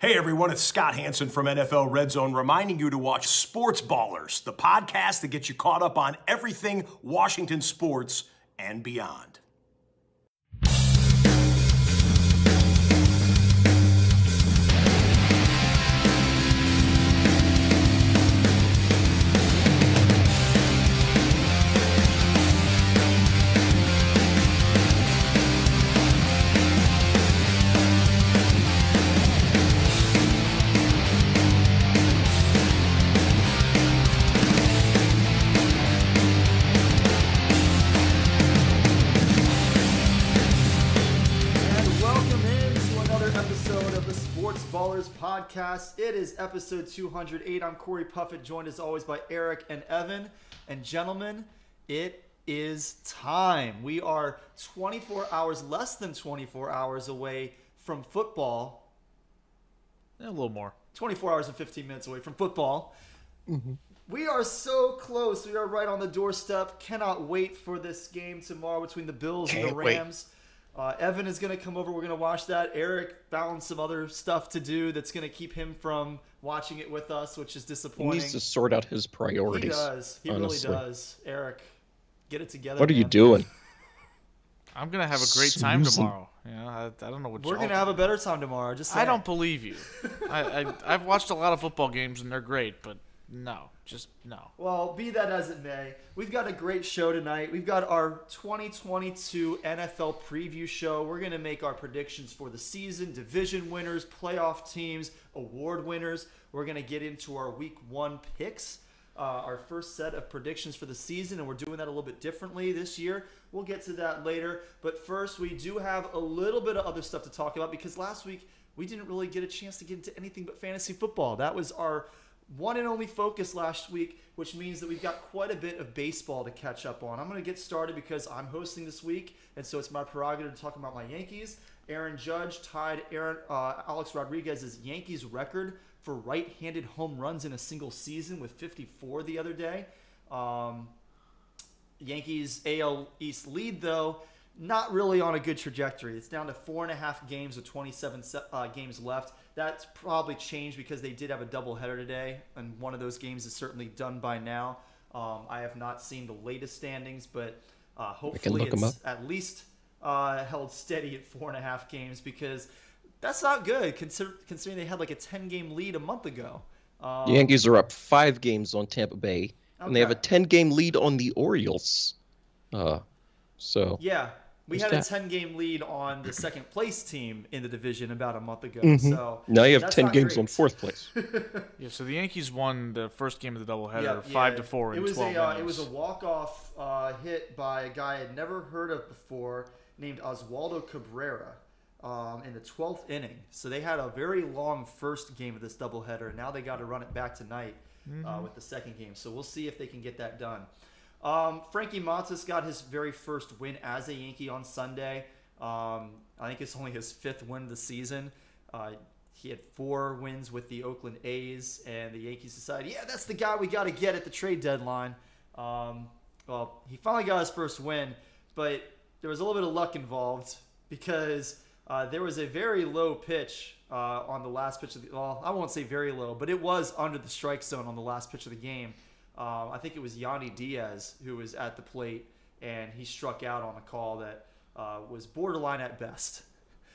Hey everyone, it's Scott Hansen from NFL Red Zone reminding you to watch Sports Ballers, the podcast that gets you caught up on everything Washington sports and beyond. Podcast. It is episode 208. I'm Corey Puffett, joined as always by Eric and Evan. And gentlemen, it is time. We are 24 hours, less than 24 hours away from football. A little more. 24 hours and 15 minutes away from football. Mm-hmm. We are so close. We are right on the doorstep. Cannot wait for this game tomorrow between the Bills and the Rams. Evan is going to come over. We're going to watch that. Eric found some other stuff to do that's going to keep him from watching it with us, which is disappointing. He needs to sort out his priorities. He does. He honestly. Really does. Eric, get it together. What are you doing? I'm going to have a great time tomorrow. You know, I don't know what we're going to have a better time tomorrow. Just saying. I don't believe you. I've watched a lot of football games, and they're great, but no. Just no. Well, be that as it may, we've got a great show tonight. We've got our 2022 NFL preview show. We're going to make our predictions for the season, division winners, playoff teams, award winners. We're going to get into our week one picks, our first set of predictions for the season, and we're doing that a little bit differently this year. We'll get to that later. But first, we do have a little bit of other stuff to talk about because last week we didn't really get a chance to get into anything but fantasy football. That was our one and only focus last week, which means that we've got quite a bit of baseball to catch up on. I'm going to get started because I'm hosting this week, and so it's my prerogative to talk about my Yankees. Aaron Judge tied Alex Rodriguez's Yankees record for right-handed home runs in a single season with 54 the other day. Yankees AL East lead, though, not really on a good trajectory. It's down to 4.5 games with 27 games left. That's probably changed because they did have a doubleheader today, and one of those games is certainly done by now. I have not seen the latest standings, but hopefully it's at least held steady at 4.5 games because that's not good considering they had like a 10-game lead a month ago. The Yankees are up 5 games on Tampa Bay, and they have a 10-game lead on the Orioles. Yeah. We had a 10-game lead on the second-place team in the division about a month ago. Mm-hmm. So now you have 10 games on fourth place. Yeah, so the Yankees won the first game of the doubleheader 5-4 in 12 innings. It was a walk-off hit by a guy I had never heard of before named Oswaldo Cabrera in the 12th inning. So they had a very long first game of this doubleheader, and now they got to run it back tonight with the second game. So we'll see if they can get that done. Frankie Montas got his very first win as a Yankee on Sunday. I think it's only his 5th win of the season. He had 4 wins with the Oakland A's, and the Yankees decided, yeah, that's the guy we got to get at the trade deadline. Well, he finally got his first win, but there was a little bit of luck involved because there was a very low pitch on the last pitch of the – well, I won't say very low, but it was under the strike zone on the last pitch of the game. I think it was Yandy Diaz who was at the plate, and he struck out on a call that was borderline at best.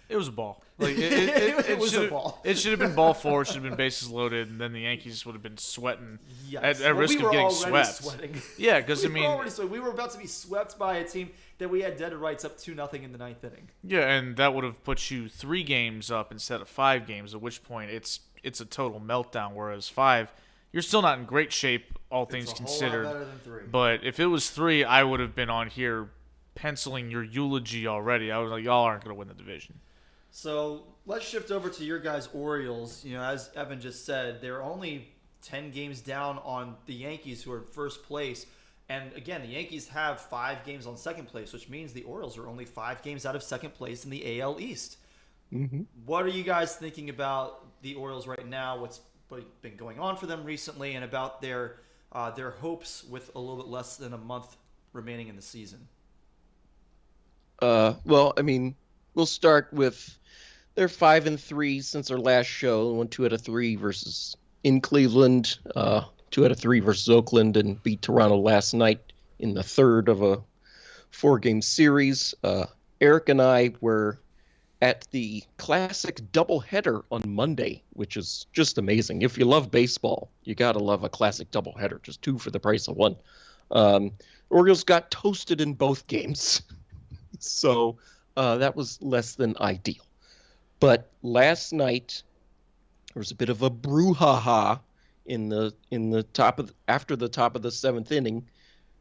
It was a ball. Like it was a ball. It should have been ball 4. It should have been bases loaded, and then the Yankees would have been sweating at risk of getting swept. Sweating. Yeah, because we were about to be swept by a team that we had dead to rights up 2-0 in the 9th inning. Yeah, and that would have put you 3 games up instead of 5 games. At which point it's a total meltdown. Whereas 5, you're still not in great shape, all things considered. Whole lot better than 3. But if it was 3, I would have been on here penciling your eulogy already. I was like, y'all aren't going to win the division. So let's shift over to your guys' Orioles. You know, as Evan just said, they're only 10 games down on the Yankees, who are in first place. And again, the Yankees have 5 games on second place, which means the Orioles are only 5 games out of second place in the AL East. Mm-hmm. What are you guys thinking about the Orioles right now? What's been going on for them recently, and about their hopes with a little bit less than a month remaining in the season? Well, I mean, we'll start with they're 5-3 since our last show. Won 2 out of 3 versus in Cleveland, 2 out of 3 versus Oakland, and beat Toronto last night in the third of a 4-game series. Eric and I were at the classic doubleheader on Monday, which is just amazing. If you love baseball, you gotta love a classic doubleheader. Just 2 for the price of 1. Orioles got toasted in both games, so that was less than ideal. But last night there was a bit of a brouhaha after the top of the 7th inning.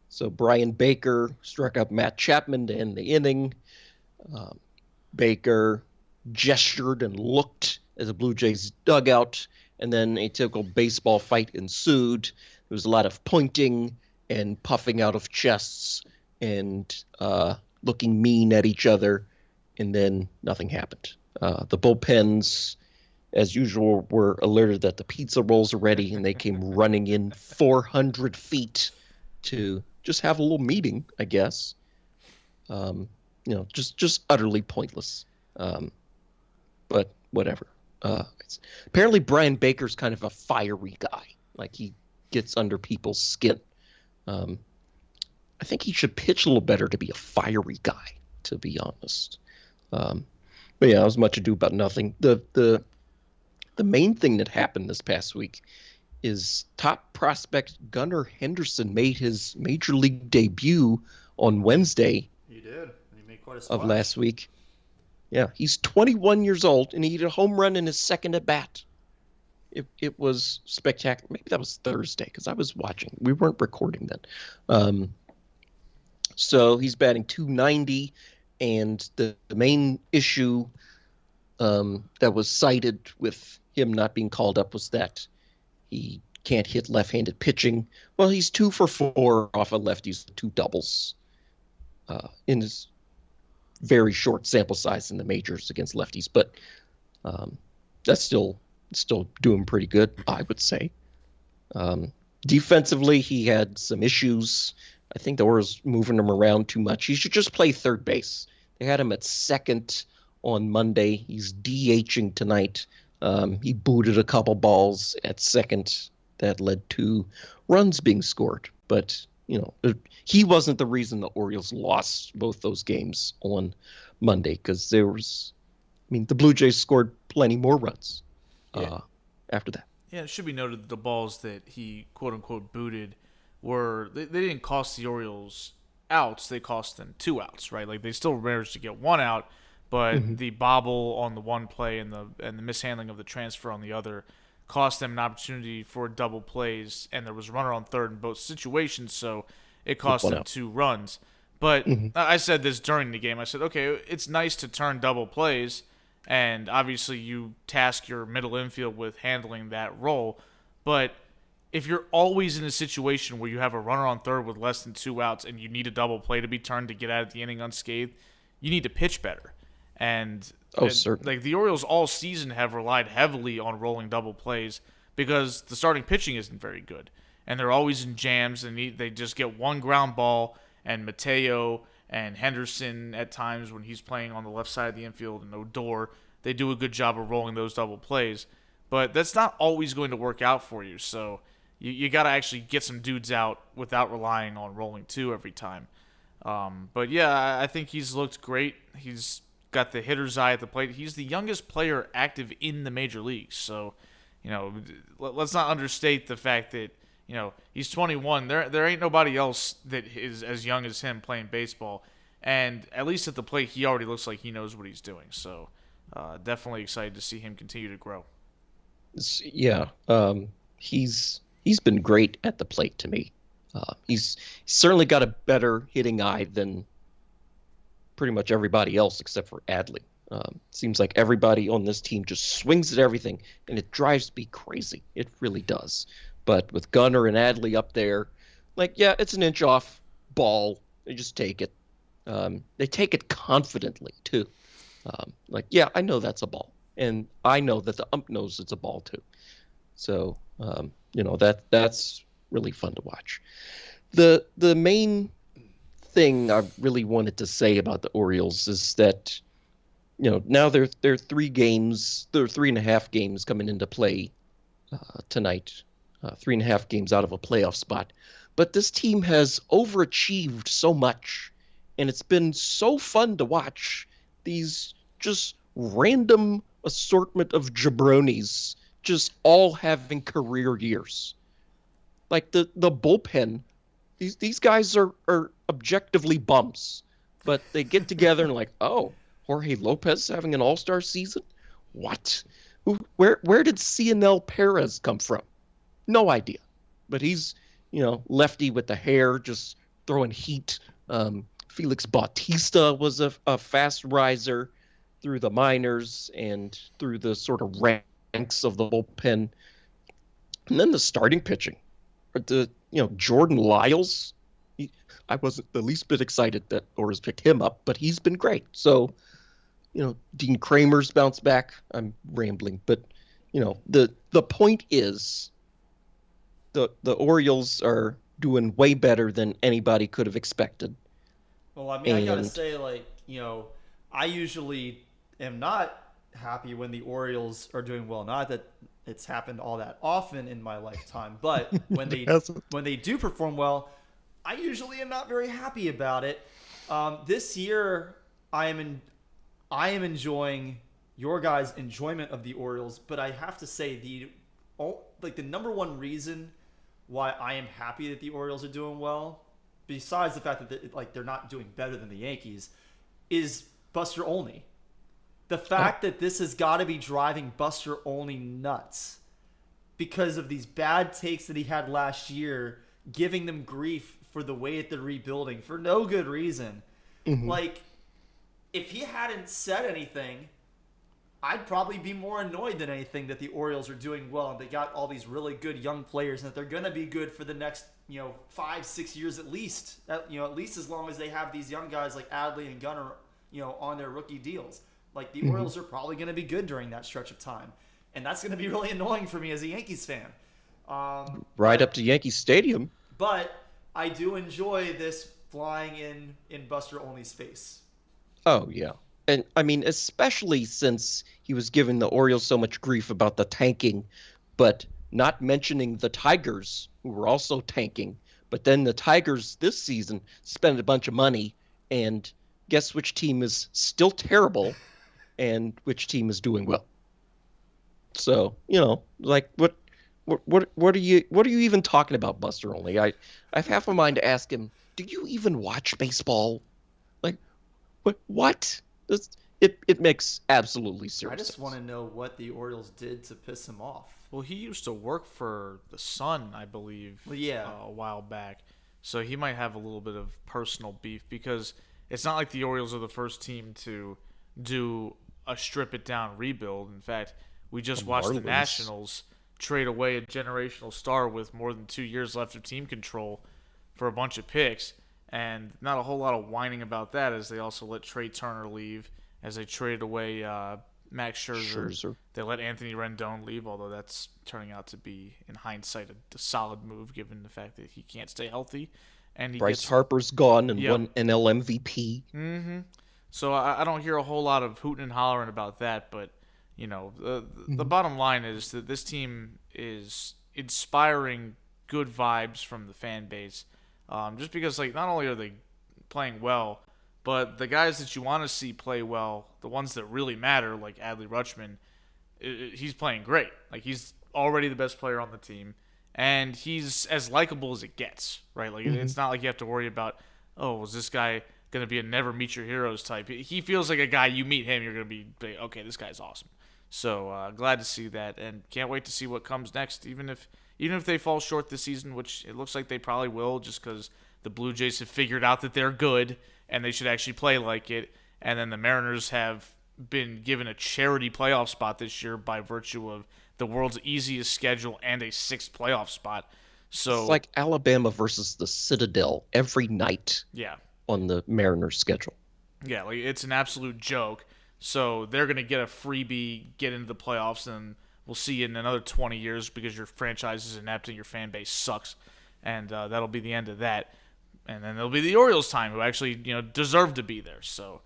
So Brian Baker struck out Matt Chapman to end the inning. Baker gestured and looked at the Blue Jays dugout, and then a typical baseball fight ensued. There was a lot of pointing and puffing out of chests and looking mean at each other, and then nothing happened. The bullpens, as usual, were alerted that the pizza rolls are ready, and they came running in 400 feet to just have a little meeting, I guess. Just utterly pointless. But whatever. Apparently Brian Baker's kind of a fiery guy. Like, he gets under people's skin. I think he should pitch a little better to be a fiery guy, to be honest. But yeah, it was much ado about nothing. The main thing that happened this past week is top prospect Gunnar Henderson made his major league debut on Wednesday. He did. He made quite a splash. Of last week. Yeah, he's 21 years old, and he hit a home run in his second at bat. It was spectacular. Maybe that was Thursday, because I was watching. We weren't recording then. So he's batting .290, and the main issue that was cited with him not being called up was that he can't hit left-handed pitching. Well, he's 2 for 4 off of lefties, 2 doubles in his very short sample size in the majors against lefties. But that's still doing pretty good, I would say. Defensively, he had some issues. I think the Orioles moving him around too much. He should just play third base. They had him at second on Monday. He's DHing tonight. He booted a couple balls at second that led to runs being scored. But, he wasn't the reason the Orioles lost both those games on Monday, because the Blue Jays scored plenty more runs after that. Yeah, it should be noted that the balls that he quote-unquote booted they didn't cost the Orioles outs. They cost them 2 outs, right? Like, they still managed to get 1 out, but the bobble on the one play and the mishandling of the transfer on the other cost them an opportunity for double plays, and there was a runner on third in both situations, so it cost them 2 runs. But I said this during the game. I said, okay, it's nice to turn double plays, and obviously you task your middle infield with handling that role, but if you're always in a situation where you have a runner on third with less than 2 outs and you need a double play to be turned to get out of the inning unscathed, you need to pitch better. And certainly. Like, the Orioles all season have relied heavily on rolling double plays because the starting pitching isn't very good. And they're always in jams, and they just get 1 ground ball, and Mateo and Henderson at times when he's playing on the left side of the infield, and Odor, they do a good job of rolling those double plays. But that's not always going to work out for you, so you got to actually get some dudes out without relying on rolling 2 every time. But yeah, I think he's looked great. He's got the hitter's eye at the plate. He's the youngest player active in the major leagues. So, let's not understate the fact that, he's 21. There ain't nobody else that is as young as him playing baseball. And at least at the plate, he already looks like he knows what he's doing. So, definitely excited to see him continue to grow. Yeah, he's been great at the plate to me. He's certainly got a better hitting eye than pretty much everybody else except for Adley. Seems like everybody on this team just swings at everything, and it drives me crazy. It really does. But with Gunnar and Adley up there, it's an inch off ball. They just take it. They take it confidently, too. I know that's a ball. And I know that the ump knows it's a ball, too. So, that's really fun to watch. The main thing I really wanted to say about the Orioles is that now there are 3.5 games coming into play tonight, 3.5 games out of a playoff spot. But this team has overachieved so much, and it's been so fun to watch these just random assortment of jabronis just all having career years. Like the bullpen, these guys are objectively bums, but they get together and like, oh, Jorge Lopez having an all-star season? What? Where did CNL Perez come from? No idea. But he's, lefty with the hair, just throwing heat. Felix Bautista was a fast riser through the minors and through the sort of ranks of the bullpen. And then the starting pitching. Jordan Lyles. I wasn't the least bit excited that Orioles picked him up, but he's been great. So, Dean Kramer's bounced back. I'm rambling, but the point is the Orioles are doing way better than anybody could have expected. Well, I mean, I gotta say, I usually am not happy when the Orioles are doing well. Not that it's happened all that often in my lifetime, but when they do perform well, I usually am not very happy about it. This year, I am enjoying your guys' enjoyment of the Orioles, but I have to say the number one reason why I am happy that the Orioles are doing well, besides the fact that they're not doing better than the Yankees, is Buster Olney. The fact that this has got to be driving Buster Olney nuts because of these bad takes that he had last year, giving them grief for the way that they're rebuilding for no good reason. Mm-hmm. If he hadn't said anything, I'd probably be more annoyed than anything that the Orioles are doing well and they got all these really good young players and that they're going to be good for the next 5-6 years at least. At least as long as they have these young guys like Adley and Gunnar on their rookie deals. The Orioles are probably going to be good during that stretch of time, and that's going to be really annoying for me as a Yankees fan. Right up to Yankee Stadium. But I do enjoy this flying in Buster Olney's face. Oh, yeah. And, I mean, especially since he was giving the Orioles so much grief about the tanking, but not mentioning the Tigers, who were also tanking. But then the Tigers this season spent a bunch of money, and guess which team is still terrible and which team is doing well. So, what are you even talking about, Buster Olney? I have half a mind to ask him, do you even watch baseball? What? It makes absolutely zero sense. I just want to know what the Orioles did to piss him off. Well, he used to work for the Sun, I believe, a while back. So he might have a little bit of personal beef because it's not like the Orioles are the first team to do a strip-it-down rebuild. In fact, we just watched the Nationals trade away a generational star with more than 2 years left of team control for a bunch of picks. And not a whole lot of whining about that as they also let Trey Turner leave, as they traded away Max Scherzer. They let Anthony Rendon leave, although that's turning out to be, in hindsight, a solid move given the fact that he can't stay healthy. And Bryce Harper's gone and won NL MVP. Mm-hmm. So I don't hear a whole lot of hooting and hollering about that, but the bottom line is that this team is inspiring good vibes from the fan base. Just because, not only are they playing well, but the guys that you want to see play well, the ones that really matter, like Adley Rutschman, he's playing great. He's already the best player on the team, and he's as likable as it gets, right? It's not like you have to worry about, is this guy going to be a never meet your heroes type? He feels like a guy, you meet him, you're going to be, okay, this guy's awesome. So glad to see that, and can't wait to see what comes next, even if they fall short this season, which it looks like they probably will, just because the Blue Jays have figured out that they're good and they should actually play like it. And then the Mariners have been given a charity playoff spot this year by virtue of the world's easiest schedule and a 6th playoff spot. So it's like Alabama versus the Citadel every night. Yeah. On the Mariners schedule. Yeah, it's an absolute joke. So they're going to get a freebie, get into the playoffs, and we'll see you in another 20 years because your franchise is inept and your fan base sucks. And that'll be the end of that. And then it'll be the Orioles' time, who actually deserve to be there. So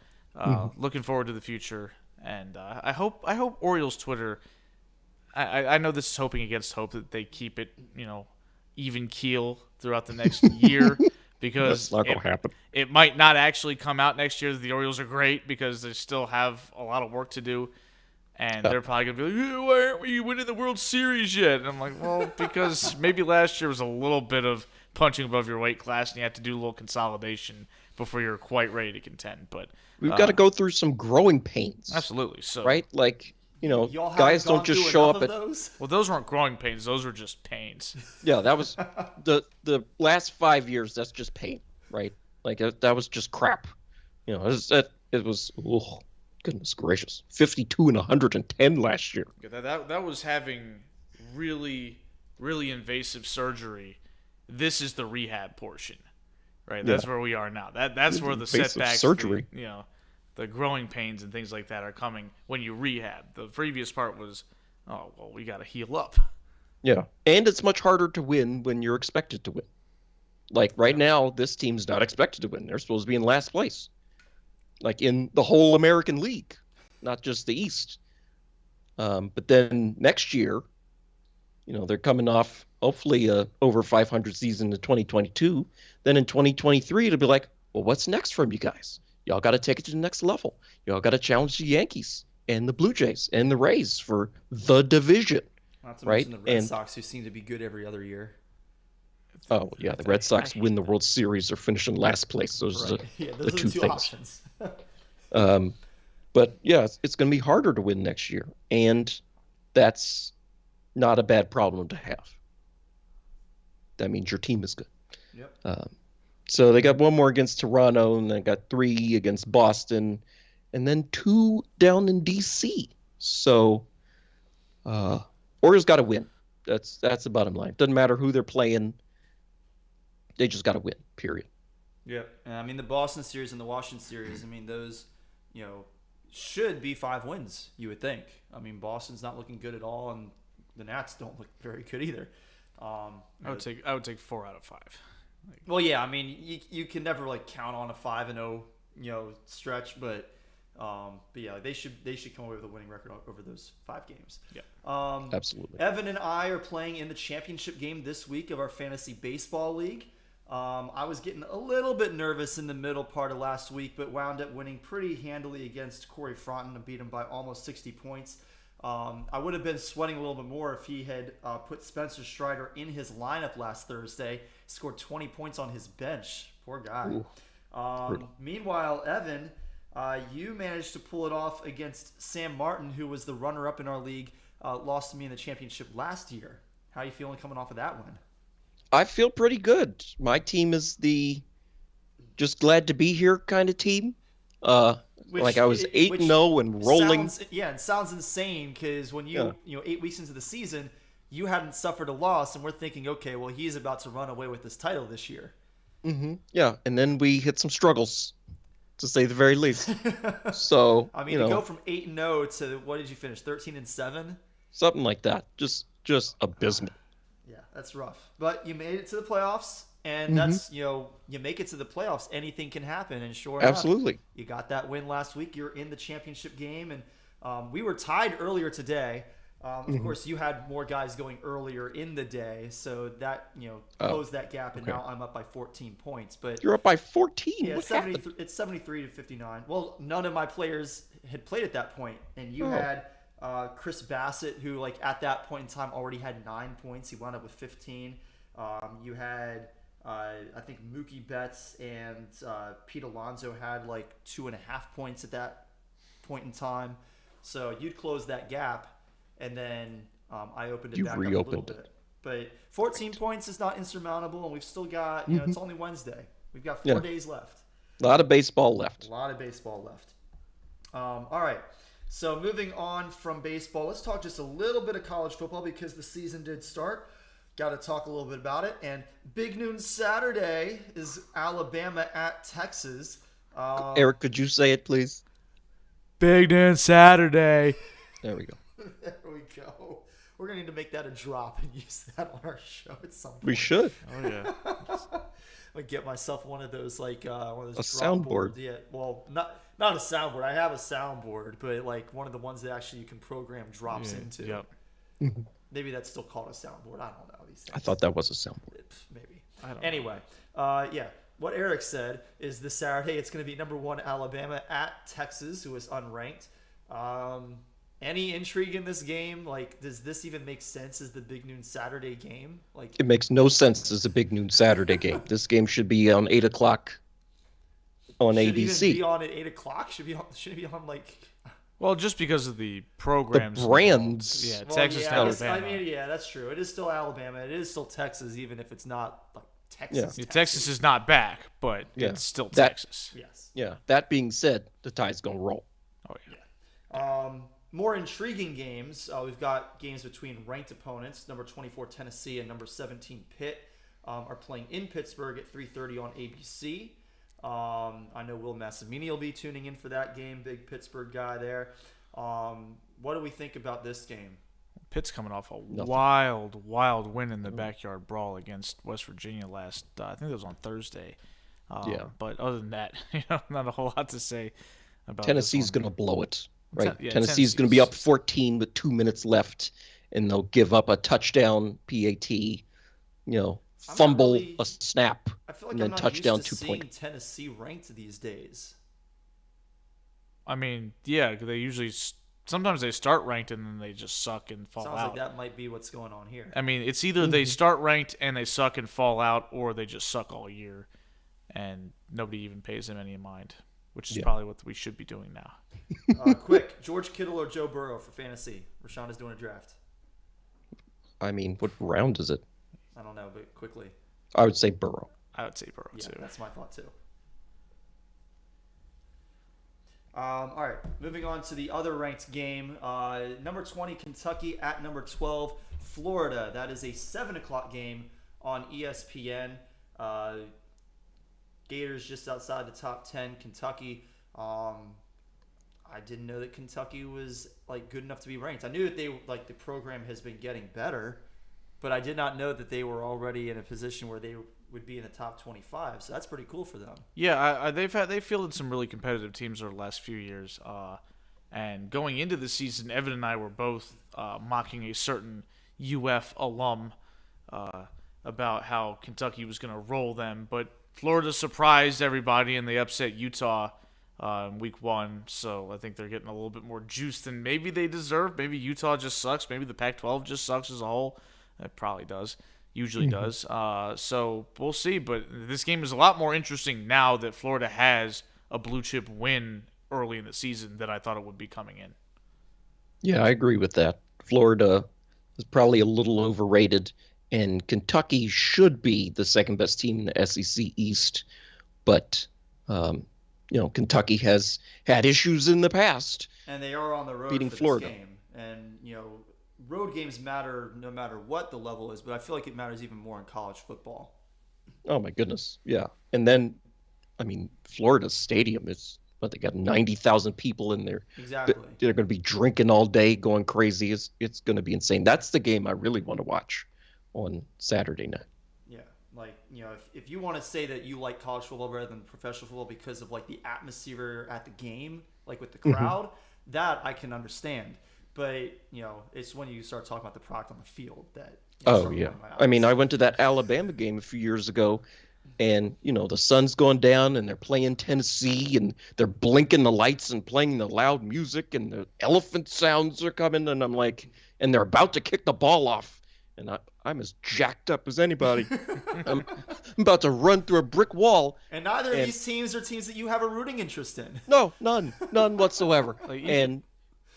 Looking forward to the future, and I hope Orioles Twitter. I know this is hoping against hope that they keep it, even keel throughout the next year, because That's not going to happen. It might not actually come out next year that the Orioles are great, because they still have a lot of work to do, and they're probably going to be like, why aren't we winning the World Series yet? And I'm like, well, because maybe last year was a little bit of punching above your weight class, and you had to do a little consolidation before you're quite ready to contend. But we've got to go through some growing pains. Absolutely. So right? Like, Y'all guys don't just show up at those? Well, those weren't growing pains; those were just pains. Yeah, that was the last 5 years. That's just pain, right? Like that was just crap. It was oh, goodness gracious, 52 and 110 last year. That was having really, really invasive surgery. This is the rehab portion, right? That's where we are now. That's where the setbacks, surgery, the growing pains and things like that are coming when you rehab. The previous part was, oh, well, we got to heal up. Yeah, and it's much harder to win when you're expected to win. Like right now, this team's not expected to win. They're supposed to be in last place, like in the whole American League, not just the East. But then next year, they're coming off hopefully a over 500 season in 2022. Then in 2023, it'll be like, well, what's next from you guys? Y'all got to take it to the next level. Y'all got to challenge the Yankees and the Blue Jays and the Rays for the division. Not to right? mention the Red Sox, who seem to be good every other year. Oh, yeah, the Red Sox win the World Series or finish in last place. Those are the two things. Options. But, yeah, it's going to be harder to win next year, and that's not a bad problem to have. That means your team is good. Yep. So they got one more against Toronto, and they got 3 against Boston, and then 2 down in D.C. So Orioles got to win. That's the bottom line. Doesn't matter who they're playing. They just got to win, period. Yep. And I mean, the Boston series and the Washington series, those, should be 5 wins, you would think. I mean, Boston's not looking good at all, and the Nats don't look very good either. I would take 4 out of 5. Well, yeah, I mean, you can never count on a 5-0 stretch, but yeah, they should come away with a winning record over those 5 games. Yeah, absolutely. Evan and I are playing in the championship game this week of our fantasy baseball league. I was getting a little bit nervous in the middle part of last week, but wound up winning pretty handily against Corey Fronton and beat him by almost 60 points. I would have been sweating a little bit more if he had put Spencer Strider in his lineup last Thursday. He scored 20 points on his bench. Poor guy. Meanwhile, Evan, you managed to pull it off against Sam Martin, who was the runner-up in our league, lost to me in the championship last year. How are you feeling coming off of that one? I feel pretty good. My team is the just glad to be here kind of team. I was 8-0 and rolling. It sounds insane because when you 8 weeks into the season, you hadn't suffered a loss, and we're thinking, okay, well, he's about to run away with this title this year. Mm-hmm. Yeah, and then we hit some struggles, to say the very least. So I mean, to go from 8-0 to what did you finish? 13-7, something like that. Just abysmal. Yeah, that's rough. But you made it to the playoffs. And that's, you make it to the playoffs, anything can happen. And sure enough, you got that win last week. You're in the championship game. And we were tied earlier today. Of course, you had more guys going earlier in the day. So that, closed that gap. And now I'm up by 14 points. But you're up by 14? Yeah, what happened? It's 73-59. Well, none of my players had played at that point. And you had Chris Bassett, who, at that point in time already had 9 points. He wound up with 15. You had... I think Mookie Betts and Pete Alonso had 2.5 points at that point in time. So you'd close that gap, and then I opened it back up a little bit. But 14 points is not insurmountable, and we've still got, it's only Wednesday. We've got 4 days left. A lot of baseball left. All right. So moving on from baseball, let's talk just a little bit of college football because the season did start. Got to talk a little bit about it. And Big Noon Saturday is Alabama at Texas. Eric, could you say it, please? Big Noon Saturday. There we go. There we go. We're going to need to make that a drop and use that on our show at some point. We should. Oh, yeah. I get myself one of those, one of those a soundboard. Yeah. Well, not Not a soundboard. I have a soundboard, but like one of the ones that actually you can program drops into. Yep. Maybe that's still called a soundboard. I don't know these things. I thought that was a soundboard. Maybe. I don't Anyway, yeah. What Eric said is this Saturday it's going to be number 1 Alabama at Texas, who is unranked. Any intrigue in this game? Like, does this even make sense as the big noon Saturday game? Like, It makes no sense as a big noon Saturday game. This game should be on 8 o'clock on should ABC. even be on at 8 o'clock? Should it be on like? Well, just because of the programs. The brands. Yeah, Well, Texas yeah, and Alabama. I mean, yeah, that's true. It is still Alabama. It is still Texas, even if it's not like Texas. Yeah, Texas is not back, but Yeah. it's still That- Texas. Yes. Yeah. That being said, the Tide's gonna roll. Oh yeah. More intriguing games. We've got games between ranked opponents. Number 24 Tennessee and number 17 Pitt are playing in Pittsburgh at 3:30 on ABC. I know Will Massimini will be tuning in for that game. Big Pittsburgh guy there. What do we think about this game? Pitt's coming off a Nothing. wild win in the backyard brawl against West Virginia last. I think it was on Thursday. Yeah. But other than that, not a whole lot to say about Tennessee's this one. gonna blow it. Right. Yeah, Tennessee's gonna be up 14 with 2 minutes left, and they'll give up a touchdown PAT. Fumble really- a snap, I feel like and I'm then not touchdown used to 2 seeing point. Tennessee ranked these days. I mean, yeah, they usually sometimes they start ranked and then they just suck and fall Sounds out. like that might be what's going on here. I mean, it's either they start ranked and they suck and fall out, or they just suck all year, and nobody even pays them any mind, which is probably what we should be doing now. Quick, George Kittle or Joe Burrow for fantasy? Rashawn is doing a draft. I mean, what round is it? I don't know, but quickly. I would say Burrow. I would say Burrow Yeah, too. that's my thought too. All right, moving on to the other ranked game. Number 20, Kentucky at number 12, Florida. That is a 7 o'clock game on ESPN. Gators just outside the top 10. Kentucky. I didn't know that Kentucky was like good enough to be ranked. I knew that the program has been getting better, but I did not know that they were already in a position where they would be in the top 25. So that's pretty cool for them. Yeah, they fielded some really competitive teams over the last few years. And going into the season, Evan and I were both mocking a certain UF alum about how Kentucky was going to roll them, but Florida surprised everybody and they upset Utah in week 1. So I think they're getting a little bit more juice than maybe they deserve. Maybe Utah just sucks. Maybe the Pac-12 just sucks as a whole. It probably does. Usually does. So we'll see. But this game is a lot more interesting now that Florida has a blue chip win early in the season than I thought it would be coming in. Yeah, I agree with that. Florida is probably a little overrated, and Kentucky should be the second best team in the SEC East. But, Kentucky has had issues in the past. And they are on the road Beating for Florida. this game. And, road games matter no matter what the level is, but I feel like it matters even more in college football. Oh, my goodness. Yeah. And then, Florida Stadium is, they got 90,000 people in there. Exactly. They're going to be drinking all day, going crazy. It's going to be insane. That's the game I really want to watch on Saturday night. Yeah. If you want to say that you like college football better than professional football because of, the atmosphere at the game, with the crowd, that I can understand. But, it's when you start talking about the product on the field that... Oh, yeah. I went to that Alabama game a few years ago, and, the sun's going down, and they're playing Tennessee, and they're blinking the lights and playing the loud music, and the elephant sounds are coming, and I'm like... And they're about to kick the ball off, and I'm as jacked up as anybody. I'm about to run through a brick wall. And neither of these teams are teams that you have a rooting interest in. No, none whatsoever. And...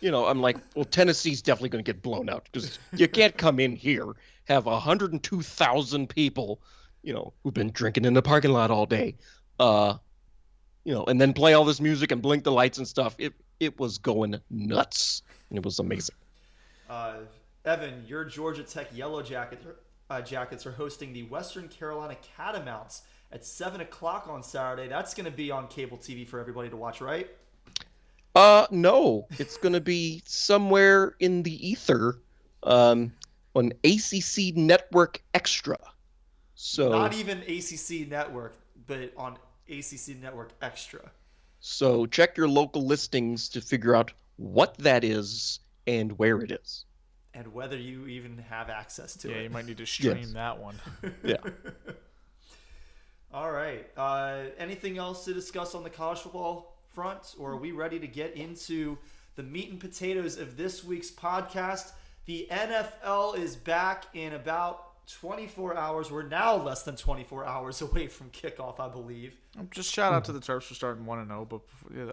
I'm like, well, Tennessee's definitely going to get blown out because you can't come in here, have 102,000 people, who've been drinking in the parking lot all day, and then play all this music and blink the lights and stuff. It was going nuts, and it was amazing. Evan, your Georgia Tech Yellow Jackets are hosting the Western Carolina Catamounts at 7 o'clock on Saturday. That's going to be on cable TV for everybody to watch, right? No, it's going to be somewhere in the ether, on ACC Network Extra. So not even ACC Network, but on ACC Network Extra. So check your local listings to figure out what that is and where it is. And whether you even have access to it. Yeah, you might need to stream Yes. that one. Yeah. All right. Anything else to discuss on the college football front? Or are we ready to get into the meat and potatoes of this week's podcast? The NFL is back in about 24 hours. We're now less than 24 hours away from kickoff, I believe. Just shout out to the Terps for starting 1-0, but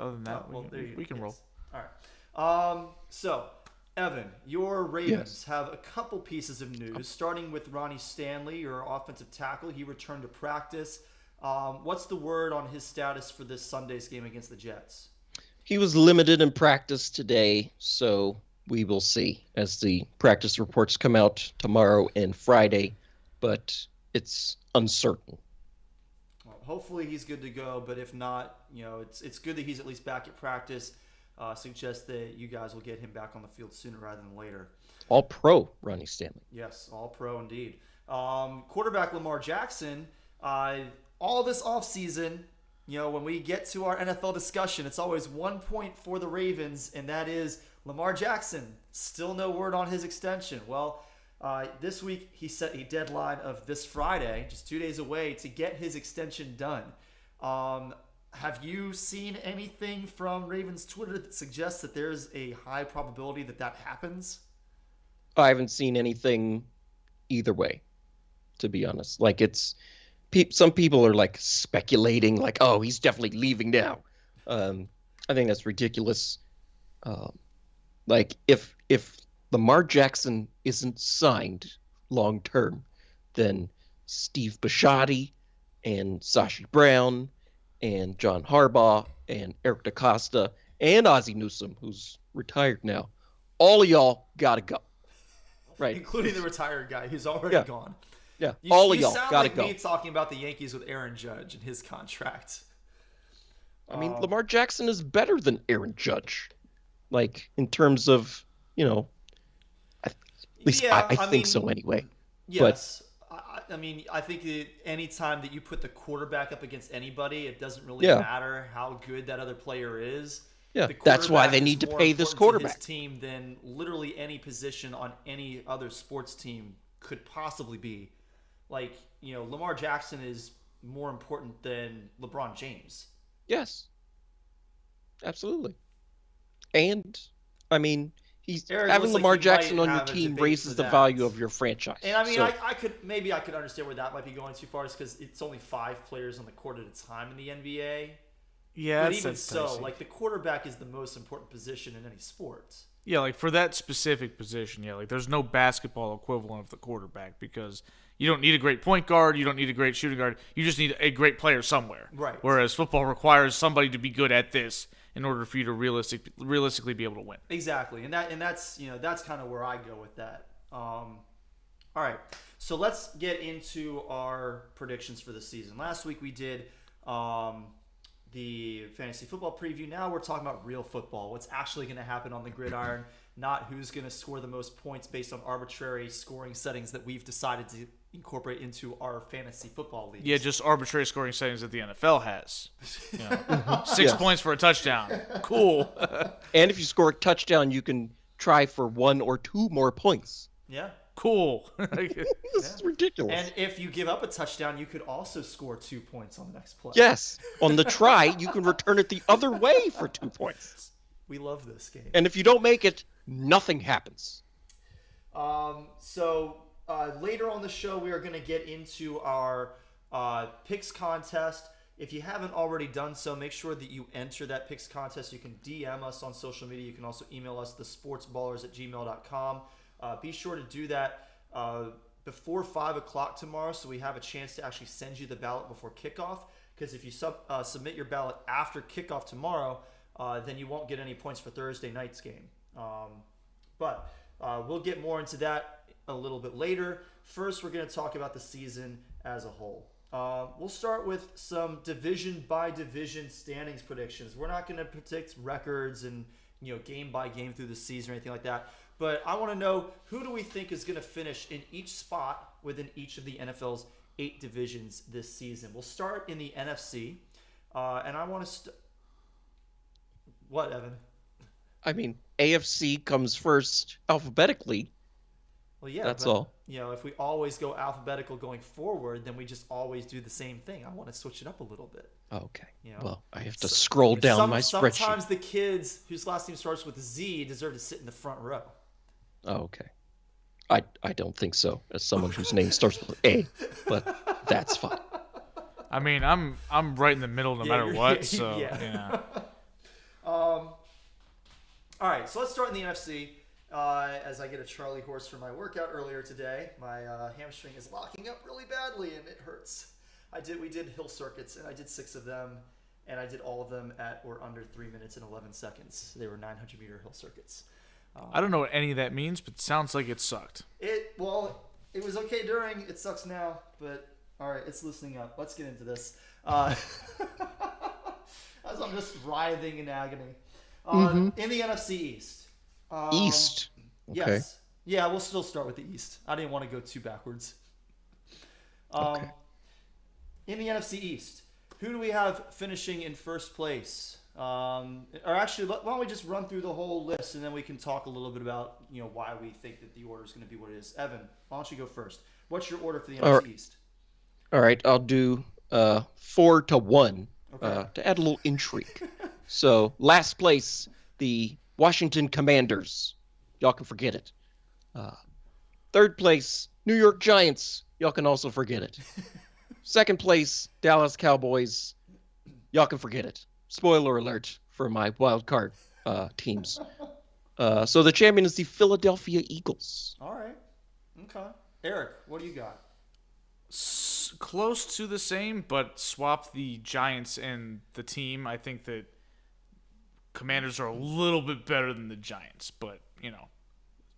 other than that, we can roll. All right. So, Evan, your Ravens have a couple pieces of news, starting with Ronnie Stanley, your offensive tackle. He returned to practice. What's the word on his status for this Sunday's game against the Jets? He was limited in practice today, so we will see as the practice reports come out tomorrow and Friday, but it's uncertain. Well, hopefully he's good to go, but if not, it's good that he's at least back at practice. Suggests that you guys will get him back on the field sooner rather than later. All pro, Ronnie Stanley. Yes, all pro indeed. Quarterback Lamar Jackson, all this offseason, when we get to our NFL discussion, it's always 1 point for the Ravens, and that is Lamar Jackson. Still no word on his extension. Well, this week he set a deadline of this Friday, just 2 days away, to get his extension done. Have you seen anything from Ravens Twitter that suggests that there's a high probability that happens? I haven't seen anything either way, to be honest. Like, it's some people are like speculating, like, oh, he's definitely leaving now. I think that's ridiculous. Like, if Lamar Jackson isn't signed long term, then Steve Bisciotti and Sashi Brown and John Harbaugh and Eric DaCosta and Ozzie Newsome, who's retired now, all of y'all gotta go. Right. Including the retired guy who's already gone. Yeah, all of y'all sound gotta like go. me talking about the Yankees with Aaron Judge and his contract. I mean, Lamar Jackson is better than Aaron Judge, like, in terms of, at least I think so anyway. Yes. I think that any time that you put the quarterback up against anybody, it doesn't really matter how good that other player is. Yeah, that's why they need to pay this quarterback. To his team than literally any position on any other sports team could possibly be. Like, Lamar Jackson is more important than LeBron James. Yes, absolutely. And I mean, having Lamar Jackson on your team raises the value of your franchise. And I mean, I could understand where that might be going too far, is because it's only 5 players on the court at a time in the NBA. Yeah, but even so, like, the quarterback is the most important position in any sport. Yeah, like for that specific position, like there's no basketball equivalent of the quarterback, because you don't need a great point guard, you don't need a great shooting guard, you just need a great player somewhere. Right. Whereas football requires somebody to be good at this in order for you to realistically be able to win. Exactly, and that's kind of where I go with that. All right, so let's get into our predictions for the season. Last week we did the fantasy football preview. Now we're talking about real football. What's actually going to happen on the gridiron, not who's going to score the most points based on arbitrary scoring settings that we've decided to incorporate into our fantasy football leagues. Yeah, just arbitrary scoring settings that the NFL has. 6 points for a touchdown. Cool. And if you score a touchdown, you can try for 1 or 2 more points. Yeah. Cool. This is ridiculous. And if you give up a touchdown, you could also score 2 points on the next play. Yes. On the try, you can return it the other way for 2 points. We love this game. And if you don't make it, nothing happens. So later on the show, we are going to get into our picks contest. If you haven't already done so, make sure that you enter that picks contest. You can DM us on social media. You can also email us, thesportsballers@gmail.com. Be sure to do that before 5 o'clock tomorrow, so we have a chance to actually send you the ballot before kickoff. Because if you submit your ballot after kickoff tomorrow, then you won't get any points for Thursday night's game. But we'll get more into that a little bit later. First, we're going to talk about the season as a whole. We'll start with some division by division standings predictions. We're not going to predict records and game by game through the season or anything like that. But I want to know, who do we think is going to finish in each spot within each of the NFL's 8 divisions this season? We'll start in the NFC, and I want to What, Evan? I mean, AFC comes first alphabetically. Well, yeah, That's but, all. if we always go alphabetical going forward, then we just always do the same thing. I want to switch it up a little bit. Okay. You know, Well, I have to scroll down my spreadsheet. Sometimes the kids whose last name starts with Z deserve to sit in the front row. Oh, okay. I don't think so, as someone whose name starts with A, but that's fine. I mean, I'm right in the middle no matter what. So yeah. All right, so let's start in the NFC. As I get a Charlie horse for my workout earlier today, my hamstring is locking up really badly and it hurts. We did hill circuits and I did 6 of them, and I did all of them at or under 3 minutes and 11 seconds. They were 900-meter hill circuits. I don't know what any of that means, but it sounds like it sucked. It was okay during. It sucks now, but all right, it's loosening up. Let's get into this. As I'm just writhing in agony. In the NFC East. East. Okay. Yes. Yeah, we'll still start with the East. I didn't want to go too backwards. Okay. In the NFC East, who do we have finishing in first place? Or actually, why don't we just run through the whole list, and then we can talk a little bit about why we think that the order is going to be what it is. Evan, why don't you go first? What's your order for the NFC East? All right, I'll do 4-1 to add a little intrigue. So last place, the Washington Commanders. Y'all can forget it. Third place, New York Giants. Y'all can also forget it. Second place, Dallas Cowboys. Y'all can forget it. Spoiler alert for my wild card teams. So the champion is the Philadelphia Eagles. All right. Okay. Eric, what do you got? Close to the same, but swap the Giants and the team. I think that Commanders are a little bit better than the Giants, but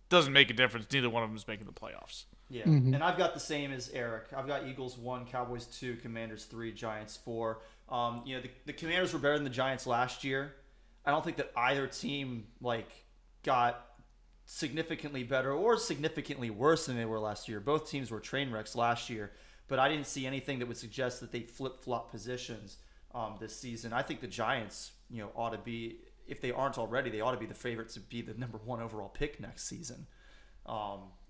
doesn't make a difference. Neither one of them is making the playoffs. Yeah, and I've got the same as Eric. I've got Eagles 1, Cowboys 2, Commanders 3, Giants 4. The Commanders were better than the Giants last year. I don't think that either team got significantly better or significantly worse than they were last year. Both teams were train wrecks last year, but I didn't see anything that would suggest that they flip-flop positions this season. I think the Giants, ought to be, if they aren't already, they ought to be the favorites to be the number 1 overall pick next season.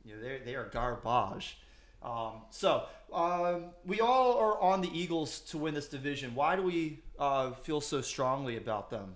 They are garbage. So we all are on the Eagles to win this division. Why do we feel so strongly about them?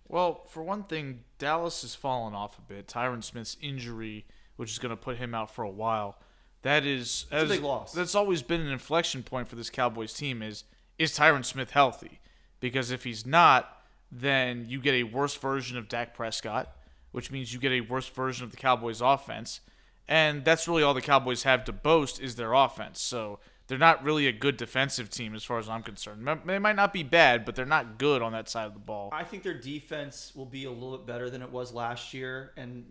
Well, for one thing, Dallas has fallen off a bit. Tyron Smith's injury, which is going to put him out for a while, it's a big loss. That's always been an inflection point for this Cowboys team is Tyron Smith healthy? Because if he's not, then you get a worse version of Dak Prescott, which means you get a worse version of the Cowboys offense. And that's really all the Cowboys have to boast is their offense. So they're not really a good defensive team as far as I'm concerned. They might not be bad, but they're not good on that side of the ball. I think their defense will be a little bit better than it was last year. And,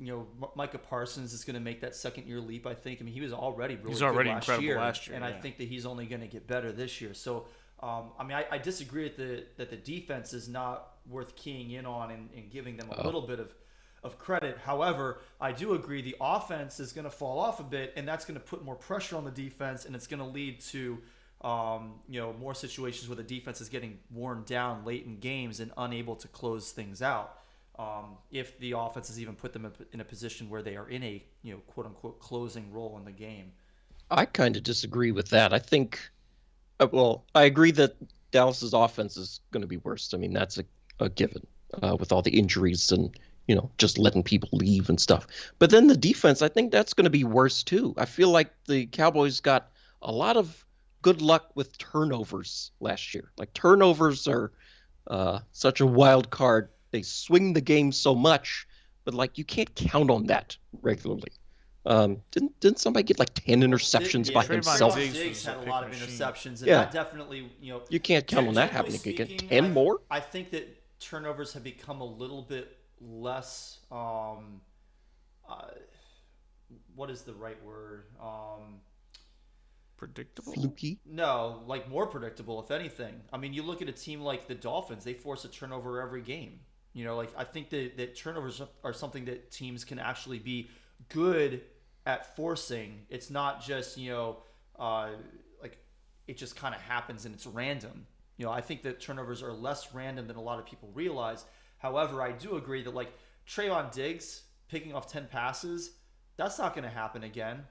Micah Parsons is going to make that second-year leap, I think. I mean, he was already really good incredible last year. And I think that he's only going to get better this year. So, I disagree that the defense is not worth keying in on and giving them a little bit of credit. However, I do agree the offense is going to fall off a bit, and that's going to put more pressure on the defense, and it's going to lead to more situations where the defense is getting worn down late in games and unable to close things out. If the offense has even put them in a position where they are in a quote unquote closing role in the game. I kind of disagree with that. I think, I agree that Dallas's offense is going to be worse. I mean, that's a given with all the injuries and just letting people leave and stuff. But then the defense, I think that's going to be worse too. I feel like the Cowboys got a lot of good luck with turnovers last year. Like turnovers are such a wild card. They swing the game so much, but you can't count on that regularly. Didn't somebody get 10 interceptions by himself? Diggs had a lot of interceptions, and that definitely you can't count on that happening again. 10 more? I think that turnovers have become a little bit less what is the right word? Predictable? Fluky? No, more predictable, if anything. I mean, you look at a team like the Dolphins, they force a turnover every game. I think that turnovers are something that teams can actually be good at forcing. It's not just, it just kind of happens and it's random. I think that turnovers are less random than a lot of people realize. However, I do agree that like Trayvon Diggs picking off 10 passes, that's not going to happen again.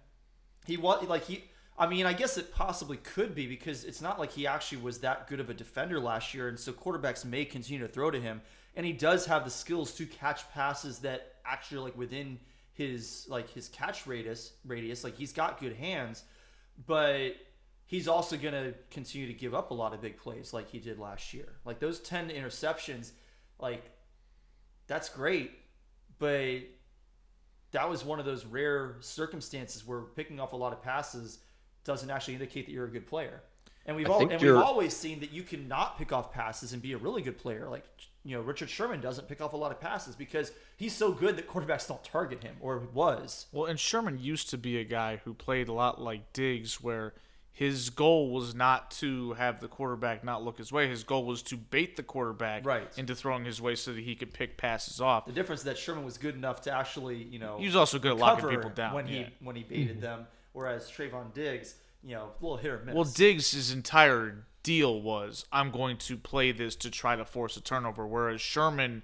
I mean, I guess it possibly could be because it's not like he actually was that good of a defender last year, and so quarterbacks may continue to throw to him, and he does have the skills to catch passes that actually like within his catch radius. Like he's got good hands, but he's also going to continue to give up a lot of big plays like he did last year. Like those 10 interceptions, like that's great, but that was one of those rare circumstances where picking off a lot of passes doesn't actually indicate that you're a good player. And we've always seen that you can not pick off passes and be a really good player. Like, Richard Sherman doesn't pick off a lot of passes because he's so good that quarterbacks don't target him, or was. Well, and Sherman used to be a guy who played a lot like Diggs, where his goal was not to have the quarterback not look his way. His goal was to bait the quarterback into throwing his way so that he could pick passes off. The difference is that Sherman was good enough to actually, he was also good at locking people down when he baited them, whereas Trayvon Diggs, a little hit or miss. Well, Diggs' entire deal was, I'm going to play this to try to force a turnover, whereas Sherman,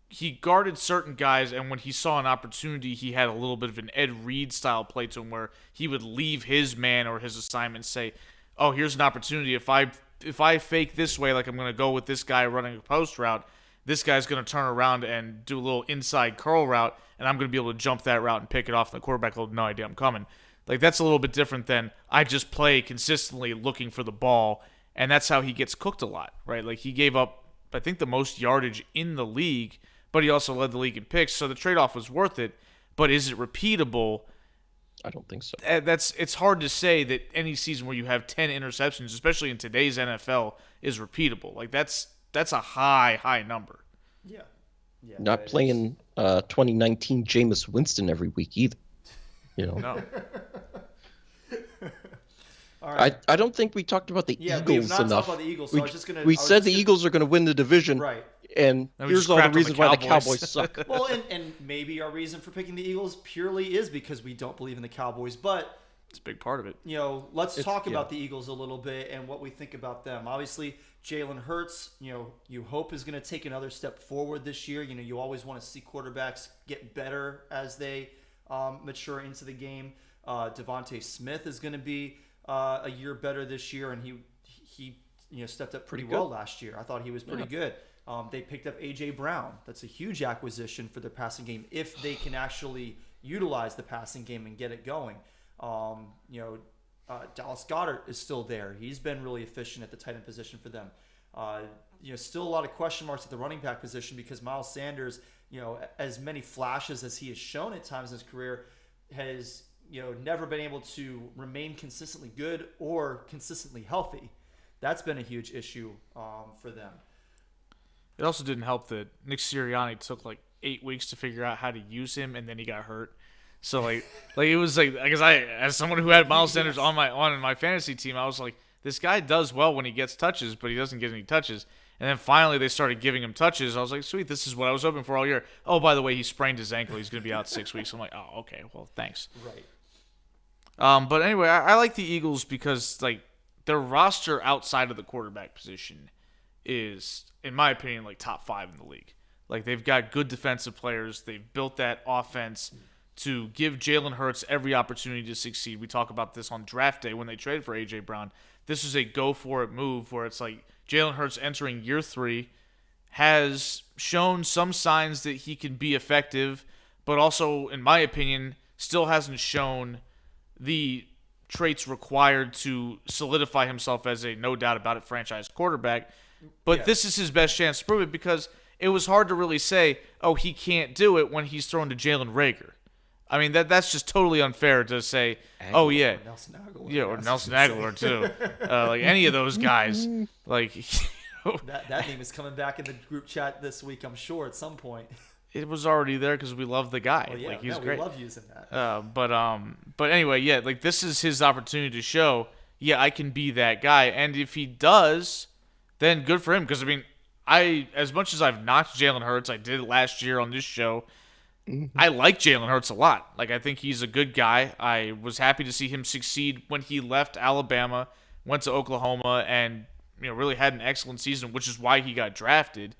he guarded certain guys, and when he saw an opportunity, he had a little bit of an Ed Reed style play to him where he would leave his man or his assignment, say, oh, here's an opportunity. If I fake this way, like I'm going to go with this guy running a post route, this guy's going to turn around and do a little inside curl route, and I'm going to be able to jump that route and pick it off, and the quarterback will have no idea I'm coming. Like, that's a little bit different than I just play consistently looking for the ball, and that's how he gets cooked a lot, right? Like, he gave up, I think, the most yardage in the league, but he also led the league in picks, so the trade-off was worth it. But is it repeatable? I don't think so. It's hard to say that any season where you have 10 interceptions, especially in today's NFL, is repeatable. Like, that's a high number. Yeah. Not playing 2019 Jameis Winston every week either. No. All right. I don't think we talked about the Eagles we've not enough. talked about the Eagles, so we said the Eagles are going to win the division, right? And here's all the reasons why the Cowboys suck. Well, and maybe our reason for picking the Eagles purely is because we don't believe in the Cowboys, but it's a big part of it. Let's talk about the Eagles a little bit and what we think about them. Obviously, Jalen Hurts, you hope is going to take another step forward this year. You always want to see quarterbacks get better as they mature into the game. Devontae Smith is going to be a year better this year, and he stepped up pretty well last year. I thought he was pretty good. They picked up A.J. Brown. That's a huge acquisition for their passing game if they can actually utilize the passing game and get it going. Dallas Goedert is still there. He's been really efficient at the tight end position for them. Still a lot of question marks at the running back position because Miles Sanders, as many flashes as he has shown at times in his career, has never been able to remain consistently good or consistently healthy. That's been a huge issue for them. It also didn't help that Nick Sirianni took like 8 weeks to figure out how to use him, and then he got hurt. So like it was like, because as someone who had Miles Sanders on my fantasy team, I was like, this guy does well when he gets touches, but he doesn't get any touches. And then finally they started giving him touches. I was like, sweet, this is what I was hoping for all year. Oh, by the way, he sprained his ankle. He's going to be out 6 weeks. I'm like, oh, okay, well, thanks. Right. But anyway, I like the Eagles because like their roster outside of the quarterback position is, in my opinion, like top 5 in the league. Like, they've got good defensive players. They've built that offense to give Jalen Hurts every opportunity to succeed. We talk about this on draft day when they traded for A.J. Brown. This is a go-for-it move where it's like Jalen Hurts entering year 3 has shown some signs that he can be effective, but also, in my opinion, still hasn't shown the traits required to solidify himself as a no-doubt-about-it franchise quarterback. But this is his best chance to prove it because it was hard to really say, oh, he can't do it when he's thrown to Jalen Reagor. I mean, that's just totally unfair to say, oh, yeah. Or Nelson Aguilar. Yeah, or Nelson Aguilar, too. Like, any of those guys. Like, that name is coming back in the group chat this week, I'm sure, at some point. It was already there because we love the guy. Well, yeah, like, he's great. We love using that. But anyway, yeah, like, this is his opportunity to show, yeah, I can be that guy. And if he does, then good for him. Because, I mean, as much as I've knocked Jalen Hurts, I did last year on this show, I like Jalen Hurts a lot. Like, I think he's a good guy. I was happy to see him succeed when he left Alabama, went to Oklahoma, and really had an excellent season, which is why he got drafted.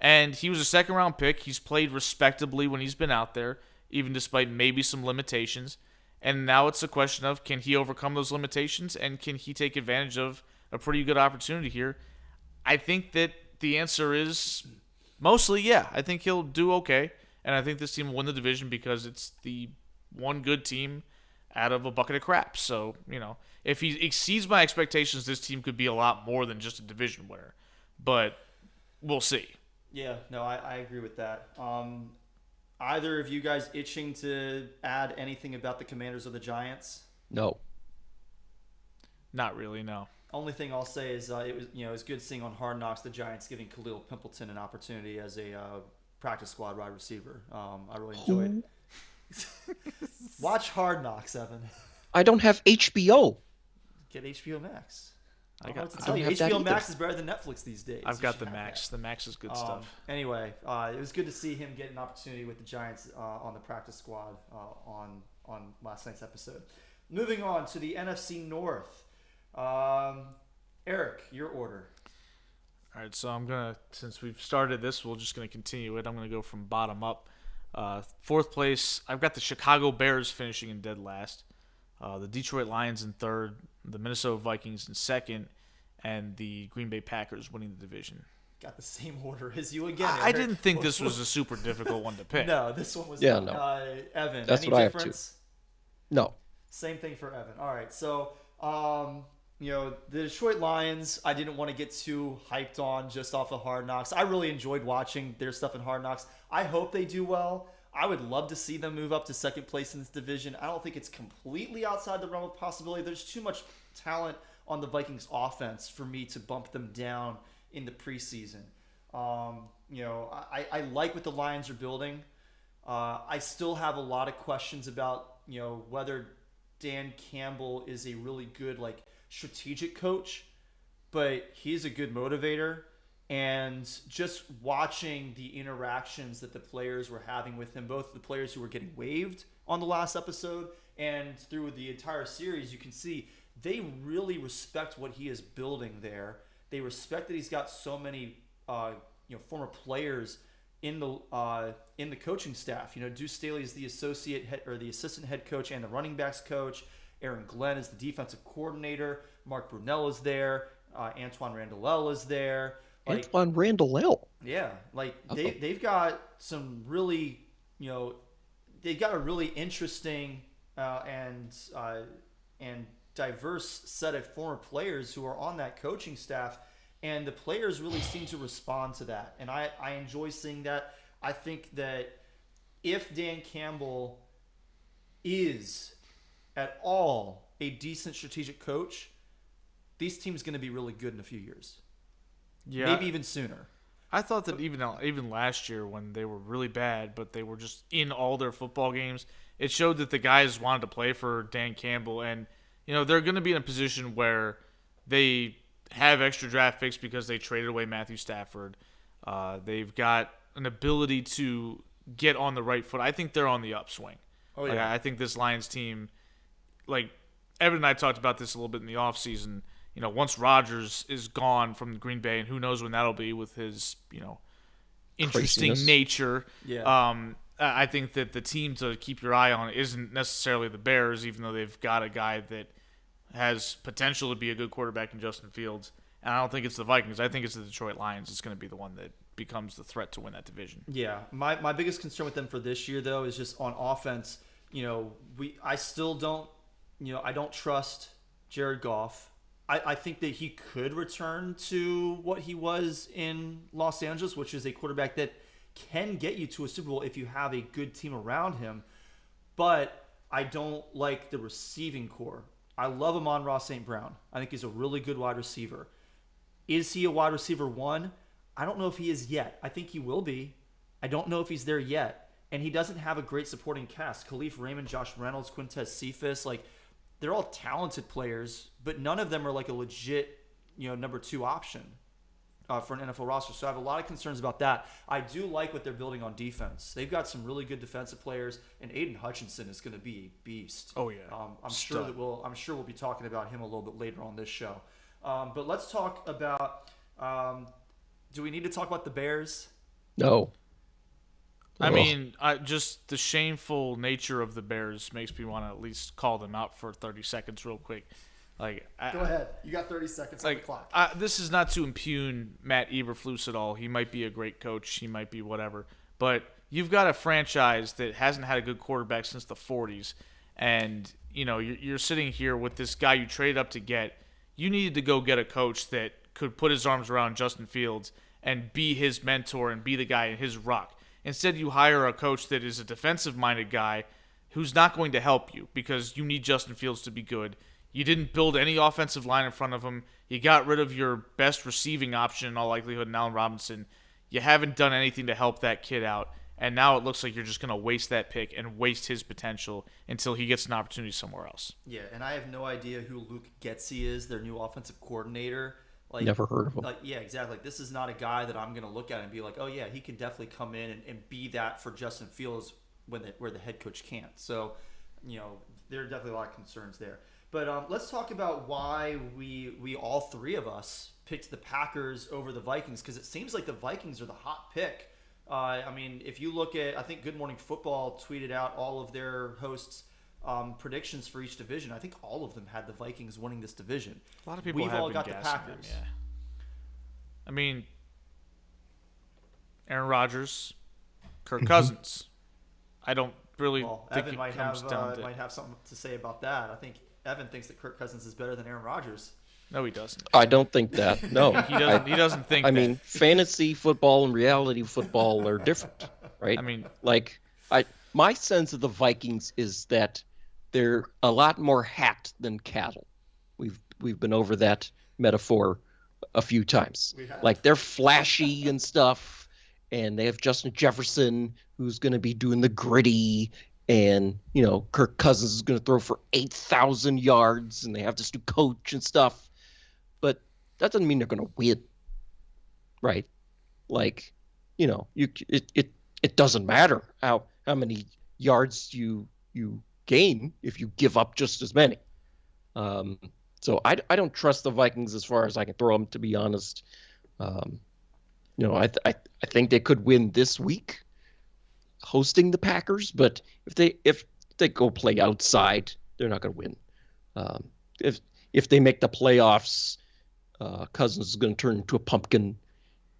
And he was a second-round pick. He's played respectably when he's been out there, even despite maybe some limitations. And now it's a question of, can he overcome those limitations, and can he take advantage of a pretty good opportunity here? I think that the answer is mostly yeah. I think he'll do okay, and I think this team will win the division because it's the one good team out of a bucket of crap. So, if he exceeds my expectations, this team could be a lot more than just a division winner. But we'll see. Yeah, no, I agree with that. Either of you guys itching to add anything about the Commanders or the Giants? No. Not really, no. Only thing I'll say is it was good seeing on Hard Knocks the Giants giving Khalil Pimpleton an opportunity as a practice squad wide receiver. I really enjoyed it. Watch Hard Knocks, Evan. I don't have HBO. Get HBO Max. I got- don't know what to I tell don't you. have that HBO either. Max is better than Netflix these days. I've You got should the have Max. that. The Max is good stuff. Anyway, it was good to see him get an opportunity with the Giants on the practice squad on last night's episode. Moving on to the NFC North. Eric, your order. All right, so since we've started this, we're just going to continue it. I'm going to go from bottom up. Fourth place, I've got the Chicago Bears finishing in dead last. The Detroit Lions in third. The Minnesota Vikings in second. And the Green Bay Packers winning the division. Got the same order as you again. I Eric. didn't think this was a super difficult one to pick. No, this one was Yeah, not. no. Evan, That's any what I have too. difference? No. Same thing for Evan. All right, so the Detroit Lions, I didn't want to get too hyped on just off of Hard Knocks. I really enjoyed watching their stuff in Hard Knocks. I hope they do well. I would love to see them move up to second place in this division. I don't think it's completely outside the realm of possibility. There's too much talent on the Vikings offense for me to bump them down in the preseason. I like what the Lions are building. I still have a lot of questions about, whether Dan Campbell is a really good, strategic coach, but he's a good motivator. And just watching the interactions that the players were having with him, both the players who were getting waived on the last episode and through the entire series, you can see they really respect what he is building there. They respect that he's got so many, former players in the coaching staff. Deuce Staley is the the assistant head coach and the running backs coach. Aaron Glenn is the defensive coordinator. Mark Brunell is there. Antoine Randall is there. Antoine Randall. Yeah, they've got some really, they've got a really interesting and diverse set of former players who are on that coaching staff, and the players really seem to respond to that, and I enjoy seeing that. I think that if Dan Campbell is at all a decent strategic coach, these teams going to be really good in a few years. Yeah, maybe even sooner. I thought that even last year when they were really bad, but they were just in all their football games, it showed that the guys wanted to play for Dan Campbell, and they're going to be in a position where they have extra draft picks because they traded away Matthew Stafford. They've got an ability to get on the right foot. I think they're on the upswing. Oh yeah, I think this Lions team, Evan and I talked about this a little bit in the offseason. Once Rodgers is gone from Green Bay, and who knows when that'll be with his, interesting Craziness. nature. Yeah. I think that the team to keep your eye on isn't necessarily the Bears, even though they've got a guy that has potential to be a good quarterback in Justin Fields. And I don't think it's the Vikings. I think it's the Detroit Lions. It's going to be the one that becomes the threat to win that division. Yeah, my biggest concern with them for this year, though, is just on offense. I still don't, I don't trust Jared Goff. I think that he could return to what he was in Los Angeles, which is a quarterback that can get you to a Super Bowl if you have a good team around him. But I don't like the receiving core. I love Amon-Ra St. Brown. I think he's a really good wide receiver. Is he a wide receiver one? I don't know if he is yet. I think he will be. I don't know if he's there yet. And he doesn't have a great supporting cast. Khalif Raymond, Josh Reynolds, Quintez Cephas, they're all talented players, but none of them are a legit, number two option for an NFL roster. So I have a lot of concerns about that. I do like what they're building on defense. They've got some really good defensive players, and Aiden Hutchinson is going to be a beast. Oh yeah, I'm sure we'll be talking about him a little bit later on this show. But let's talk about. Do we need to talk about the Bears? No. I Ugh. mean, just the shameful nature of the Bears makes me want to at least call them out for 30 seconds real quick. Like, Go ahead. You got 30 seconds on the clock. This is not to impugn Matt Eberflus at all. He might be a great coach. He might be whatever. But you've got a franchise that hasn't had a good quarterback since the 40s. And, you're sitting here with this guy you traded up to get. You needed to go get a coach that could put his arms around Justin Fields and be his mentor and be the guy in his rock. Instead, you hire a coach that is a defensive-minded guy who's not going to help you because you need Justin Fields to be good. You didn't build any offensive line in front of him. You got rid of your best receiving option in all likelihood, Allen Robinson. You haven't done anything to help that kid out. And now it looks like you're just going to waste that pick and waste his potential until he gets an opportunity somewhere else. Yeah, and I have no idea who Luke Getsy is, their new offensive coordinator. Never heard of him. Yeah, exactly. This is not a guy that I'm going to look at and be like, oh, yeah, he can definitely come in and be that for Justin Fields where the head coach can't. So, there are definitely a lot of concerns there. But let's talk about why we all three of us picked the Packers over the Vikings, because it seems like the Vikings are the hot pick. If you look at, I think Good Morning Football tweeted out all of their hosts' predictions for each division. I think all of them had the Vikings winning this division. A lot of people We've have all been got the gassing Packers. them, yeah. I mean, Aaron Rodgers, Kirk Cousins. I don't really Well, think Evan it might comes down to... might have something to say about that. I think Evan thinks that Kirk Cousins is better than Aaron Rodgers. No, he doesn't. I don't think that. No. He doesn't think I that. mean, fantasy football and reality football are different, right? I mean, my sense of the Vikings is that they're a lot more hacked than cattle. We've been over that metaphor a few times. Like, they're flashy and stuff, and they have Justin Jefferson, who's going to be doing the gritty, and Kirk Cousins is going to throw for 8,000 yards, and they have this new coach and stuff. But that doesn't mean they're going to win, right? Like, it doesn't matter how many yards you gain if you give up just as many. So I don't trust the Vikings as far as I can throw them, to be honest. I think they could win this week hosting the Packers, but if they go play outside, they're not going to win. If they make the playoffs, Cousins is going to turn into a pumpkin.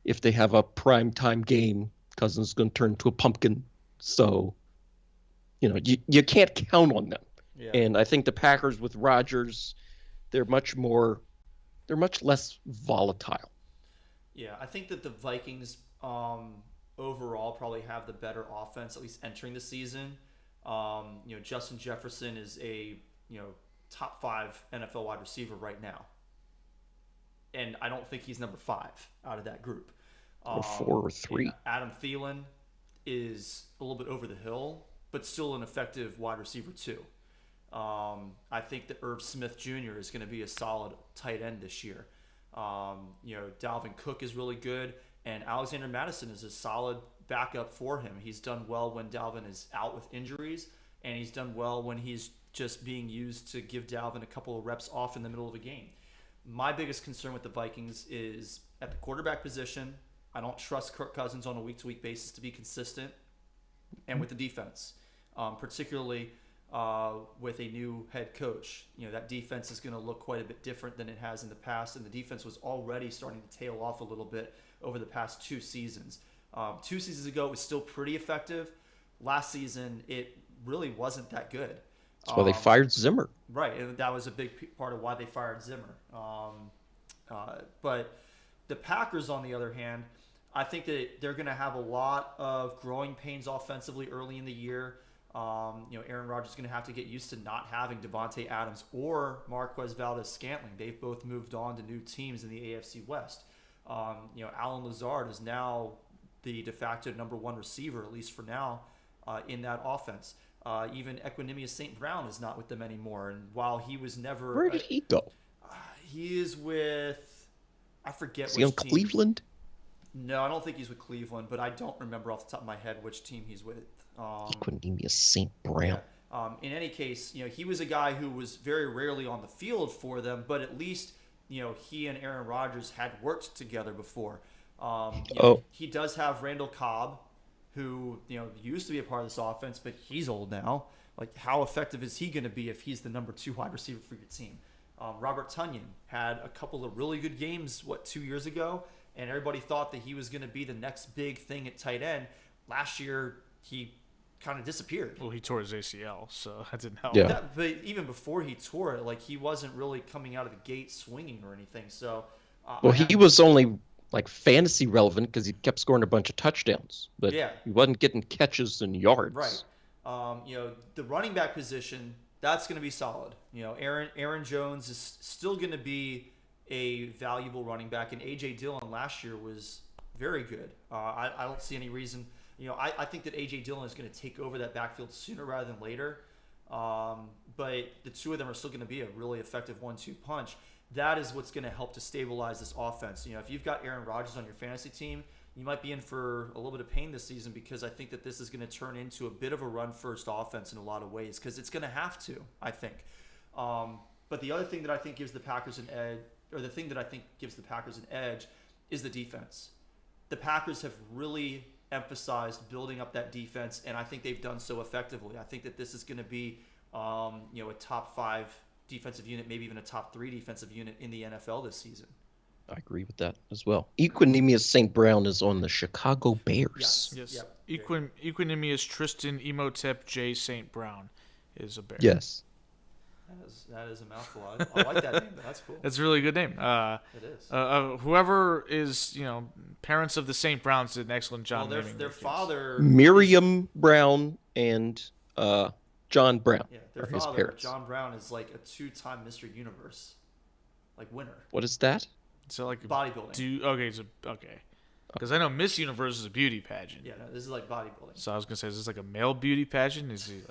If they have a primetime game, Cousins is going to turn into a pumpkin. So, you can't count on them. Yeah. And I think the Packers with Rodgers, they're much less volatile. Yeah, I think that the Vikings overall probably have the better offense, at least entering the season. Justin Jefferson is a top 5 NFL wide receiver right now, and I don't think he's number 5 out of that group. Or 4 or 3. Adam Thielen is a little bit over the hill, but still an effective wide receiver too. I think that Irv Smith Jr. is going to be a solid tight end this year. Dalvin Cook is really good, and Alexander Mattison is a solid backup for him. He's done well when Dalvin is out with injuries, and he's done well when he's just being used to give Dalvin a couple of reps off in the middle of a game. My biggest concern with the Vikings is at the quarterback position. I don't trust Kirk Cousins on a week-to-week basis to be consistent, and with the defense, particularly with a new head coach. That defense is going to look quite a bit different than it has in the past, and the defense was already starting to tail off a little bit over the past 2 seasons. 2 seasons ago, it was still pretty effective. Last season, it really wasn't that good. That's why they fired Zimmer. Right, and that was a big part of why they fired Zimmer. But the Packers, on the other hand, I think that they're going to have a lot of growing pains offensively early in the year. Aaron Rodgers is going to have to get used to not having Devontae Adams or Marquez Valdes-Scantling. They've both moved on to new teams in the AFC West. Alan Lazard is now the de facto number 1 receiver, at least for now, in that offense. Even Equanimous St. Brown is not with them anymore. And while he was never... Where did he go? He is with... I forget is which he on team. Cleveland? No, I don't think he's with Cleveland, but I don't remember off the top of my head which team he's with. Equanimous St. Brown. Yeah. In any case, he was a guy who was very rarely on the field for them, but at least, he and Aaron Rodgers had worked together before. He does have Randall Cobb, who used to be a part of this offense, but he's old now. Like, how effective is he going to be if he's the number 2 wide receiver for your team? Robert Tonyan had a couple of really good games 2 years ago, and everybody thought that he was going to be the next big thing at tight end. Last year, he kind of disappeared. Well, he tore his ACL, so that didn't help. Yeah. But even before he tore it, he wasn't really coming out of the gate swinging or anything. So, he was only fantasy relevant because he kept scoring a bunch of touchdowns, but Yeah. he wasn't getting catches and yards. Right. The running back position, that's going to be solid. Aaron Jones is still going to be a valuable running back, and A.J. Dillon last year was very good. I don't see any reason. I think that A.J. Dillon is going to take over that backfield sooner rather than later. But the two of them are still going to be a really effective 1-2 punch. That is what's going to help to stabilize this offense. If you've got Aaron Rodgers on your fantasy team, you might be in for a little bit of pain this season, because I think that this is going to turn into a bit of a run-first offense in a lot of ways, because it's going to have to, I think. But the other thing that I think gives the Packers an edge, or the thing that I think gives the Packers an edge, is the defense. The Packers have really emphasized building up that defense, and I think they've done so effectively. I think that this is going to be a top 5 defensive unit, maybe even a top 3 defensive unit in the NFL this season. I agree with that as well. Equinemius St. Brown is on the Chicago Bears. Yes. Yep. Equinemius Tristan Emotep J. St. Brown is a Bear. Yes. That is a mouthful. I like that name. That's cool. That's a really good name. It is. Whoever is, parents of the St. Browns did an excellent job. Well, naming their kids. father, Miriam Brown and John Brown their are his father, parents. John Brown, is a 2-time Mr. Universe, winner. What is that? So Bodybuilding. Okay. Because I know Miss Universe is a beauty pageant. Yeah, no, this is bodybuilding. So I was gonna say, is this a male beauty pageant? Is he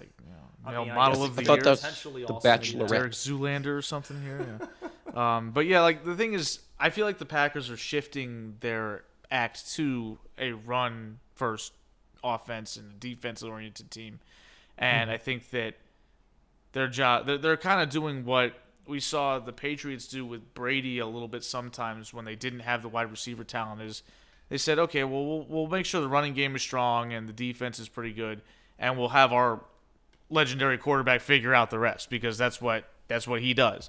male I model guess of it the could year? that's potentially the also be Bachelorette. Derek Zoolander or something here. Yeah. But yeah, the thing is, I feel like the Packers are shifting their act to a run-first offense and a defense-oriented team, and I think that their job, they're kind of doing what we saw the Patriots do with Brady a little bit sometimes when they didn't have the wide receiver talent. Is they said, okay, well, we'll make sure the running game is strong and the defense is pretty good, and we'll have our legendary quarterback figure out the rest, because that's what he does.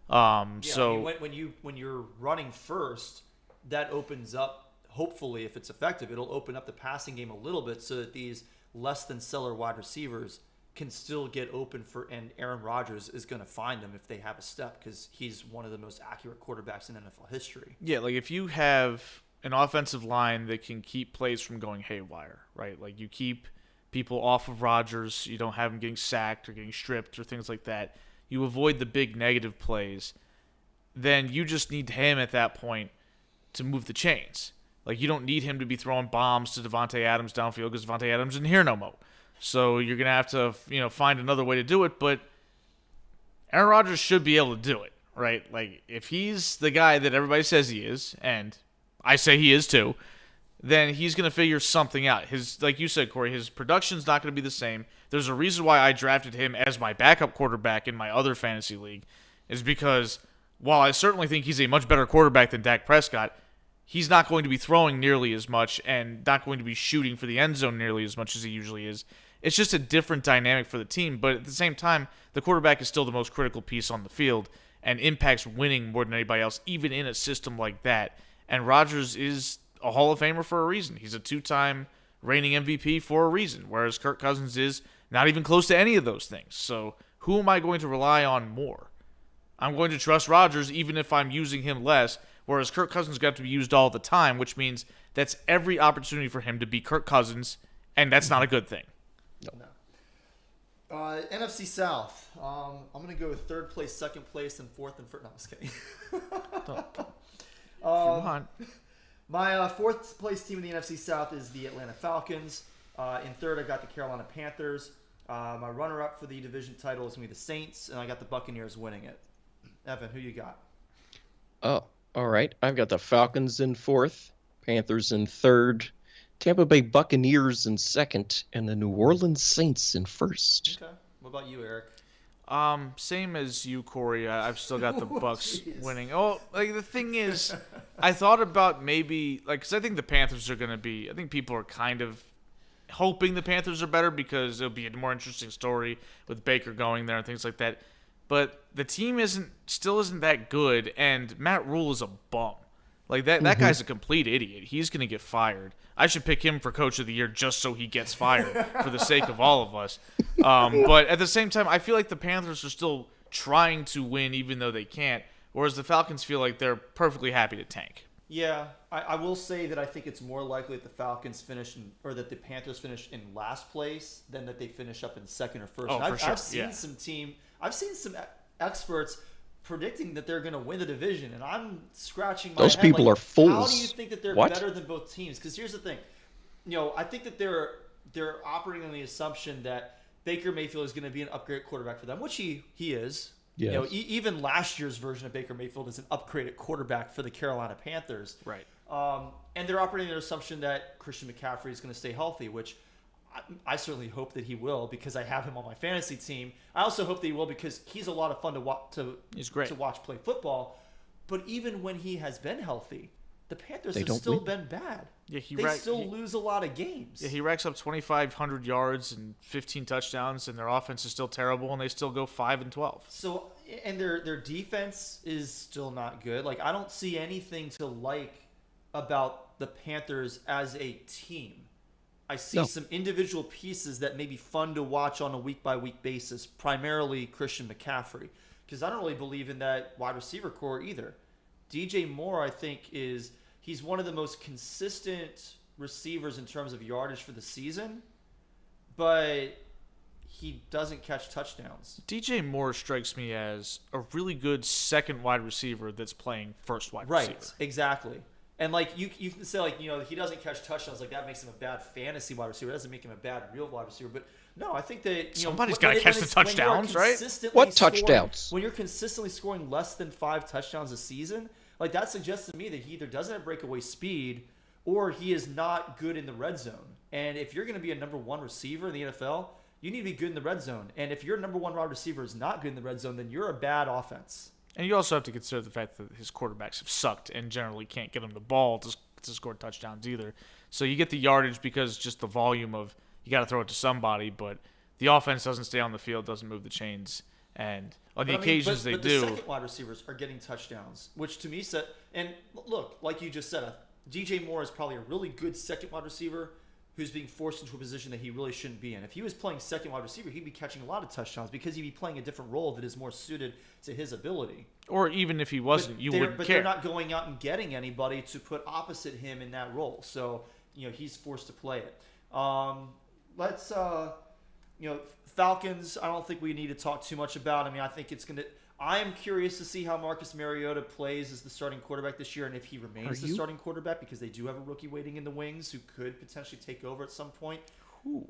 When you're running first, that opens up, hopefully, if it's effective, it'll open up the passing game a little bit so that these less than stellar wide receivers can still get open and Aaron Rodgers is going to find them if they have a step, because he's one of the most accurate quarterbacks in NFL history. Yeah, if you have an offensive line that can keep plays from going haywire, right? You keep people off of Rodgers, you don't have him getting sacked or getting stripped or things like that. You avoid the big negative plays. Then you just need him at that point to move the chains. You don't need him to be throwing bombs to Devontae Adams downfield, because Devontae Adams isn't here no more. So you're going to have to, find another way to do it. But Aaron Rodgers should be able to do it, right? If he's the guy that everybody says he is, and I say he is too, then he's going to figure something out. Like you said, Corey, his production's not going to be the same. There's a reason why I drafted him as my backup quarterback in my other fantasy league, is because while I certainly think he's a much better quarterback than Dak Prescott, he's not going to be throwing nearly as much and not going to be shooting for the end zone nearly as much as he usually is. It's just a different dynamic for the team, but at the same time, the quarterback is still the most critical piece on the field and impacts winning more than anybody else, even in a system like that. And Rodgers is a Hall of Famer for a reason. He's a 2-time reigning MVP for a reason, whereas Kirk Cousins is not even close to any of those things. So who am I going to rely on more? I'm going to trust Rodgers even if I'm using him less, whereas Kirk Cousins got to be used all the time, which means that's every opportunity for him to be Kirk Cousins, and that's not a good thing. No. NFC South. I'm going to go with third place, second place, and fourth and first. No, I'm just kidding. Come on. My fourth place team in the NFC South is the Atlanta Falcons. In third, I got the Carolina Panthers. My runner-up for the division title is going to be the Saints, and I got the Buccaneers winning it. Evan, who you got? Oh, all right. I've got the Falcons in fourth, Panthers in third, Tampa Bay Buccaneers in second, and the New Orleans Saints in first. Okay. What about you, Eric? Same as you, Corey. I've still got the Bucks Jeez. winning. Oh, like the thing is, I thought about maybe because I think the Panthers are going to be. I think people are kind of hoping the Panthers are better because it'll be a more interesting story with Baker going there and things like that. But the team still isn't that good, and Matt Rule is a bum. Like that guy's a complete idiot. He's going to get fired. I should pick him for Coach of the Year just so he gets fired for the sake of all of us. But at the same time, I feel like the Panthers are still trying to win even though they can't, whereas the Falcons feel like they're perfectly happy to tank. Yeah, I will say that I think it's more likely that the Falcons or that the Panthers finish in last place than that they finish up in second or first. Oh, And for sure. I've seen some experts predicting that they're going to win the division, and I'm scratching my Those head. people like, are fools. How do you think that they're What? better than both teams? Because here's the thing, I think that they're operating on the assumption that Baker Mayfield is going to be an upgraded quarterback for them, which he is. Yes. Even last year's version of Baker Mayfield is an upgraded quarterback for the Carolina Panthers. Right. And they're operating on the assumption that Christian McCaffrey is going to stay healthy, which I certainly hope that he will because I have him on my fantasy team. I also hope that he will because he's a lot of fun He's great. to watch play football. But even when he has been healthy, the Panthers have don't still win. been bad. Yeah, they lose a lot of games. Yeah, he racks up 2,500 yards and 15 touchdowns, and their offense is still terrible, and they still go 5-12. So, and their defense is still not good. Like, I don't see anything to like about the Panthers as a team. I see some individual pieces that may be fun to watch on a week-by-week basis, primarily Christian McCaffrey, because I don't really believe in that wide receiver core either. DJ Moore, I think, he's one of the most consistent receivers in terms of yardage for the season, but he doesn't catch touchdowns. DJ Moore strikes me as a really good second wide receiver that's playing first wide receiver. Right, exactly. And like you can say like he doesn't catch touchdowns, like that makes him a bad fantasy wide receiver. It doesn't make him a bad real wide receiver. But no, I think that somebody's got to catch the touchdowns, right? What touchdowns? When you're consistently scoring less than 5 touchdowns a season, like that suggests to me that he either doesn't have breakaway speed or he is not good in the red zone. And if you're going to be a number 1 receiver in the NFL, you need to be good in the red zone. And if your number 1 wide receiver is not good in the red zone, then you're a bad offense. And you also have to consider the fact that his quarterbacks have sucked and generally can't get him the ball to score touchdowns either. So you get the yardage because just the volume of you got to throw it to somebody, but the offense doesn't stay on the field, doesn't move the chains, and on the occasions they do. The second wide receivers are getting touchdowns, which to me said. And look, like you just said, DJ Moore is probably a really good second wide receiver who's being forced into a position that he really shouldn't be in. If he was playing second wide receiver, he'd be catching a lot of touchdowns because he'd be playing a different role that is more suited to his ability. Or even if he wasn't, you wouldn't care. But they're not going out and getting anybody to put opposite him in that role. So, he's forced to play it. Falcons, I don't think we need to talk too much about. I mean, I think it's going to – I am curious to see how Marcus Mariota plays as the starting quarterback this year and if he remains the starting quarterback because they do have a rookie waiting in the wings who could potentially take over at some point. Who?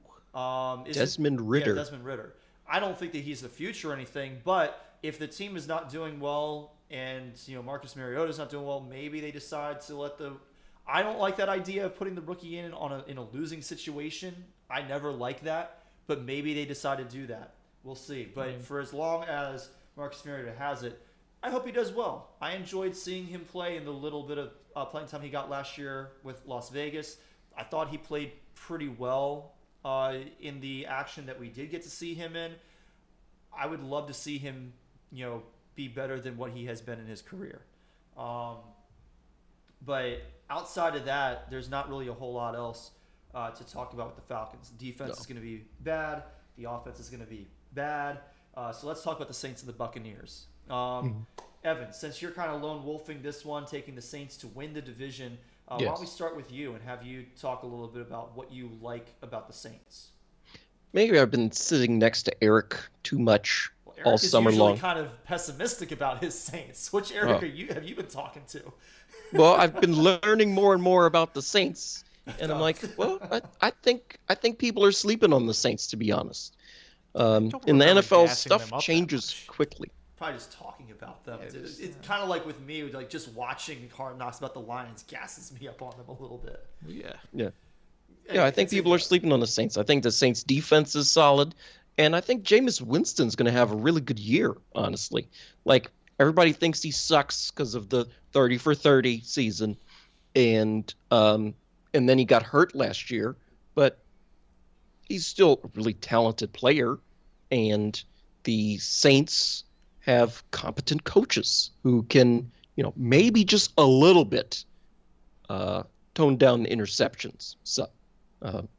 Desmond Ridder. Yeah, Desmond Ridder. I don't think that he's the future or anything, but if the team is not doing well and Marcus Mariota is not doing well, maybe they decide to let the – I don't like that idea of putting the rookie in a losing situation. I never like that, but maybe they decide to do that. We'll see. But for as long as Marcus Mariota has it, I hope he does well. I enjoyed seeing him play in the little bit of playing time he got last year with Las Vegas. I thought he played pretty well in the action that we did get to see him in. I would love to see him, be better than what he has been in his career. But outside of that, there's not really a whole lot else to talk about with the Falcons. The defense is going to be bad. The offense is going to be bad. So let's talk about the Saints and the Buccaneers. Evan, since you're kind of lone wolfing this one, taking the Saints to win the division, why don't we start with you and have you talk a little bit about what you like about the Saints? Maybe I've been sitting next to Eric too much all summer long. Eric is usually kind of pessimistic about his Saints. Which Eric have you been talking to? Well, I've been learning more and more about the Saints, and I'm like, well, I think people are sleeping on the Saints, to be honest. In the NFL, stuff changes quickly. Probably just talking about them. It's kind of like with me, like just watching Hard Knocks about the Lions gasses me up on them a little bit. Yeah, I think people are sleeping on the Saints. I think the Saints' defense is solid, And I think Jameis Winston's going to have a really good year, honestly. Like, everybody thinks he sucks because of the 30 for 30 season. And then he got hurt last year. But he's still a really talented player. And the Saints have competent coaches who can, maybe just a little bit tone down the interceptions. So,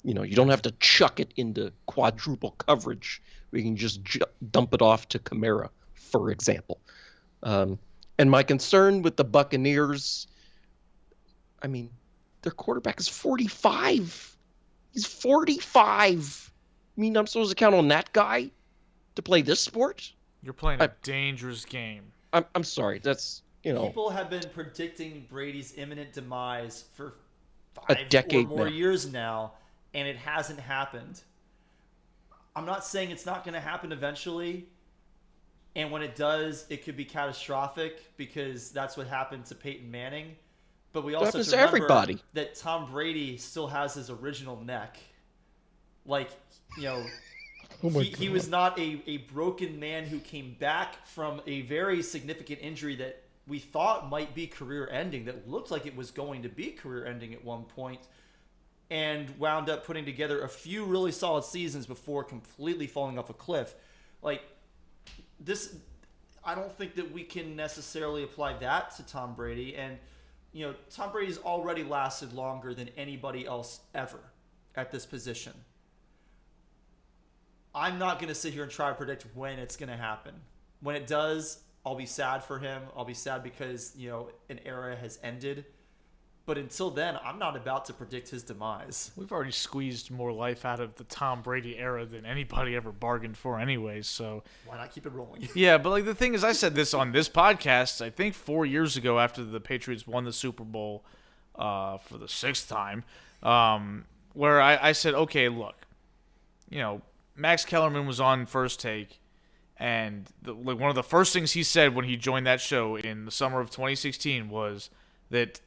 you don't have to chuck it into quadruple coverage. We can just dump it off to Kamara, for example. And my concern with the Buccaneers, their quarterback is 45. He's 45. I'm supposed to count on that guy to play this sport? You're playing a dangerous game. I'm sorry. That's, People have been predicting Brady's imminent demise for a 5 decade or more now. years now, and it hasn't happened. I'm not saying it's not going to happen eventually, and when it does, it could be catastrophic because that's what happened to Peyton Manning. But we also have to remember everybody. that Tom Brady still has his original neck. Like, he was not a broken man who came back from a very significant injury that we thought might be career-ending, that looked like it was going to be career-ending at one point, and wound up putting together a few really solid seasons before completely falling off a cliff. Like, this, I don't think that we can necessarily apply that to Tom Brady. And, Tom Brady's already lasted longer than anybody else ever at this position. I'm not going to sit here and try to predict when it's going to happen. When it does, I'll be sad for him. I'll be sad because, an era has ended. But until then, I'm not about to predict his demise. We've already squeezed more life out of the Tom Brady era than anybody ever bargained for anyways, so... Why not keep it rolling? Yeah, but the thing is, I said this on this podcast, I think 4 years ago after the Patriots won the Super Bowl for the 6th time, where I said, okay, look, Max Kellerman was on First Take, and one of the first things he said when he joined that show in the summer of 2016 was that,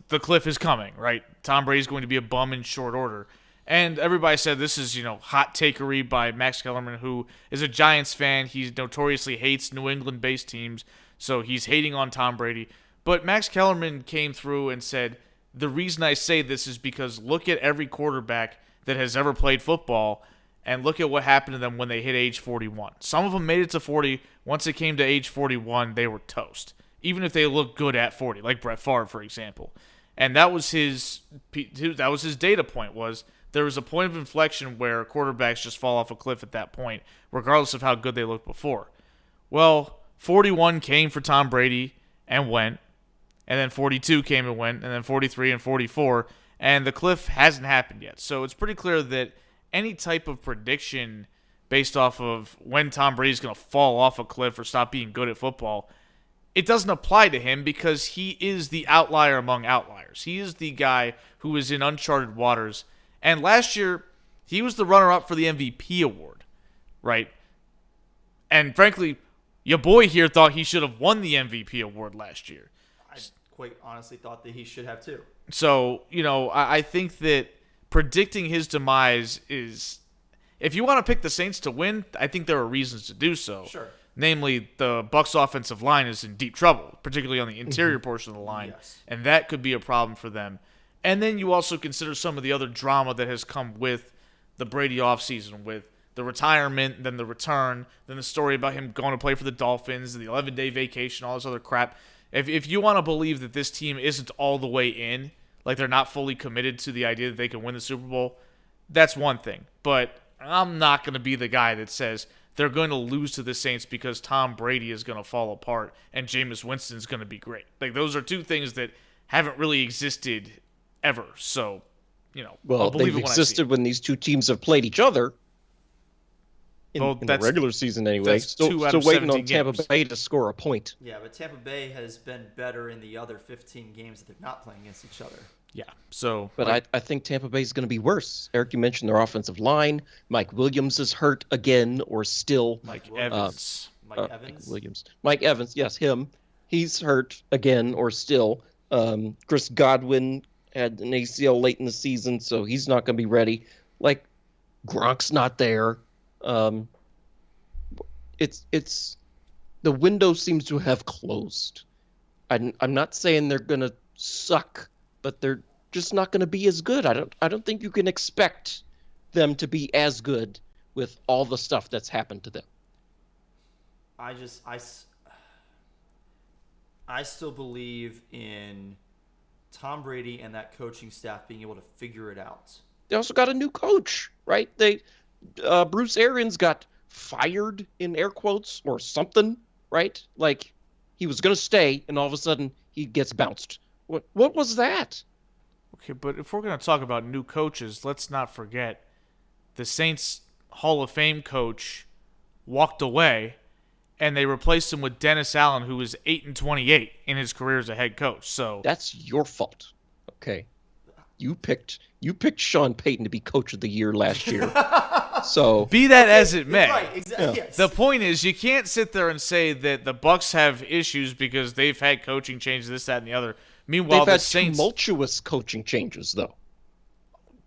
the cliff is coming, right? Tom Brady's going to be a bum in short order. And everybody said this is, hot takery by Max Kellerman, who is a Giants fan. He notoriously hates New England-based teams, so he's hating on Tom Brady. But Max Kellerman came through and said, the reason I say this is because look at every quarterback that has ever played football, and look at what happened to them when they hit age 41. Some of them made it to 40. Once it came to age 41, they were toast, even if they looked good at 40, like Brett Favre, for example. And that was his data point, was there was a point of inflection where quarterbacks just fall off a cliff at that point, regardless of how good they looked before. Well, 41 came for Tom Brady and went, and then 42 came and went, and then 43 and 44, and the cliff hasn't happened yet. So it's pretty clear that any type of prediction based off of when Tom Brady's going to fall off a cliff or stop being good at football, it doesn't apply to him because he is the outlier among outliers. He is the guy who is in uncharted waters. And last year, he was the runner-up for the MVP award, right? And frankly, your boy here thought he should have won the MVP award last year. I quite honestly thought that he should have too. So, I think that predicting his demise is, if you want to pick the Saints to win, I think there are reasons to do so. Sure. Namely, the Bucs offensive line is in deep trouble, particularly on the interior portion of the line, Yes. and that could be a problem for them. And then you also consider some of the other drama that has come with the Brady offseason, with the retirement, then the return, then the story about him going to play for the Dolphins, the 11-day vacation, all this other crap. If you want to believe that this team isn't all the way in, like they're not fully committed to the idea that they can win the Super Bowl, that's one thing. But I'm not going to be the guy that says they're going to lose to the Saints because Tom Brady is going to fall apart and Jameis Winston's going to be great. Like, those are two things that haven't really existed ever. So, I'll believe they've it when I see existed it. when these two teams have played each other in the that's- regular season anyway. that's 2 out Still of waiting 17 on Tampa games. Bay to score a point. Yeah, but Tampa Bay has been better in the other 15 games that they're not playing against each other. Yeah. So, But I think Tampa Bay is going to be worse. Eric, you mentioned their offensive line. Mike Williams is hurt again or still. Mike Evans. Mike Evans. Mike Evans, yes, him. He's hurt again or still. Chris Godwin had an ACL late in the season, so he's not going to be ready. Like, Gronk's not there. Um, it's the window seems to have closed. I'm not saying they're gonna suck, but they're just not gonna be as good. I don't think you can expect them to be as good with all the stuff that's happened to them. I still believe in Tom Brady and that coaching staff being able to figure it out. They also got a new coach, right? Bruce Arians got fired in air quotes or something, right? Like he was gonna stay, and all of a sudden he gets bounced. What was that? Okay, but if we're going to talk about new coaches, let's not forget the Saints Hall of Fame coach walked away, and they replaced him with Dennis Allen, who was 8-28 in his career as a head coach. So That's your fault. Okay. You picked Sean Payton to be coach of the year last year. So be that as it may, Right, exactly. Yeah. Yes. the point is you can't sit there and say that the Bucs have issues because they've had coaching changes, this, that, and the other. Meanwhile, they've the had Saints tumultuous coaching changes, though.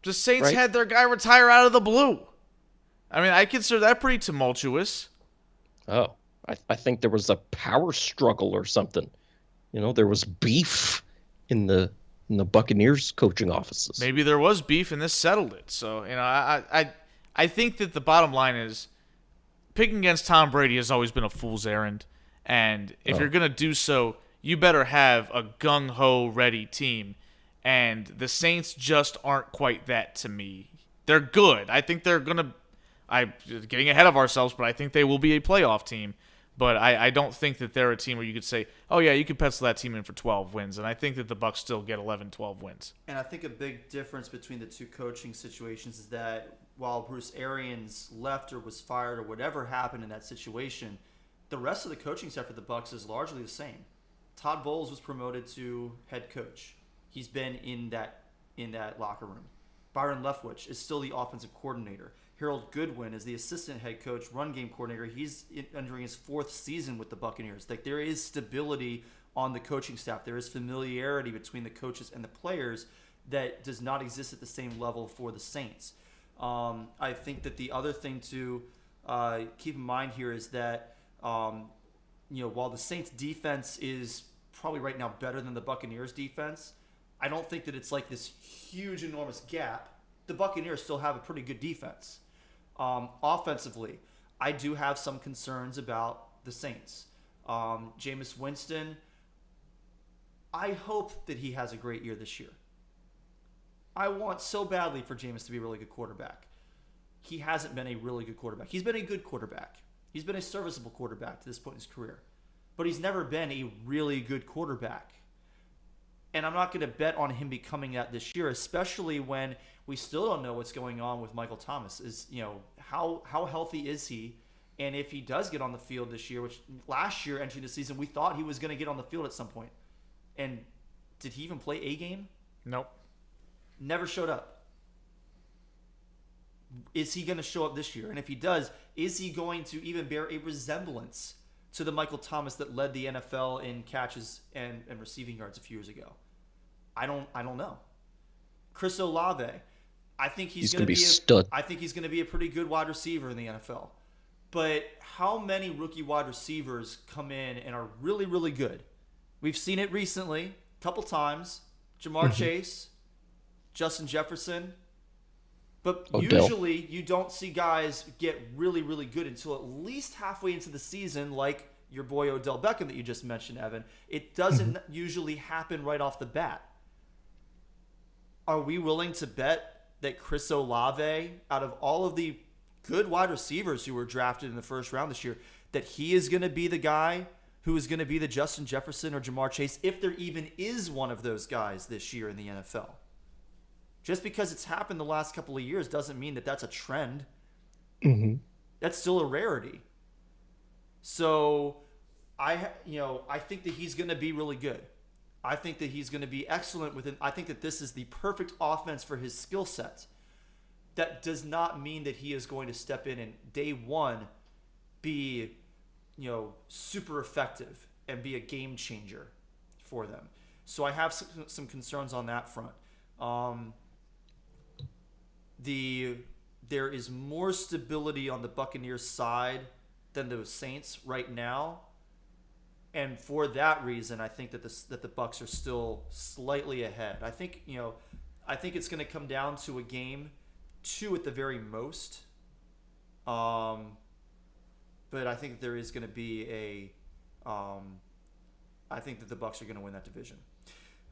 Right? had their guy retire out of the blue. I mean, I consider that pretty tumultuous. Oh, I think there was a power struggle or something. There was beef in the Buccaneers coaching offices. Maybe there was beef and this settled it. So, I think that the bottom line is picking against Tom Brady has always been a fool's errand. And if you're going to do so, you better have a gung-ho ready team. And the Saints just aren't quite that to me. They're good. I think they're going to – I'm getting ahead of ourselves, but I think they will be a playoff team. But I don't think that they're a team where you could say, oh, yeah, you could pencil that team in for 12 wins. And I think that the Bucs still get 11, 12 wins. And I think a big difference between the two coaching situations is that while Bruce Arians left or was fired or whatever happened in that situation, the rest of the coaching staff for the Bucs is largely the same. Todd Bowles was promoted to head coach. He's been in that locker room. Byron Leftwich is still the offensive coordinator. Harold Goodwin is the assistant head coach, run game coordinator. He's entering his 4th season with the Buccaneers. Like, there is stability on the coaching staff. There is familiarity between the coaches and the players that does not exist at the same level for the Saints. I think that the other thing to keep in mind here is that while the Saints defense is probably right now better than the Buccaneers defense, I don't think that it's like this huge, enormous gap. The Buccaneers still have a pretty good defense. Offensively, I do have some concerns about the Saints. Jameis Winston, I hope that he has a great year this year. I want so badly for Jameis to be a really good quarterback. He hasn't been a really good quarterback. He's been a good quarterback. He's been a serviceable quarterback to this point in his career. But he's never been a really good quarterback. And I'm not going to bet on him becoming that this year, especially when we still don't know what's going on with Michael Thomas. How healthy is he? And if he does get on the field this year, which last year entering the season, we thought he was going to get on the field at some point. And did he even play a game? Nope. Never showed up. Is he going to show up this year? And if he does, is he going to even bear a resemblance to the Michael Thomas that led the NFL in catches and receiving yards a few years ago? I don't know. Chris Olave, I think he's going to be a stud. I think he's going to be a pretty good wide receiver in the NFL. But how many rookie wide receivers come in and are really, really good? We've seen it recently, a couple times. Jamar Chase, Justin Jefferson. But Odell. Usually you don't see guys get really, really good until at least halfway into the season, like your boy Odell Beckham that you just mentioned, Evan. It doesn't usually happen right off the bat. Are we willing to bet that Chris Olave, out of all of the good wide receivers who were drafted in the first round this year, that he is going to be the guy who is going to be the Justin Jefferson or Jamar Chase, if there even is one of those guys this year in the NFL? Just because it's happened the last couple of years doesn't mean that that's a trend. Mm-hmm. That's still a rarity. So, I think that he's going to be really good. I think that he's going to be excellent within. I think that this is the perfect offense for his skill set. That does not mean that he is going to step in and day one be, super effective and be a game changer for them. So I have some concerns on that front. The there is more stability on the Buccaneers side than the Saints right now. And for that reason, I think that the Bucs are still slightly ahead. I think it's going to come down to a game, 2 at the very most. But I think there is going to be I think that the Bucs are going to win that division.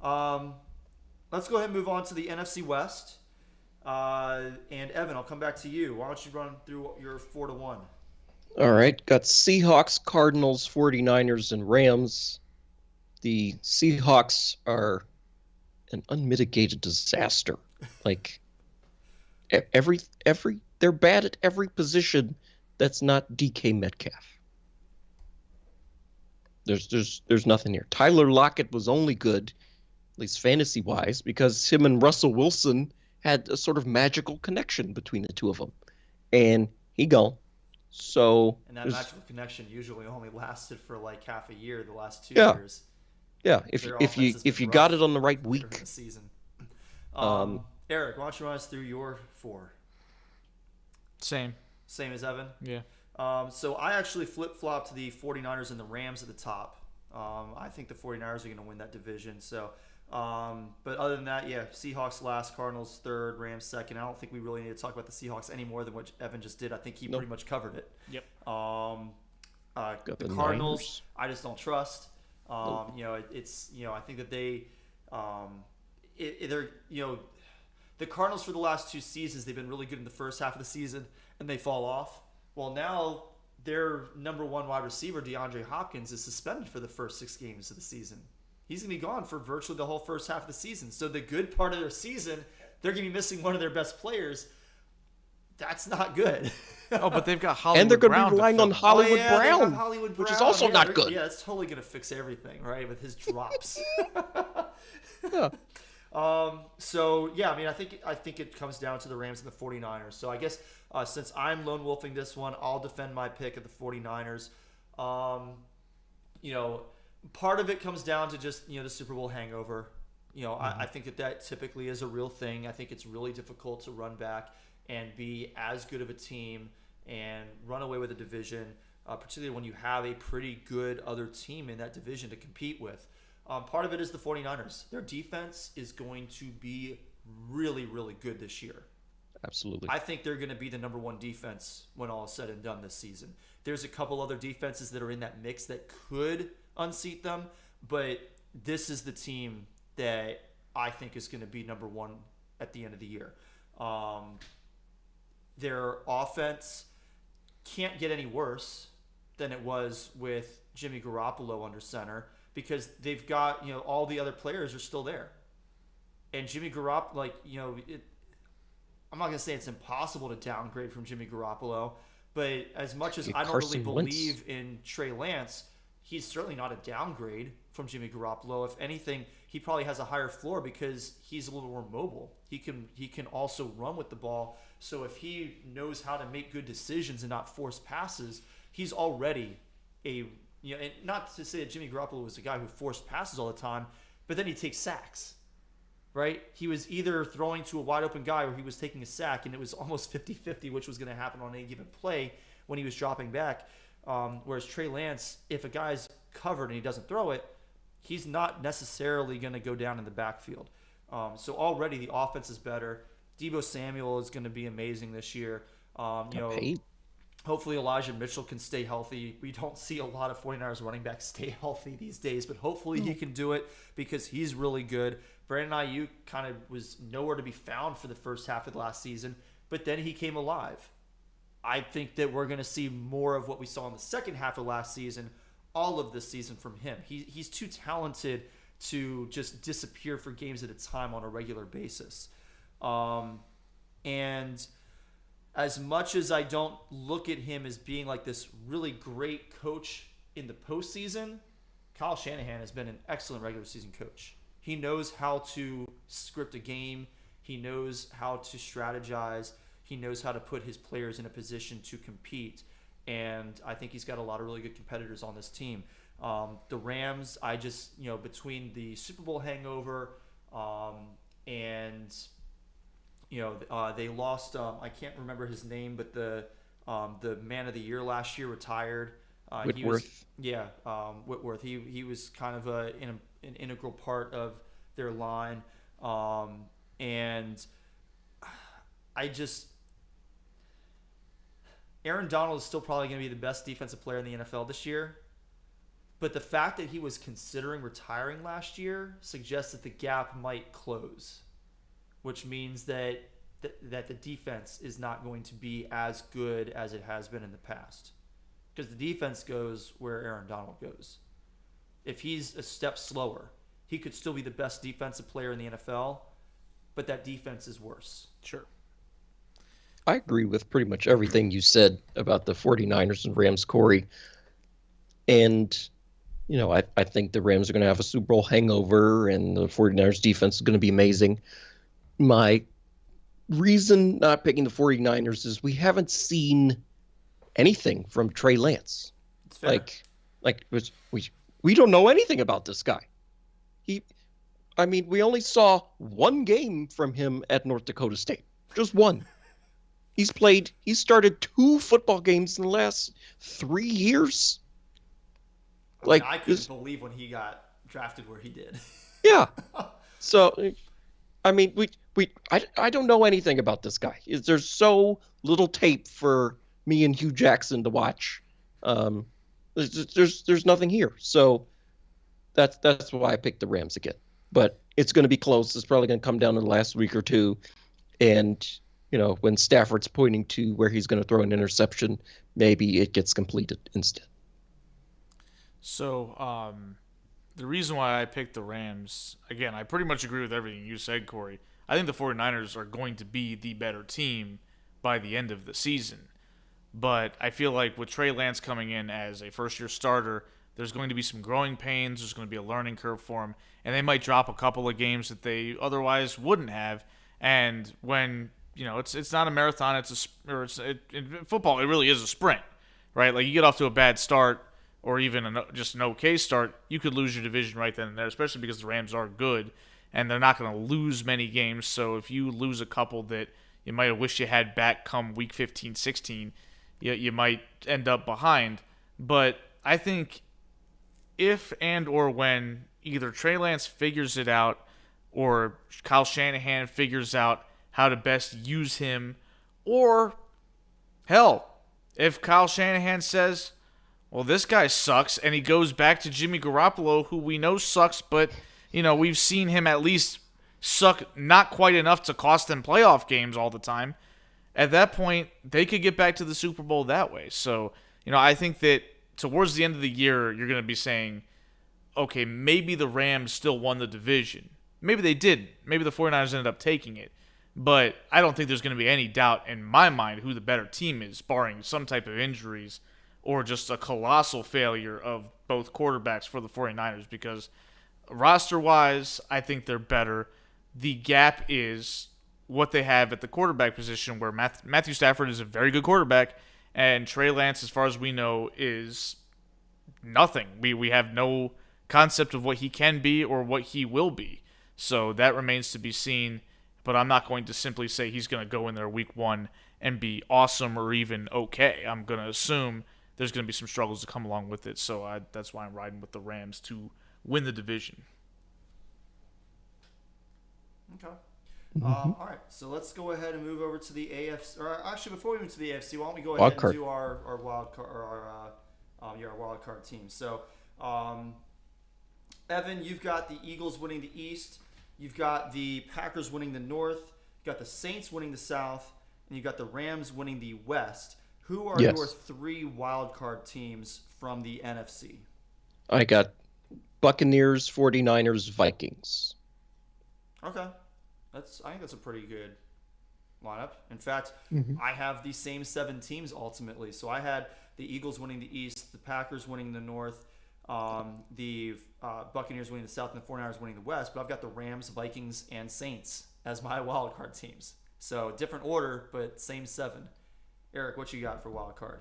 Let's go ahead and move on to the NFC West. And Evan, I'll come back to you. Why don't you run through your 4-1? All right, got Seahawks, Cardinals, 49ers, and Rams. The Seahawks are an unmitigated disaster. Like they're bad at every position that's not DK Metcalf. There's nothing here. Tyler Lockett was only good, at least fantasy-wise, because him and Russell Wilson had a sort of magical connection between the two of them. And he gone. So and that magical connection usually only lasted for like half a year the last 2 yeah. years. Yeah, if you got it on the right week. The season. Eric, why don't you run us through your 4? Same as Evan? Yeah. So I actually flip-flopped the 49ers and the Rams at the top. I think the 49ers are going to win that division. So, but other than that, yeah, Seahawks last, Cardinals third, Rams second. I don't think we really need to talk about the Seahawks any more than what Evan just did. I think he pretty much covered it. Yep. The Cardinals, I just don't trust. It's I think that they're the Cardinals for the last 2 seasons, they've been really good in the first half of the season and they fall off. Well, now their number 1 wide receiver, DeAndre Hopkins, is suspended for the first 6 games of the season. He's going to be gone for virtually the whole first half of the season. So the good part of their season, they're going to be missing one of their best players. That's not good. Oh, but they've got Hollywood and they're going to Brown be relying on Hollywood Brown, which is also not good. Yeah, it's totally going to fix everything, right, with his drops. Yeah. So yeah, I mean, I think it comes down to the Rams and the 49ers. So I guess since I'm lone wolfing this one, I'll defend my pick of the 49ers. Part of it comes down to just the Super Bowl hangover. I think that typically is a real thing. I think it's really difficult to run back and be as good of a team and run away with a division, particularly when you have a pretty good other team in that division to compete with. Part of it is the 49ers. Their defense is going to be really, really good this year. Absolutely. I think they're going to be the number 1 defense when all is said and done this season. There's a couple other defenses that are in that mix that could unseat them, but this is the team that I think is going to be number 1 at the end of the year. Their offense can't get any worse than it was with Jimmy Garoppolo under center, because they've got, all the other players are still there. And Jimmy Garoppolo, I'm not going to say it's impossible to downgrade from Jimmy Garoppolo, but as much as I don't really believe in Trey Lance, he's certainly not a downgrade from Jimmy Garoppolo. If anything, he probably has a higher floor because he's a little more mobile. He can also run with the ball. So if he knows how to make good decisions and not force passes, he's already and not to say that Jimmy Garoppolo was a guy who forced passes all the time, but then he takes sacks, right? He was either throwing to a wide open guy or he was taking a sack, and it was almost 50-50 which was going to happen on any given play when he was dropping back. Whereas Trey Lance, if a guy's covered and he doesn't throw it, he's not necessarily going to go down in the backfield. So already the offense is better. Deebo Samuel is going to be amazing this year. Hopefully Elijah Mitchell can stay healthy. We don't see a lot of 49ers running backs stay healthy these days, but hopefully he can do it because he's really good. Brandon Ayuk kind of was nowhere to be found for the first half of the last season, but then he came alive. I think that we're going to see more of what we saw in the second half of last season, all of this season from him. He's too talented to just disappear for games at a time on a regular basis. And as much as I don't look at him as being like this really great coach in the postseason, Kyle Shanahan has been an excellent regular season coach. He knows how to script a game. He knows how to strategize. He knows how to put his players in a position to compete. And I think he's got a lot of really good competitors on this team. The Rams, I just, between the Super Bowl hangover and They lost. I can't remember his name, but the man of the year last year retired. Whitworth. Whitworth. He was kind of an integral part of their line, and Aaron Donald is still probably going to be the best defensive player in the NFL this year. But the fact that he was considering retiring last year suggests that the gap might close, which means that the defense is not going to be as good as it has been in the past. Because the defense goes where Aaron Donald goes. If he's a step slower, he could still be the best defensive player in the NFL, but that defense is worse. Sure. I agree with pretty much everything you said about the 49ers and Rams, Corey. And, I think the Rams are going to have a Super Bowl hangover and the 49ers defense is going to be amazing. My reason not picking the 49ers is we haven't seen anything from Trey Lance. It's fair. We don't know anything about this guy. We only saw one game from him at North Dakota State. Just one. He started 2 football games in the last 3 years. I couldn't believe when he got drafted where he did. Yeah. So, I don't know anything about this guy. There's so little tape for me and Hugh Jackson to watch. There's nothing here. So that's why I picked the Rams again. But it's going to be close. It's probably going to come down to the last week or two. And, when Stafford's pointing to where he's going to throw an interception, maybe it gets completed instead. So, the reason why I picked the Rams, again, I pretty much agree with everything you said, Corey. I think the 49ers are going to be the better team by the end of the season. But I feel like with Trey Lance coming in as a first-year starter, there's going to be some growing pains. There's going to be a learning curve for him. And they might drop a couple of games that they otherwise wouldn't have. And when, it's not a marathon, in football, it really is a sprint, right? Like you get off to a bad start or even just an okay start, you could lose your division right then and there, especially because the Rams are good and they're not going to lose many games. So if you lose a couple that you might have wished you had back come week 15, 16, you might end up behind. But I think if and or when either Trey Lance figures it out or Kyle Shanahan figures out how to best use him, or hell, if Kyle Shanahan says, well, this guy sucks, and he goes back to Jimmy Garoppolo, who we know sucks, but, we've seen him at least suck not quite enough to cost them playoff games all the time. At that point, they could get back to the Super Bowl that way. So, I think that towards the end of the year, you're going to be saying, okay, maybe the Rams still won the division. Maybe they did. Maybe the 49ers ended up taking it. But I don't think there's going to be any doubt in my mind who the better team is, barring some type of injuries or just a colossal failure of both quarterbacks for the 49ers, because roster-wise, I think they're better. The gap is what they have at the quarterback position, where Matthew Stafford is a very good quarterback, and Trey Lance, as far as we know, is nothing. We have no concept of what he can be or what he will be. So that remains to be seen, but I'm not going to simply say he's going to go in there week 1 and be awesome or even okay. I'm going to assume there's going to be some struggles to come along with it, so that's why I'm riding with the Rams to win the division. Okay. All right, so let's go ahead and move over to the AFC. Or actually, before we move to the AFC, why don't we go ahead and do our wild card or our wild card team? So, Evan, you've got the Eagles winning the East. You've got the Packers winning the North. You've got the Saints winning the South, and you've got the Rams winning the West. Who are your 3 wild card teams from the NFC? I got Buccaneers, 49ers, Vikings. Okay. I think that's a pretty good lineup. In fact, I have the same 7 teams ultimately. So I had the Eagles winning the East, the Packers winning the North, the Buccaneers winning the South, and the 49ers winning the West. But I've got the Rams, Vikings, and Saints as my wild card teams. So different order, but same 7. Eric, what you got for wild card?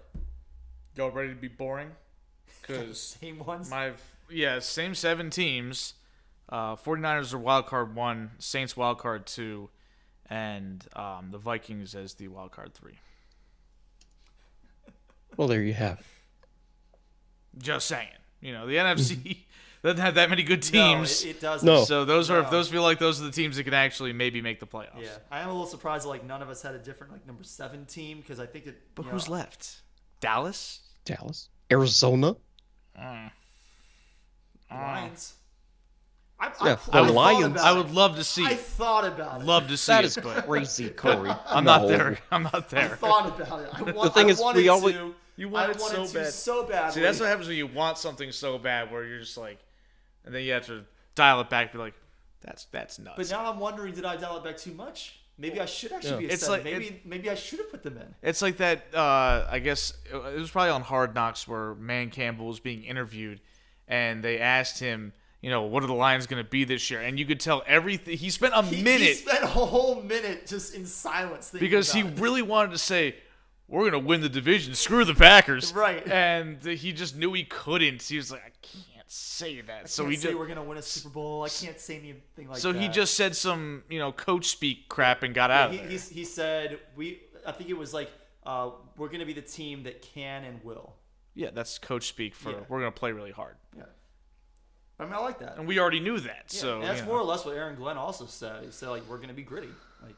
Y'all ready to be boring? Because same ones? Same 7 teams. 49ers are wild card 1, Saints wild card 2, and the Vikings as the wild card 3. Well, there you have it. Just saying. The NFC doesn't have that many good teams. No, it doesn't. No. So those feel like those are the teams that can actually maybe make the playoffs. Yeah, I am a little surprised that none of us had a different number 7 team because I think it. But who's left? Dallas? Arizona. Lions. The Lions. I would love to see I it. thought about it. Love to see That it, is but crazy, Corey. I'm not there. I'm not I there. thought about it. The thing is, we always- You I want it wanted so to bad. so badly. See, that's what happens when you want something so bad, where you're just like, and then you have to dial it back. Be like, that's nuts. But now I'm wondering, did I dial it back too much? Maybe I should actually be a It's 7. like- maybe I should have put them in. It's like that. I guess it was probably on Hard Knocks where Man Campbell was being interviewed, and they asked him, what are the Lions going to be this year? And you could tell everything. He spent He minute spent a whole minute just in silence thinking because he about it. really wanted to say, "We're going to win the division. Screw the Packers." Right. And he just knew he couldn't. He was like, "I can't say that." So he Can't say just we're gonna win a Super Bowl. I can't say anything like so that. he just said some coach speak crap and got out of there. He said I think it was like we're gonna be the team that can and will. Yeah, that's coach speak for Yeah. we're going to play really hard. Yeah. I mean, I like that. And we already knew that. Yeah, So and that's more or less what Aaron Glenn also said. He said we're gonna be gritty.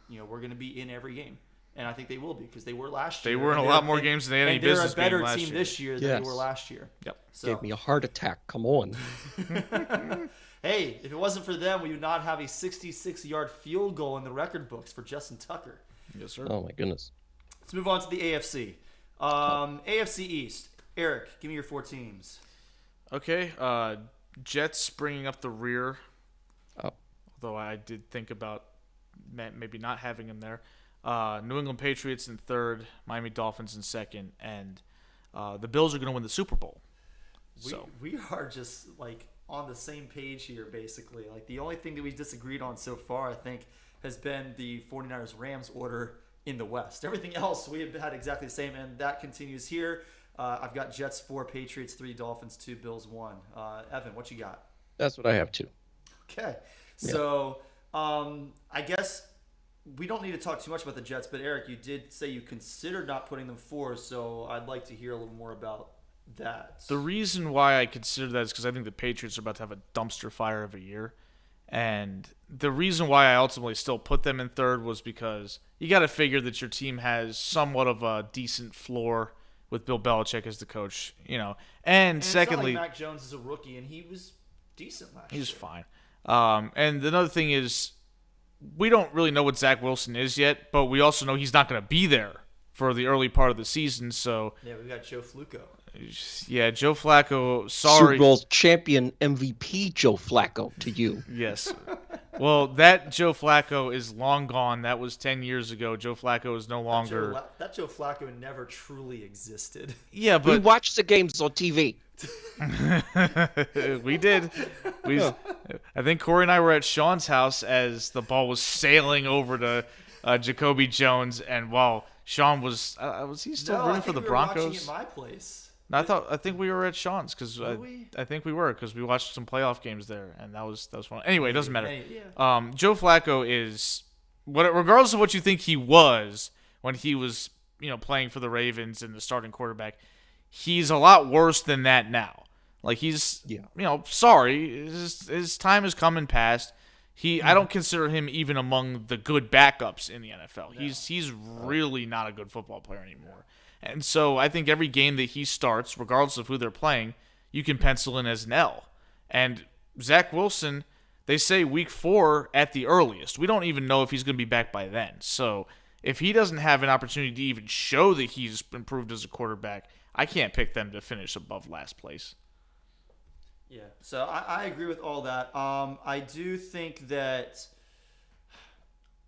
We're gonna be in every game. And I think they will be because they were last year. They were in a lot more games than they had any business being they're a last better team year. this year than Yes. they were last year. Yep. So, Gave me a heart attack. Come on. hey, if it wasn't for them, we would not have a 66-yard field goal in the record books for Justin Tucker. Yes, sir. Oh my goodness. Let's move on to the AFC. AFC East. Eric, give me your 4 teams. Okay. Jets bringing up the rear. Oh. Although I did think about maybe not having him there. New England Patriots in 3rd, Miami Dolphins in 2nd, and the Bills are going to win the Super Bowl. We are just on the same page here, basically. The only thing that we disagreed on so far, I think, has been the 49ers Rams order in the West. Everything else we have had exactly the same, and that continues here. I've got Jets 4, Patriots 3, Dolphins 2, Bills 1. Evan, what you got? That's what I have too. Okay. So I guess we don't need to talk too much about the Jets, but Eric, you did say you considered not putting them 4, so I'd like to hear a little more about that. The reason why I consider that is because I think the Patriots are about to have a dumpster fire of a year. And the reason why I ultimately still put them in 3rd was because you got to figure that your team has somewhat of a decent floor with Bill Belichick as the coach, And secondly, it's not like Mac Jones is a rookie, and he was decent last year. he was fine. And another thing is, we don't really know what Zach Wilson is yet, but we also know he's not going to be there for the early part of the season. So Yeah, we got Joe Flacco. yeah, Joe Flacco. Super Sorry. Bowl champion MVP Joe Flacco to you. Yes. Well, that Joe Flacco is long gone. That was 10 years ago. Joe Flacco is no longer. That Joe Flacco never truly existed. Yeah, We but watched the games on TV. we did. I think Corey and I were at Sean's house as the ball was sailing over to Jacoby Jones, and while Sean was he still rooting for the Broncos? Watching at my place. No, I think we were at Sean's because we? I think we were because we watched some playoff games there, and that was fun. Anyway, it doesn't matter. Yeah. Joe Flacco is regardless of what you think he was when he was playing for the Ravens and the starting quarterback, he's a lot worse than that now. He's sorry, his time has come and passed. I don't consider him even among the good backups in the NFL. No. He's really not a good football player anymore. And so I think every game that he starts, regardless of who they're playing, you can pencil in as an L. And Zach Wilson, they say week 4 at the earliest. We don't even know if he's going to be back by then. So if he doesn't have an opportunity to even show that he's improved as a quarterback, I can't pick them to finish above last place. Yeah, so I agree with all that. I do think that,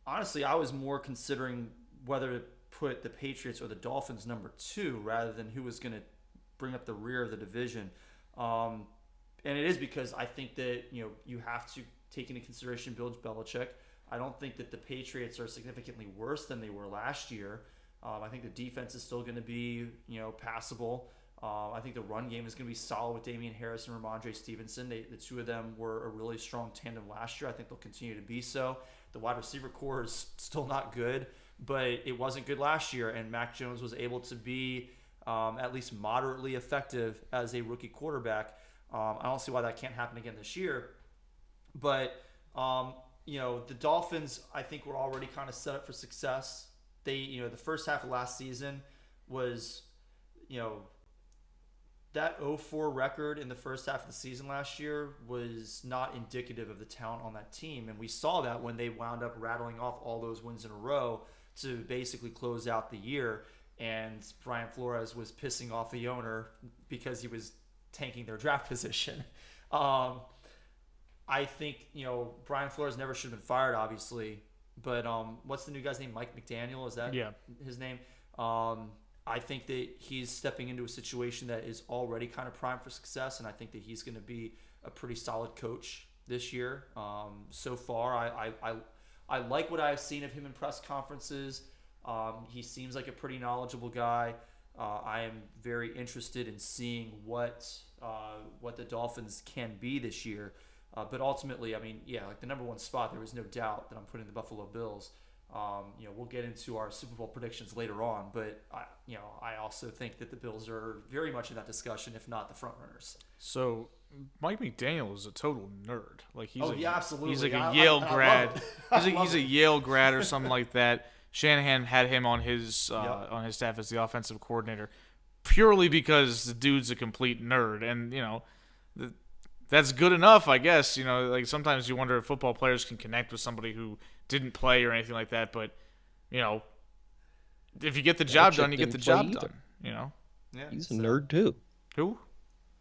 honestly, I was more considering whether to put the Patriots or the Dolphins number 2 rather than who was going to bring up the rear of the division. And it is because I think that you have to take into consideration Bill Belichick. I don't think that the Patriots are significantly worse than they were last year. I think the defense is still going to be passable. I think the run game is going to be solid with Damian Harris and Ramondre Stevenson. The two of them were a really strong tandem last year. I think they'll continue to be so. The wide receiver core is still not good, but it wasn't good last year, and Mac Jones was able to be at least moderately effective as a rookie quarterback. I don't see why that can't happen again this year. But, the Dolphins, I think, were already kind of set up for success. They, the first half of last season was, that 0-4 record in the first half of the season last year was not indicative of the talent on that team. And we saw that when they wound up rattling off all those wins in a row to basically close out the year. And Brian Flores was pissing off the owner because he was tanking their draft position. I think, Brian Flores never should have been fired, obviously. But what's the new guy's name? Mike McDaniel? Is that his name? I think that he's stepping into a situation that is already kind of primed for success, and I think that he's going to be a pretty solid coach this year. So far, I like what I've seen of him in press conferences. He seems like a pretty knowledgeable guy. I am very interested in seeing what the Dolphins can be this year. But ultimately, like the number one spot, there was no doubt that I'm putting the Buffalo Bills. We'll get into our Super Bowl predictions later on, but I also think that the Bills are very much in that discussion, if not the front runners. So Mike McDaniel is a total nerd. Like absolutely. He's like a Yale grad. He's a Yale grad or something like that. Shanahan had him on his staff as the offensive coordinator, purely because the dude's a complete nerd, and that's good enough, I guess. Like sometimes you wonder if football players can connect with somebody who didn't play or anything like that. But, if you get the job done, you get the job done. Yeah, he's a nerd too. Who?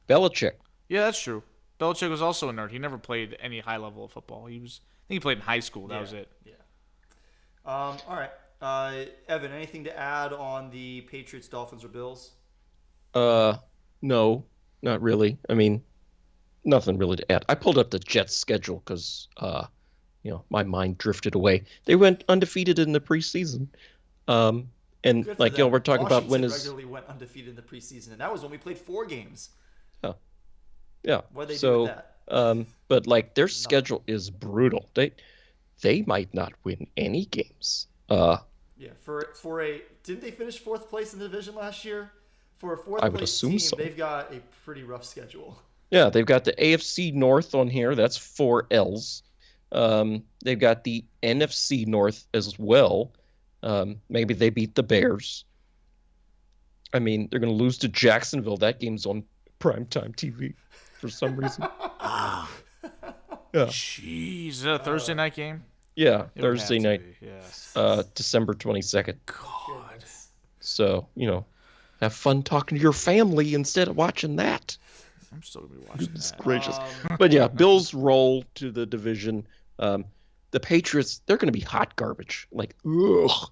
Belichick. Yeah, that's true. Belichick was also a nerd. He never played any high level of football. I think he played in high school. That was it. Yeah. All right. Evan, anything to add on the Patriots, Dolphins, or Bills? No, not really. Nothing really to add. I pulled up the Jets schedule because, my mind drifted away. They went undefeated in the preseason. And we're talking about when regularly went undefeated in the preseason, and that was when we played 4 games. Oh, yeah. What did they do with that? But their schedule is brutal. They might not win any games. Didn't they finish 4th place in the division last year? For a 4th I would place assume team, so. They've got a pretty rough schedule. Yeah, they've got the AFC North on here. That's 4 L's. They've got the NFC North as well. Maybe they beat the Bears. They're going to lose to Jacksonville. That game's on primetime TV for some reason. Yeah. Jeez, is that a Thursday night game? Yeah, Thursday night. Yes. December 22nd. God. So, have fun talking to your family instead of watching that. I'm still going to be watching Goodness that. gracious. But yeah, Bills roll to the division. The Patriots, they're going to be hot garbage. Like, ugh.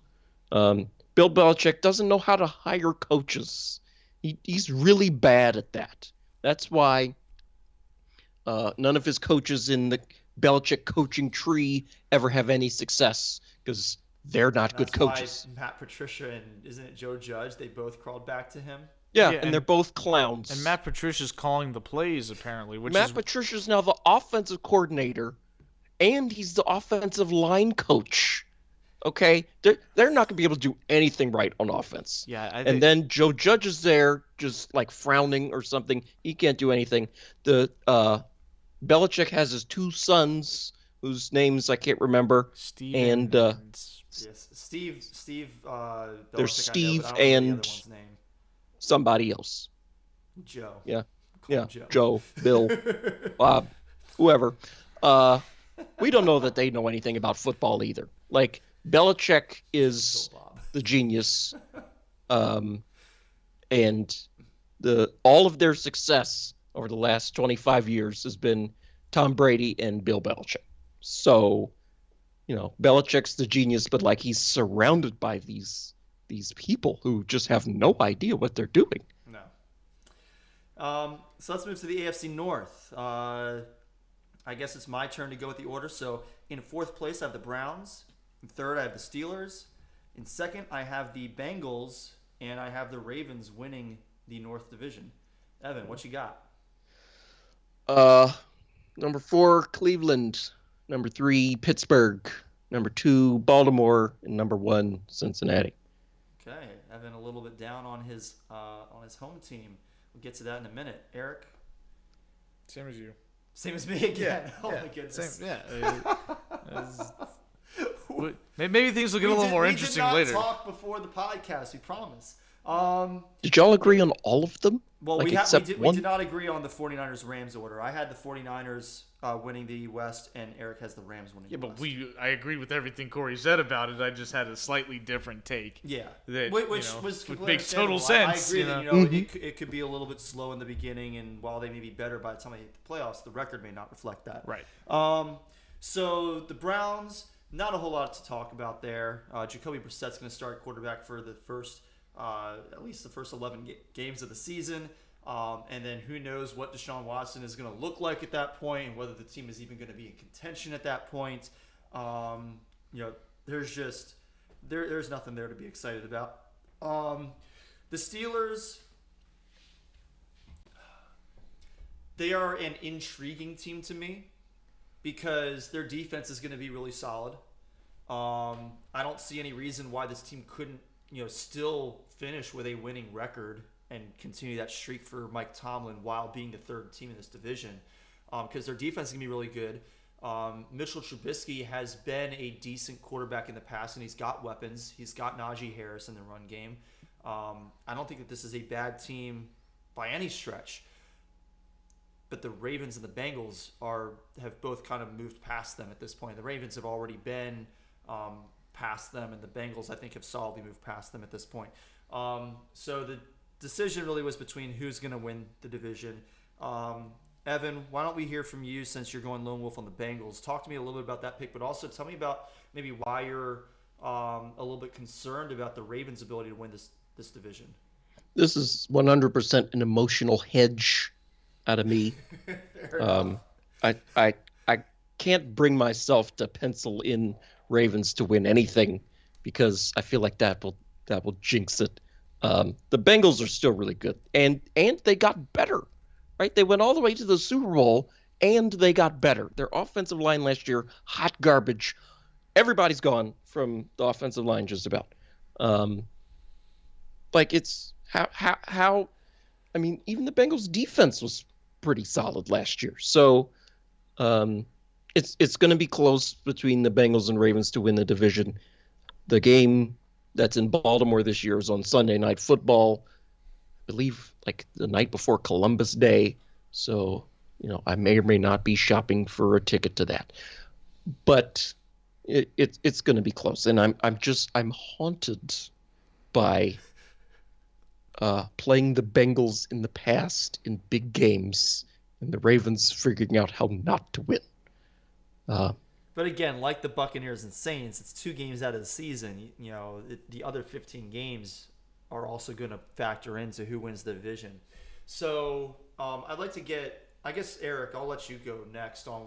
Bill Belichick doesn't know how to hire coaches. He's really bad at that. That's why none of his coaches in the Belichick coaching tree ever have any success, because they're not good coaches. Why Matt Patricia and isn't it Joe Judge? They both crawled back to him. Yeah, and they're both clowns. And Matt Patricia's calling the plays, apparently. Matt Patricia's now the offensive coordinator, and he's the offensive line coach. Okay? They're not going to be able to do anything right on offense. Yeah, and then Joe Judge is there just like frowning or something. He can't do anything. Belichick has his 2 sons whose names I can't remember. Steve and yes, Steve. There's Belichick, Steve I know, but I don't know the and other one's name. Somebody else. Joe. Yeah. Call Yeah. him Joe, Bill, Bob, whoever. We don't know that they know anything about football either. Like, Belichick is the genius, and all of their success over the last 25 years has been Tom Brady and Bill Belichick. So, Belichick's the genius, but like he's surrounded by these people who just have no idea what they're doing. No. So let's move to the AFC North. I guess it's my turn to go with the order. So in 4th place, I have the Browns. In 3rd, I have the Steelers. In 2nd, I have the Bengals, and I have the Ravens winning the North Division. Evan, what you got? Number 4, Cleveland. Number 3, Pittsburgh. Number 2, Baltimore. And number 1, Cincinnati. Okay, Evan a little bit down on his home team. We'll get to that in a minute. Eric? Same as you. Same as me again. Oh my goodness. Same, maybe things will get a little more interesting later. We did not talk before the podcast, we promise. Did y'all agree on all of them? Well, like, we one? did not agree on the 49ers-Rams order. I had the 49ers winning the West, and Eric has the Rams winning the West. Yeah, but I agree with everything Corey said about it. I just had a slightly different take. Yeah, that, which makes total sense. I agree that it could be a little bit slow in the beginning, and while they may be better by the time they hit the playoffs, the record may not reflect that. Right. So the Browns, not a whole lot to talk about there. Jacoby Brissett's going to start quarterback for the first, at least the first 11 games of the season. And then who knows what Deshaun Watson is going to look like at that point, and whether the team is even going to be in contention at that point. There's nothing there to be excited about. The Steelers, they are an intriguing team to me because their defense is going to be really solid. I don't see any reason why this team couldn't, still finish with a winning record and continue that streak for Mike Tomlin while being the third team in this division, because their defense is going to be really good. Mitchell Trubisky has been a decent quarterback in the past, and he's got weapons. He's got Najee Harris in the run game. I don't think that this is a bad team by any stretch, but the Ravens and the Bengals have both kind of moved past them at this point. The Ravens have already been past them, and the Bengals, I think, have solidly moved past them at this point. So the decision really was between who's going to win the division. Evan, why don't we hear from you since you're going lone wolf on the Bengals? Talk to me a little bit about that pick, but also tell me about maybe why you're a little bit concerned about the Ravens' ability to win this division. This is 100% an emotional hedge out of me. I can't bring myself to pencil in Ravens to win anything because I feel like that will jinx it. The Bengals are still really good, and they got better, right? They went all the way to the Super Bowl, and they got better. Their offensive line last year, hot garbage. Everybody's gone from the offensive line just about. It's how. I mean, even the Bengals' defense was pretty solid last year. So, it's going to be close between the Bengals and Ravens to win the division. The game that's in Baltimore this year is on Sunday Night Football, I believe, like the night before Columbus Day. So, I may or may not be shopping for a ticket to that. But it's going to be close, and I'm haunted by playing the Bengals in the past in big games, and the Ravens figuring out how not to win. But again, like the Buccaneers and Saints, it's 2 games out of the season. The other 15 games are also going to factor into who wins the division. So I'd like to get, I guess, Eric, I'll let you go next on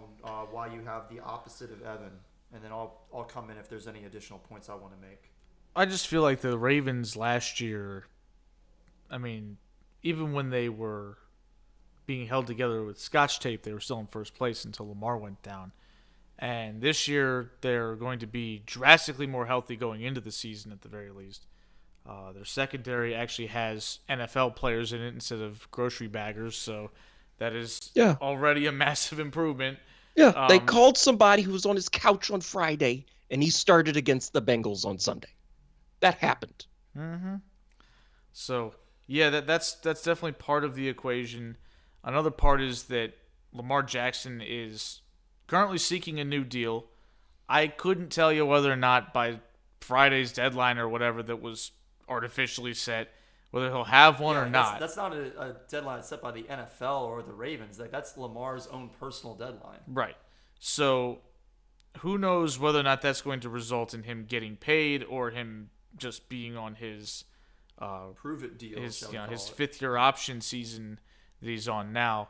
why you have the opposite of Evan, and then I'll come in if there's any additional points I want to make. I just feel like the Ravens last year, I mean, even when they were being held together with Scotch tape, they were still in first place until Lamar went down. And this year, they're going to be drastically more healthy going into the season at the very least. Their secondary actually has NFL players in it instead of grocery baggers, so that is already a massive improvement. Yeah, they called somebody who was on his couch on Friday, and he started against the Bengals on Sunday. That happened. Mm-hmm. So, yeah, that's definitely part of the equation. Another part is that Lamar Jackson is currently seeking a new deal. I couldn't tell you whether or not by Friday's deadline or whatever that was artificially set, whether he'll have one or not. That's not a deadline set by the NFL or the Ravens. That's Lamar's own personal deadline. Right. So who knows whether or not that's going to result in him getting paid or him just being on his prove it deal. His 5th-year option season that he's on now.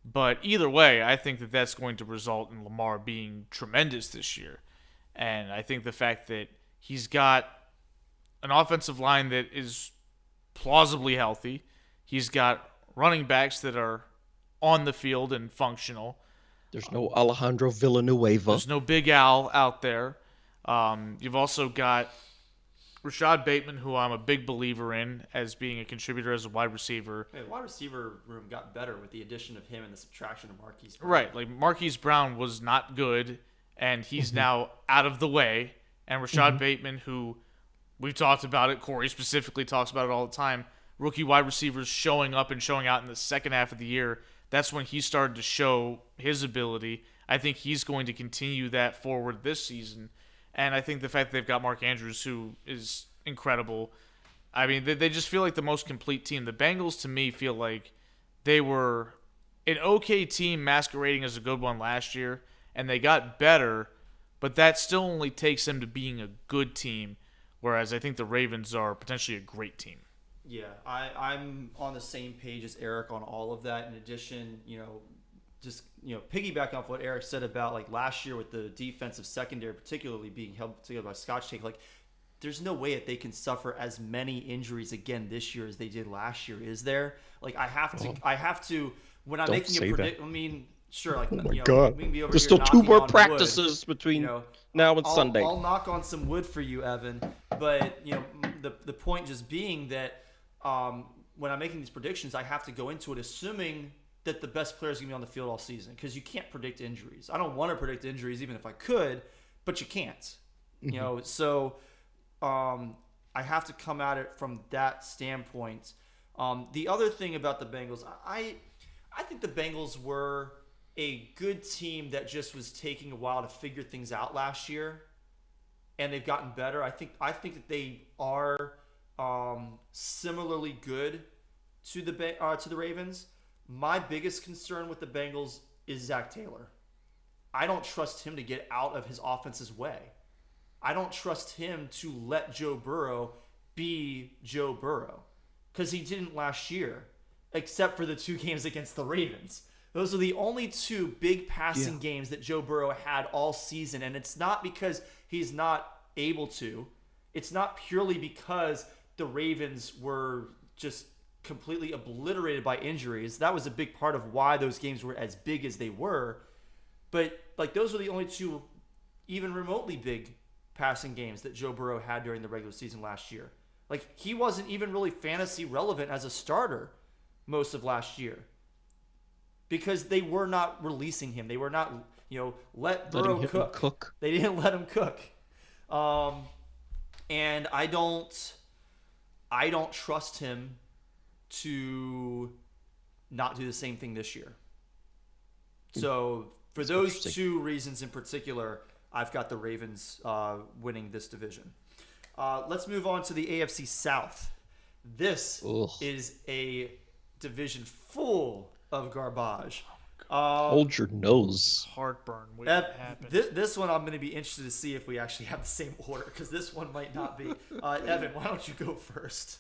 But either way, I think that that's going to result in Lamar being tremendous this year. And I think the fact that he's got an offensive line that is plausibly healthy, He's got running backs that are on the field and functional. There's no Alejandro Villanueva. There's no Big Al out there. You've also got Rashad Bateman, who I'm a big believer in as being a contributor as a wide receiver. The wide receiver room got better with the addition of him and the subtraction of Marquise Brown. Right, like Marquise Brown was not good, and he's now out of the way. And Rashad Bateman, who we've talked about it, Corey specifically talks about it all the time, rookie wide receivers showing up and showing out in the second half of the year. That's when he started to show his ability. I think he's going to continue that forward this season. And I think the fact that they've got Mark Andrews, who is incredible. I mean, they just feel like the most complete team. The Bengals, to me, feel like they were an okay team masquerading as a good one last year, and they got better, but that still only takes them to being a good team, whereas I think the Ravens are potentially a great team. Yeah, I'm on the same page as Eric on all of that. In addition, just piggyback off what Eric said about like last year with the defensive secondary, particularly being held together by Scotch Tape, like there's no way that they can suffer as many injuries again this year as they did last year, is there? Like I have to when I'm making a prediction. I mean, sure, like God, we can be over there's here still 2 more knocking on practices wood, between now and Sunday. I'll knock on some wood for you, Evan. But the point just being that when I'm making these predictions, I have to go into it assuming that the best players are going to be on the field all season, because you can't predict injuries. I don't want to predict injuries even if I could, but you can't. So I have to come at it from that standpoint. The other thing about the Bengals, I think the Bengals were a good team that just was taking a while to figure things out last year, and they've gotten better. I think that they are similarly good to the Ravens. My biggest concern with the Bengals is Zach Taylor. I don't trust him to get out of his offense's way. I don't trust him to let Joe Burrow be Joe Burrow, because he didn't last year, except for the 2 games against the Ravens. Those are the only 2 big passing games that Joe Burrow had all season, and it's not because he's not able to. It's not purely because the Ravens were just completely obliterated by injuries. That was a big part of why those games were as big as they were. But like those were the only 2 even remotely big passing games that Joe Burrow had during the regular season last year. Like he wasn't even really fantasy relevant as a starter most of last year, because they were not releasing him. They were not, let Burrow cook. They didn't let him cook. And I don't trust him to not do the same thing this year. So for those 2 reasons in particular, I've got the Ravens winning this division. Let's move on to the AFC South. This is a division full of garbage. Hold your nose. Heartburn. This one I'm going to be interested to see if we actually have the same order, because this one might not be. Evan, why don't you go first?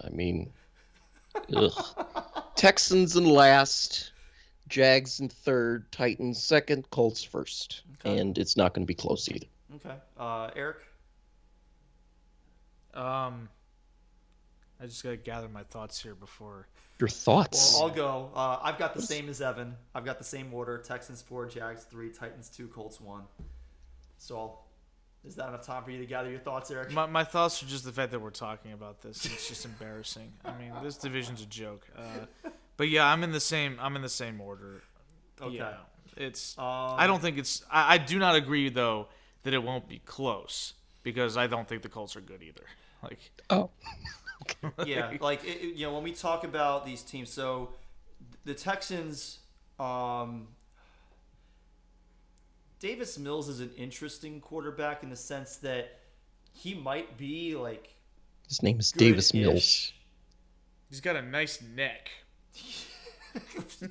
I mean, Texans in last, Jags in third, Titans second, Colts first. Okay. And it's not going to be close either. Okay. Eric? I just got to gather my thoughts here before. Your thoughts? Well, I'll go. I've got the same as Evan. I've got the same order. Texans 4, Jags 3, Titans 2, Colts 1. So is that enough time for you to gather your thoughts, Eric? My thoughts are just the fact that we're talking about this. It's just embarrassing. I mean, this division's a joke. But yeah, I'm in the same order. Okay. Yeah, it's. I don't think it's. I do not agree though that it won't be close, because I don't think the Colts are good either. Like. Oh. Yeah, like when we talk about these teams, so the Texans. Davis Mills is an interesting quarterback in the sense that he might be like. His name is Davis Mills. He's got a nice neck.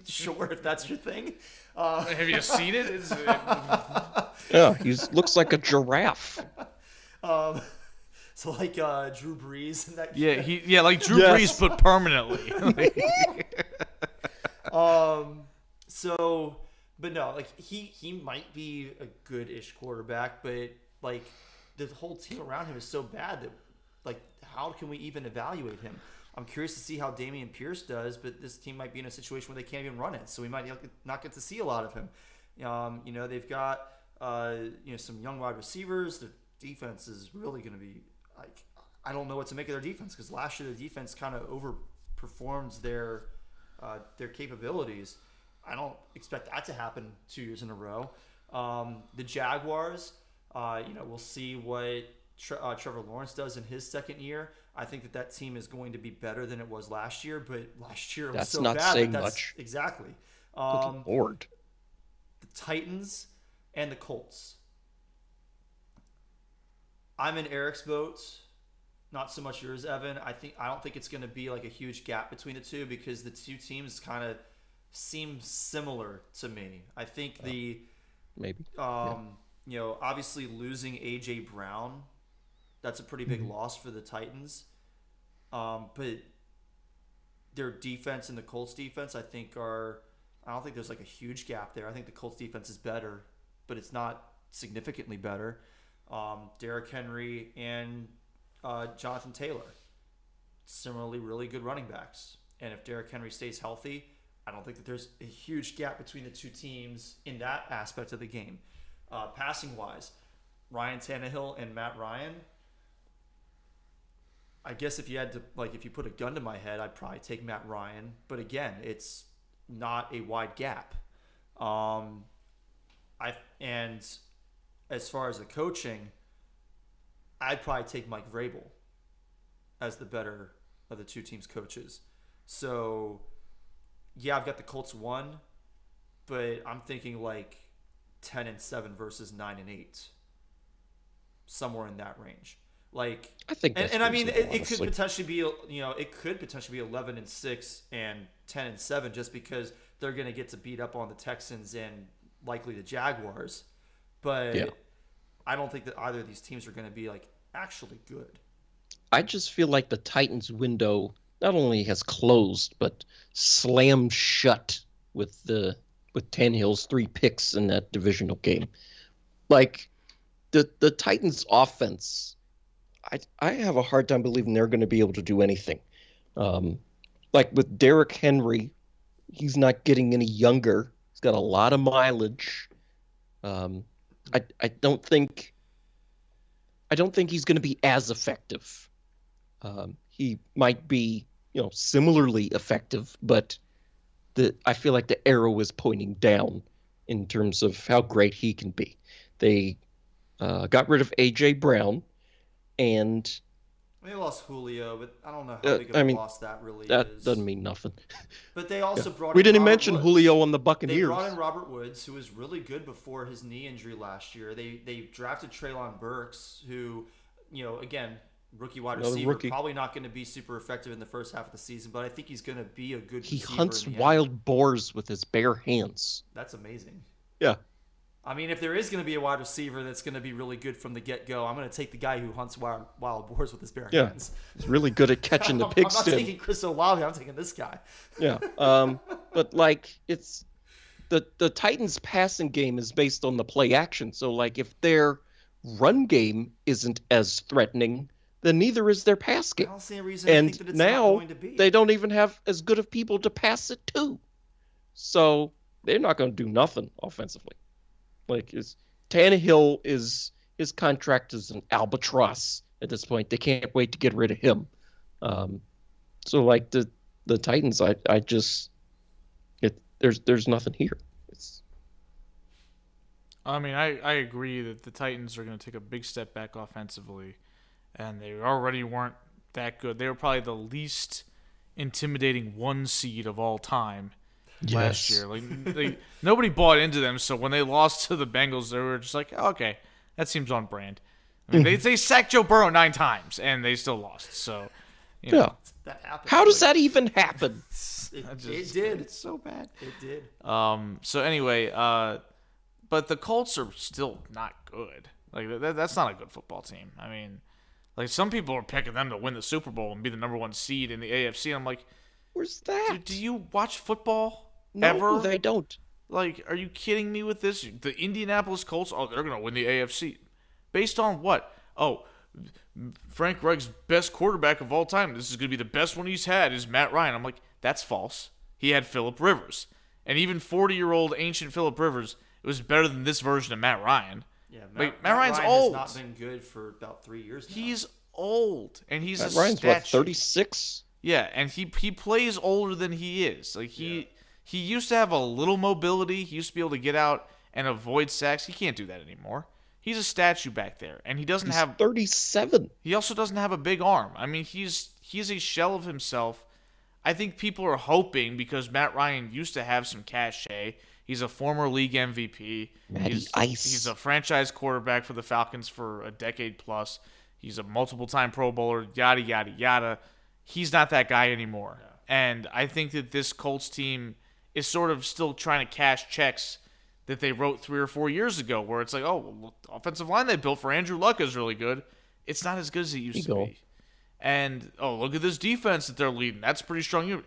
Sure, if that's your thing. Have you seen it? Yeah, he looks like a giraffe. So like Drew Brees and that. Yeah, like Drew Brees, but permanently. But no, like he might be a good-ish quarterback, but like the whole team around him is so bad that like how can we even evaluate him? I'm curious to see how Damian Pierce does, but this team might be in a situation where they can't even run it, so we might not get to see a lot of him. They've got some young wide receivers. Their defense is really going to be like, I don't know what to make of their defense, because last year the defense kind of overperformed their capabilities. I don't expect that to happen 2 years in a row. The Jaguars, we'll see what Trevor Lawrence does in his second year. I think that team is going to be better than it was last year, but last year it was so bad. That's not saying much. Exactly. Good Lord. The Titans and the Colts. I'm in Eric's boat, not so much yours, Evan. I don't think it's going to be like a huge gap between the two, because the two teams kind of seem similar to me. I think maybe. Obviously losing A.J. Brown, that's a pretty big loss for the Titans. But their defense and the Colts defense, I don't think there's like a huge gap there. I think the Colts defense is better, but it's not significantly better. Derrick Henry and Jonathan Taylor, similarly really good running backs. And if Derrick Henry stays healthy, I don't think that there's a huge gap between the two teams in that aspect of the game. Passing wise, Ryan Tannehill and Matt Ryan. I guess if you put a gun to my head, I'd probably take Matt Ryan. But again, it's not a wide gap. And as far as the coaching, I'd probably take Mike Vrabel as the better of the two teams' coaches. So, yeah, I've got the Colts 1, but I'm thinking like 10-7 versus 9-8, somewhere in that range. Like, I think, and I mean, it could potentially be, it could potentially be 11-6 and 10-7, just because they're going to get to beat up on the Texans and likely the Jaguars. But yeah, I don't think that either of these teams are going to be like actually good. I just feel like the Titans window not only has closed, but slammed shut with Tannehill's 3 picks in that divisional game. Like, the Titans offense, I have a hard time believing they're going to be able to do anything. Like with Derrick Henry, he's not getting any younger. He's got a lot of mileage. I don't think he's going to be as effective. He might be, similarly effective, but I feel like the arrow is pointing down in terms of how great he can be. They got rid of A.J. Brown, and they lost Julio, but I don't know how big of a loss that really is. That doesn't mean nothing. But they also brought in We didn't Robert mention Woods. Julio on the Buccaneers. They brought in Robert Woods, who was really good before his knee injury last year. They drafted Treylon Burks, who, again, rookie wide receiver, probably not going to be super effective in the first half of the season, but I think he's going to be a good receiver. He hunts wild boars with his bare hands. That's amazing. Yeah. I mean, if there is going to be a wide receiver that's going to be really good from the get-go, I'm going to take the guy who hunts wild boars with his bare hands. He's really good at catching the pigskin. I'm not taking Chris Olave. I'm taking this guy. Yeah. But, it's the Titans' passing game is based on the play action. So, if their run game isn't as threatening, then neither is their pass game. I don't see a reason to think that it's not going to be. They don't even have as good of people to pass it to. So they're not going to do nothing offensively. Tannehill his contract is an albatross at this point. They can't wait to get rid of him. So the Titans, there's nothing here. I agree that the Titans are going to take a big step back offensively, and they already weren't that good. They were probably the least intimidating 1 seed of all time last year. Nobody bought into them, so when they lost to the Bengals, they were just like, oh, okay, that seems on brand. They sacked Joe Burrow 9 times, and they still lost. So, that happened. How does that even happen? It did. It's so bad. It did. So anyway, but the Colts are still not good. That's not a good football team. I mean, some people are picking them to win the Super Bowl and be the number 1 seed in the AFC. I'm like, where's that? Do you watch football ever? No, they don't. Are you kidding me with this? The Indianapolis Colts, they're going to win the AFC. Based on what? Oh, Frank Reich's best quarterback of all time. This is going to be the best one he's had is Matt Ryan. I'm like, that's false. He had Phillip Rivers. And even 40-year-old ancient Phillip Rivers, it was better than this version of Matt Ryan. Yeah, Matt Ryan's Ryan's old. has not been good for about 3 years now. He's old, and he's Matt a Ryan's statue. what, 36? Yeah, and he plays older than he is. Like he used to have a little mobility. He used to be able to get out and avoid sacks. He can't do that anymore. He's a statue back there, and he's 37. He also doesn't have a big arm. I mean, he's a shell of himself. I think people are hoping because Matt Ryan used to have some cachet. He's a former league MVP. He's a franchise quarterback for the Falcons for a decade plus. He's a multiple-time Pro Bowler, yada, yada, yada. He's not that guy anymore. Yeah. And I think that this Colts team is sort of still trying to cash checks that they wrote 3 or 4 years ago where it's like, oh, well, the offensive line they built for Andrew Luck is really good. It's not as good as it used to be. And, oh, look at this defense that they're leading. That's pretty strong.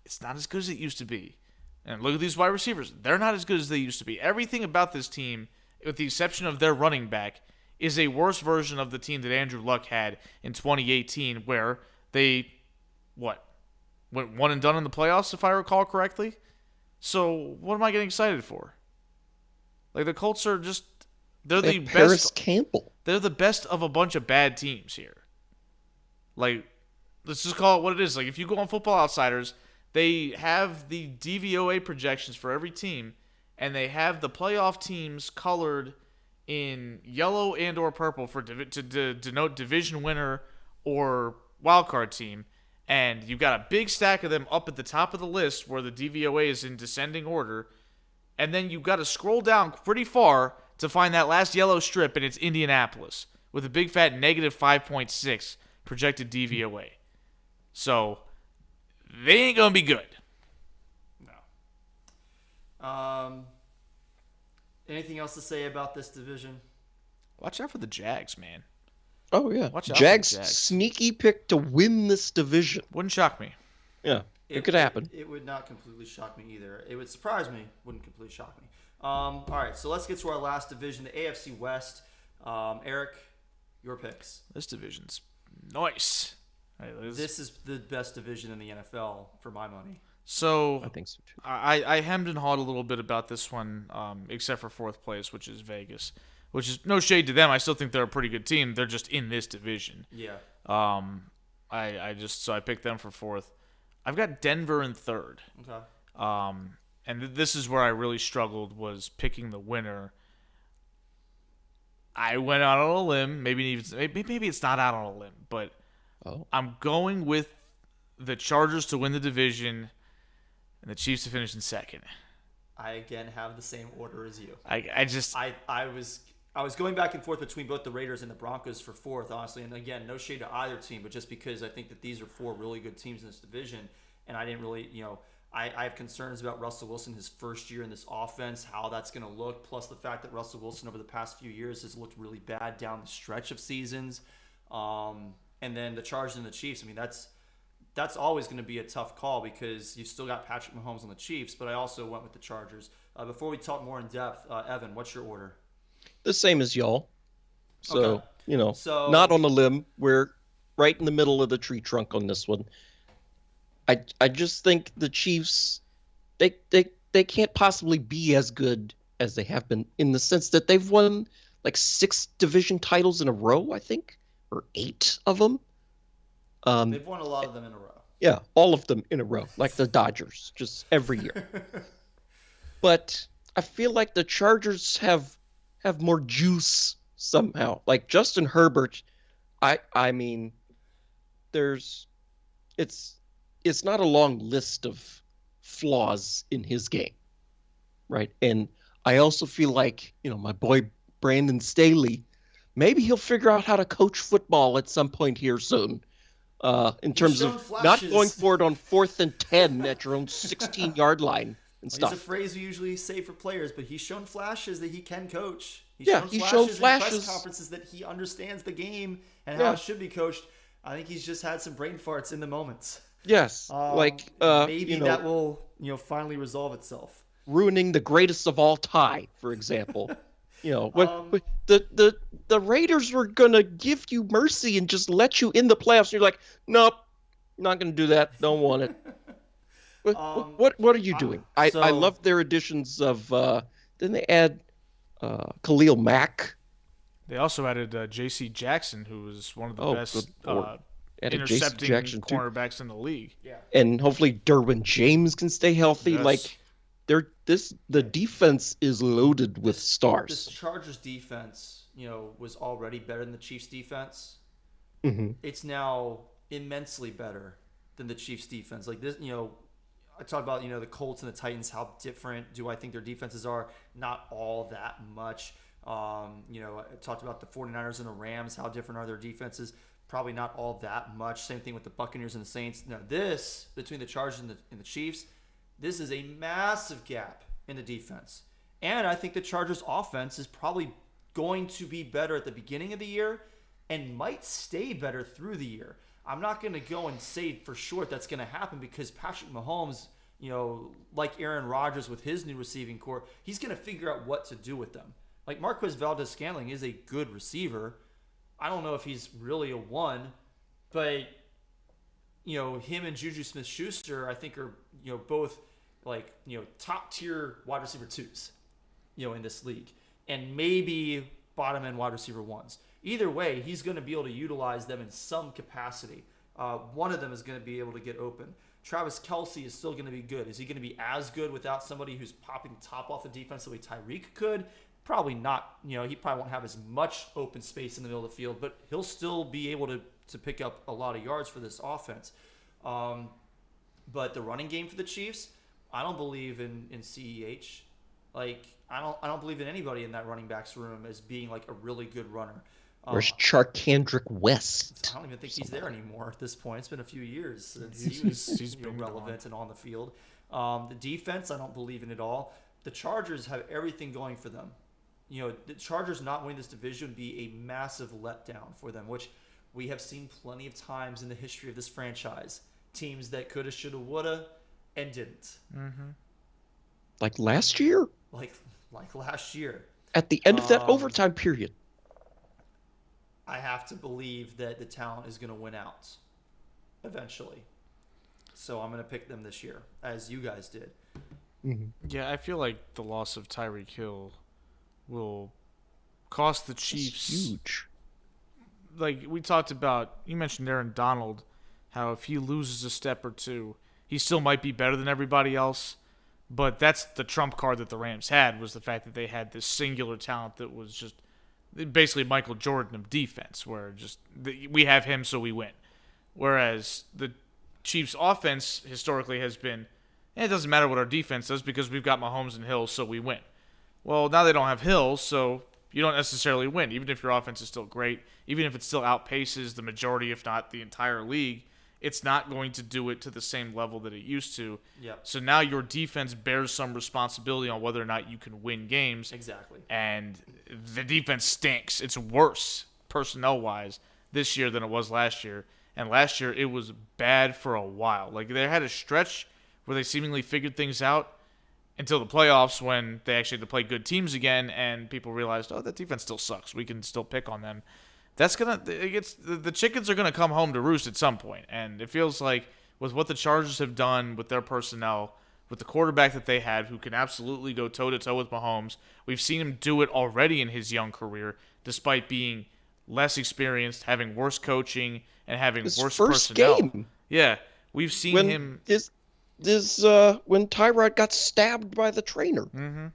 It's not as good as it used to be. And look at these wide receivers. They're not as good as they used to be. Everything about this team, with the exception of their running back, is a worse version of the team that Andrew Luck had in 2018 where they, went 1 and done in the playoffs, if I recall correctly? So what am I getting excited for? Like, the Colts are just, they're the best. Paris Campbell. They're the best of a bunch of bad teams here. Like, let's just call it what it is. Like, if you go on Football Outsiders, they have the DVOA projections for every team, and they have the playoff teams colored in yellow and or purple to denote division winner or wildcard team. And you've got a big stack of them up at the top of the list where the DVOA is in descending order. And then you've got to scroll down pretty far to find that last yellow strip, and it's Indianapolis with a big fat negative 5.6 projected DVOA. So they ain't going to be good. No. Anything else to say about this division? Watch out for the Jags, man. Oh, yeah. Watch out Jags, for the Jags. sneaky pick to win this division. Wouldn't shock me. Yeah, it could happen. It would not completely shock me either. It would surprise me. Wouldn't completely shock me. All right, so let's get to our last division, the AFC West. Eric, your picks. This division's nice. This is the best division in the NFL for my money. So I think so too. I hemmed and hawed a little bit about this one, except for fourth place, which is Vegas. Which is no shade to them. I still think they're a pretty good team. They're just in this division. Yeah. I picked them for fourth. I've got Denver in third. Okay. And this is where I really struggled was picking the winner. I went out on a limb. Maybe it's not out on a limb, but I'm going with the Chargers to win the division and the Chiefs to finish in second. I again have the same order as you. I was going back and forth between both the Raiders and the Broncos for fourth, honestly. And again, no shade to either team, but just because I think that these are 4 really good teams in this division, and I didn't really, I have concerns about Russell Wilson, his first year in this offense, how that's going to look, plus the fact that Russell Wilson over the past few years has looked really bad down the stretch of seasons. And then the Chargers and the Chiefs, I mean, that's always going to be a tough call because you've still got Patrick Mahomes on the Chiefs, but I also went with the Chargers. Before we talk more in depth, Evan, what's your order? The same as y'all. So, okay. Not on a limb. We're right in the middle of the tree trunk on this one. I just think the Chiefs, they can't possibly be as good as they have been in the sense that they've won like 6 division titles in a row, I think, or 8 of them. They've won a lot of them in a row. Yeah, all of them in a row, like the Dodgers, just every year. But I feel like the Chargers have more juice somehow. Like Justin Herbert, I mean, it's not a long list of flaws in his game, right? And I also feel like, my boy Brandon Staley, maybe he'll figure out how to coach football at some point here soon. In terms of not going for it on 4th and 10 at your own 16-yard line and stuff. It's a phrase we usually say for players, but he's shown flashes that he can coach. He's shown flashes in press conferences that he understands the game and how it should be coached. I think he's just had some brain farts in the moments. Yes, maybe that will finally resolve itself. Ruining the greatest of all time, for example. You know, the Raiders were gonna give you mercy and just let you in the playoffs. And you're like, nope, not gonna do that. Don't want it. What are you doing? I love their additions of. Didn't they add Khalil Mack? They also added J.C. Jackson, who was one of the best intercepting cornerbacks in the league. Yeah. And hopefully Derwin James can stay healthy. Yes. Like, the defense is loaded with stars. This Chargers defense, was already better than the Chiefs defense. Mm-hmm. It's now immensely better than the Chiefs defense. Like this, I talked about, the Colts and the Titans, how different do I think their defenses are? Not all that much. I talked about the 49ers and the Rams, how different are their defenses? Probably not all that much. Same thing with the Buccaneers and the Saints. Now this, between the Chargers and the Chiefs, this is a massive gap in the defense. And I think the Chargers offense is probably going to be better at the beginning of the year and might stay better through the year. I'm not going to go and say for sure that's going to happen because Patrick Mahomes, like Aaron Rodgers with his new receiving core, he's going to figure out what to do with them. Like Marquez Valdez-Scantling is a good receiver. I don't know if he's really a one, but him and Juju Smith-Schuster, I think are both like top tier wide receiver twos, in this league, and maybe bottom end wide receiver ones. Either way, he's going to be able to utilize them in some capacity. One of them is going to be able to get open. Travis Kelce is still going to be good. Is he going to be as good without somebody who's popping the top off the defense the way Tyreek could? Probably not. He probably won't have as much open space in the middle of the field, but he'll still be able to pick up a lot of yards for this offense. But the running game for the Chiefs, I don't believe in CEH. Like I don't believe in anybody in that running backs room as being like a really good runner. Where's Charkandrick West? I don't even think he's there anymore at this point. It's been a few years since he's been relevant and on the field. The defense, I don't believe in at all. The Chargers have everything going for them. The Chargers not winning this division would be a massive letdown for them, which we have seen plenty of times in the history of this franchise. Teams that coulda, shoulda, woulda, and didn't. Mm-hmm. Like last year? Like last year. At the end of that overtime period. I have to believe that the talent is going to win out eventually. So I'm going to pick them this year, as you guys did. Mm-hmm. Yeah, I feel like the loss of Tyreek Hill will cost the Chiefs. That's huge. Like we talked about, you mentioned Aaron Donald, how if he loses a step or two, he still might be better than everybody else. But that's the trump card that the Rams had, was the fact that they had this singular talent that was just basically Michael Jordan of defense, where just we have him so we win. Whereas the Chiefs' offense historically has been, it doesn't matter what our defense does because we've got Mahomes and Hill so we win. Well, now they don't have Hill, so you don't necessarily win. Even if your offense is still great, even if it still outpaces the majority, if not the entire league, it's not going to do it to the same level that it used to. Yep. So now your defense bears some responsibility on whether or not you can win games. Exactly. And the defense stinks. It's worse personnel-wise this year than it was last year. And last year it was bad for a while. Like they had a stretch where they seemingly figured things out until the playoffs when they actually had to play good teams again and people realized, oh, that defense still sucks. We can still pick on them. The chickens are gonna come home to roost at some point, and it feels like with what the Chargers have done with their personnel, with the quarterback that they had, who can absolutely go toe to toe with Mahomes, we've seen him do it already in his young career, despite being less experienced, having worse coaching, and having worse personnel. Game. Yeah, we've seen him. When Tyrod got stabbed by the trainer. Mm-hmm.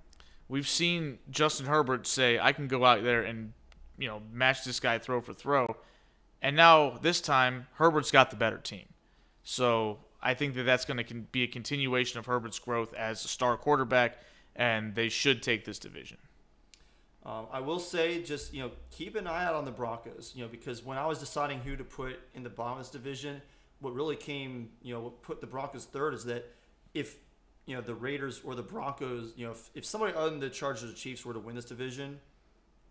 We've seen Justin Herbert say, "I can go out there and match this guy throw for throw." And now, this time, Herbert's got the better team. So I think that's going to be a continuation of Herbert's growth as a star quarterback, and they should take this division. I will say, just keep an eye out on the Broncos. Because when I was deciding who to put in the bottom of this division, what really came, what put the Broncos third is that if the Raiders or the Broncos, if somebody other than the Chargers or Chiefs were to win this division,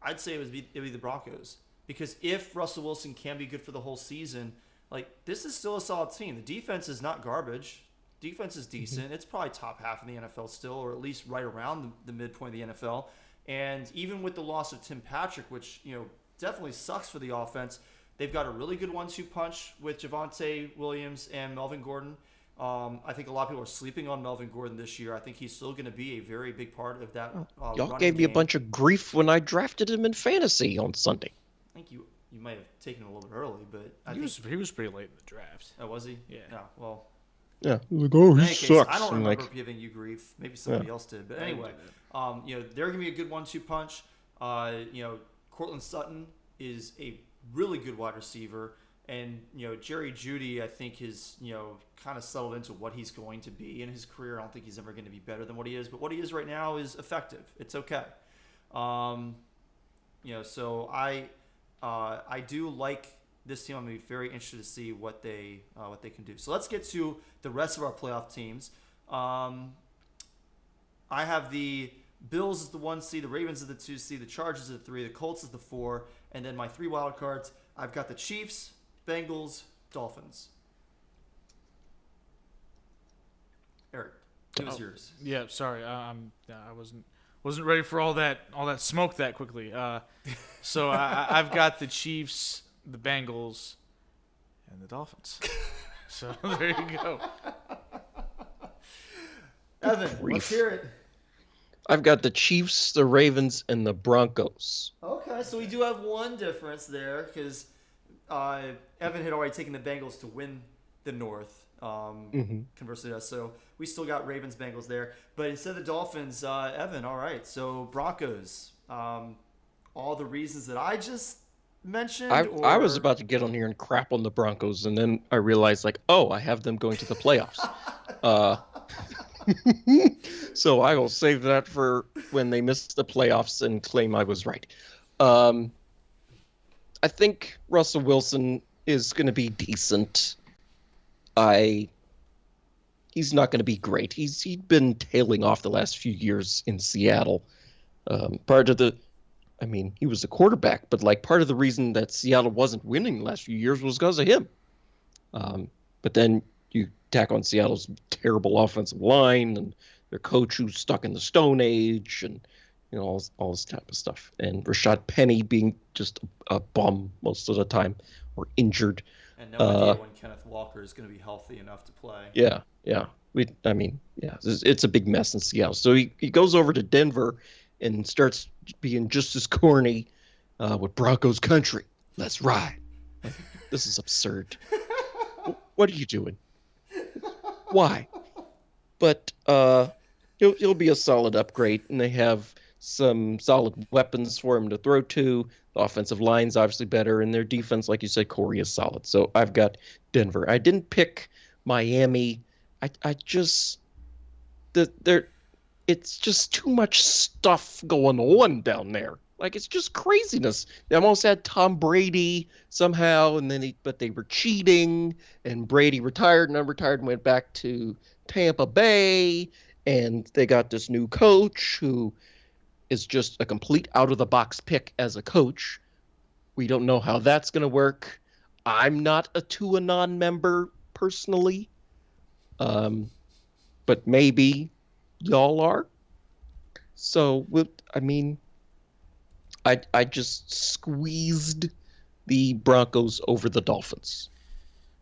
I'd say it'd be the Broncos. Because if Russell Wilson can be good for the whole season, like this is still a solid team. The defense is not garbage. Defense is decent. It's probably top half in the NFL still, or at least right around the midpoint of the NFL. And even with the loss of Tim Patrick, which, definitely sucks for the offense, they've got a really good 1-2 punch with Javonte Williams and Melvin Gordon. I think a lot of people are sleeping on Melvin Gordon this year. I think he's still going to be a very big part of that Y'all gave me a bunch of grief when I drafted him in fantasy on Sunday. I think you might have taken him a little bit early, but he was pretty late in the draft. Oh, was he? Yeah. Yeah. Well. Yeah. Like, oh, he sucks. I don't remember giving you grief. Maybe somebody else did. But anyway, they're gonna be a good 1-2 punch. Cortland Sutton is a really good wide receiver, and Jerry Jeudy, I think, has kind of settled into what he's going to be in his career. I don't think he's ever going to be better than what he is, but what he is right now is effective. It's okay. So I do like this team. I'm going to be very interested to see what they can do. So let's get to the rest of our playoff teams. I have the Bills as the 1 seed, the Ravens as the 2 seed, the Chargers as the 3, the Colts as the 4, and then my 3 wild cards. I've got the Chiefs, Bengals, Dolphins. Eric, give us yours. Yeah, sorry, I wasn't ready for all that smoke that quickly. So I've got the Chiefs, the Bengals, and the Dolphins. So there you go. Evan, let's hear it. I've got the Chiefs, the Ravens, and the Broncos. Okay, so we do have one difference there because Evan had already taken the Bengals to win the North. Conversely to us, so we still got Ravens, Bengals there. But instead of the Dolphins, Evan, all right. So Broncos, all the reasons that I just mentioned. I was about to get on here and crap on the Broncos, and then I realized, I have them going to the playoffs. So I will save that for when they miss the playoffs and claim I was right. I think Russell Wilson is going to be decent. He's not going to be great. He'd been tailing off the last few years in Seattle. He was a quarterback, but part of the reason that Seattle wasn't winning the last few years was because of him. But then you tack on Seattle's terrible offensive line and their coach who's stuck in the Stone Age and all this type of stuff. And Rashad Penny being just a bum most of the time or injured. And no idea when Kenneth Walker is going to be healthy enough to play. Yeah. It's a big mess in Seattle. So he goes over to Denver and starts being just as corny with Broncos country. Let's ride. This is absurd. What are you doing? Why? But he'll be a solid upgrade, and they have some solid weapons for him to throw to. The offensive line's obviously better, and their defense, like you said, Corey, is solid. So I've got Denver. I didn't pick Miami. It's just too much stuff going on down there. It's just craziness. They almost had Tom Brady somehow, but they were cheating, and Brady retired and unretired and went back to Tampa Bay, and they got this new coach who is just a complete out-of-the-box pick as a coach. We don't know how that's going to work. I'm not a Tuanon member personally, but maybe y'all are. So, I just squeezed the Broncos over the Dolphins.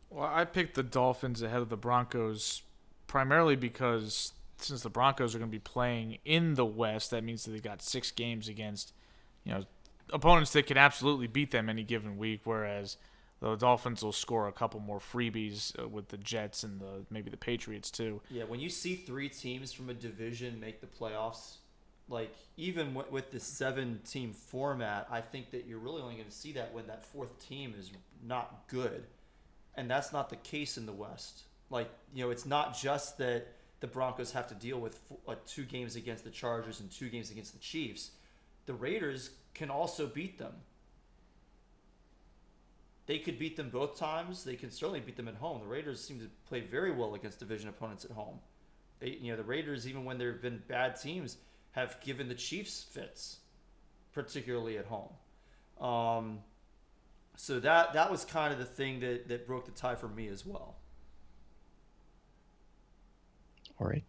Well, I picked the Dolphins ahead of the Broncos primarily because since the Broncos are going to be playing in the West, that means that they got 6 games against, opponents that can absolutely beat them any given week, whereas the Dolphins will score a couple more freebies with the Jets and maybe the Patriots too. Yeah, when you see 3 teams from a division make the playoffs, even with the 7-team format, I think that you're really only going to see that when that 4th team is not good. And that's not the case in the West. It's not just that the Broncos have to deal with 2 games against the Chargers and 2 games against the Chiefs. The Raiders can also beat them. They could beat them both times. They can certainly beat them at home. The Raiders seem to play very well against division opponents at home. The Raiders, even when there have been bad teams, have given the Chiefs fits, particularly at home. So that was kind of the thing that broke the tie for me as well. All right.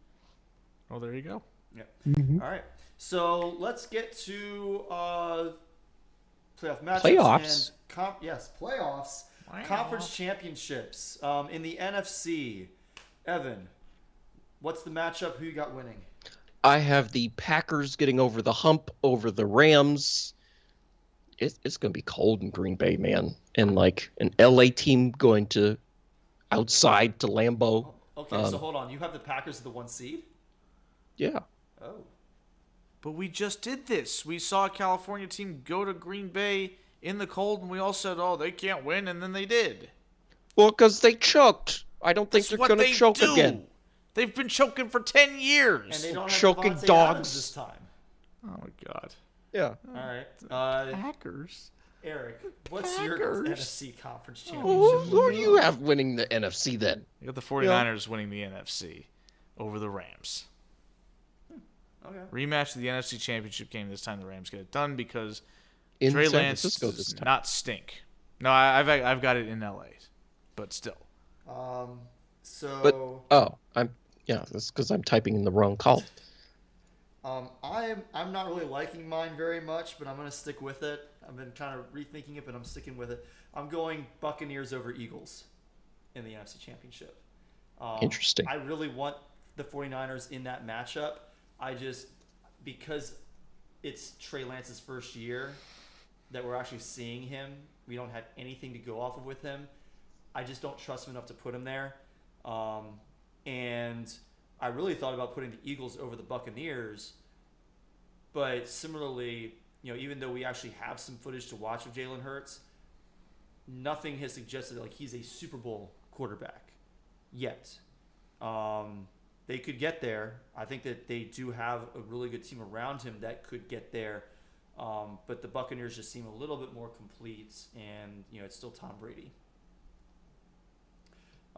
Well, there you go. Yep. All right. So let's get to playoff matchups. Playoffs? And playoffs. Wow. Conference championships. In the NFC, Evan, what's the matchup? Who you got winning? I have the Packers getting over the hump over the Rams. It's going to be cold in Green Bay, man. And like an LA team going to outside to Lambeau. Okay, so hold on. You have the Packers as the 1 seed? Yeah. Oh. But we just did this. We saw a California team go to Green Bay in the cold, and we all said, "Oh, they can't win," and then they did. Well, because they choked. I don't think That's they're what going to they choke do. again. They've been choking for 10 years. And they don't have Choking Devontae dogs. Adams this time. Oh my God. Yeah. All right. Packers. Eric, what's your Packers. NFC conference championship? Who do you have winning the NFC then? You got the 49ers winning the NFC over the Rams. Okay. Rematch of the NFC Championship game. This time the Rams get it done because In Trey San Lance Francisco this does time. not stink. No, I've got it in LA, but still. That's because I'm typing in the wrong column. I'm not really liking mine very much, but I'm going to stick with it. I've been kind of rethinking it, but I'm sticking with it. I'm going Buccaneers over Eagles in the NFC Championship. Interesting. I really want the 49ers in that matchup. Because it's Trey Lance's first year that we're actually seeing him, we don't have anything to go off of with him. I just don't trust him enough to put him there. And I really thought about putting the Eagles over the Buccaneers, but similarly, even though we actually have some footage to watch of Jalen Hurts, nothing has suggested like he's a Super Bowl quarterback yet. They could get there. I think that they do have a really good team around him that could get there, but the Buccaneers just seem a little bit more complete, and it's still Tom Brady.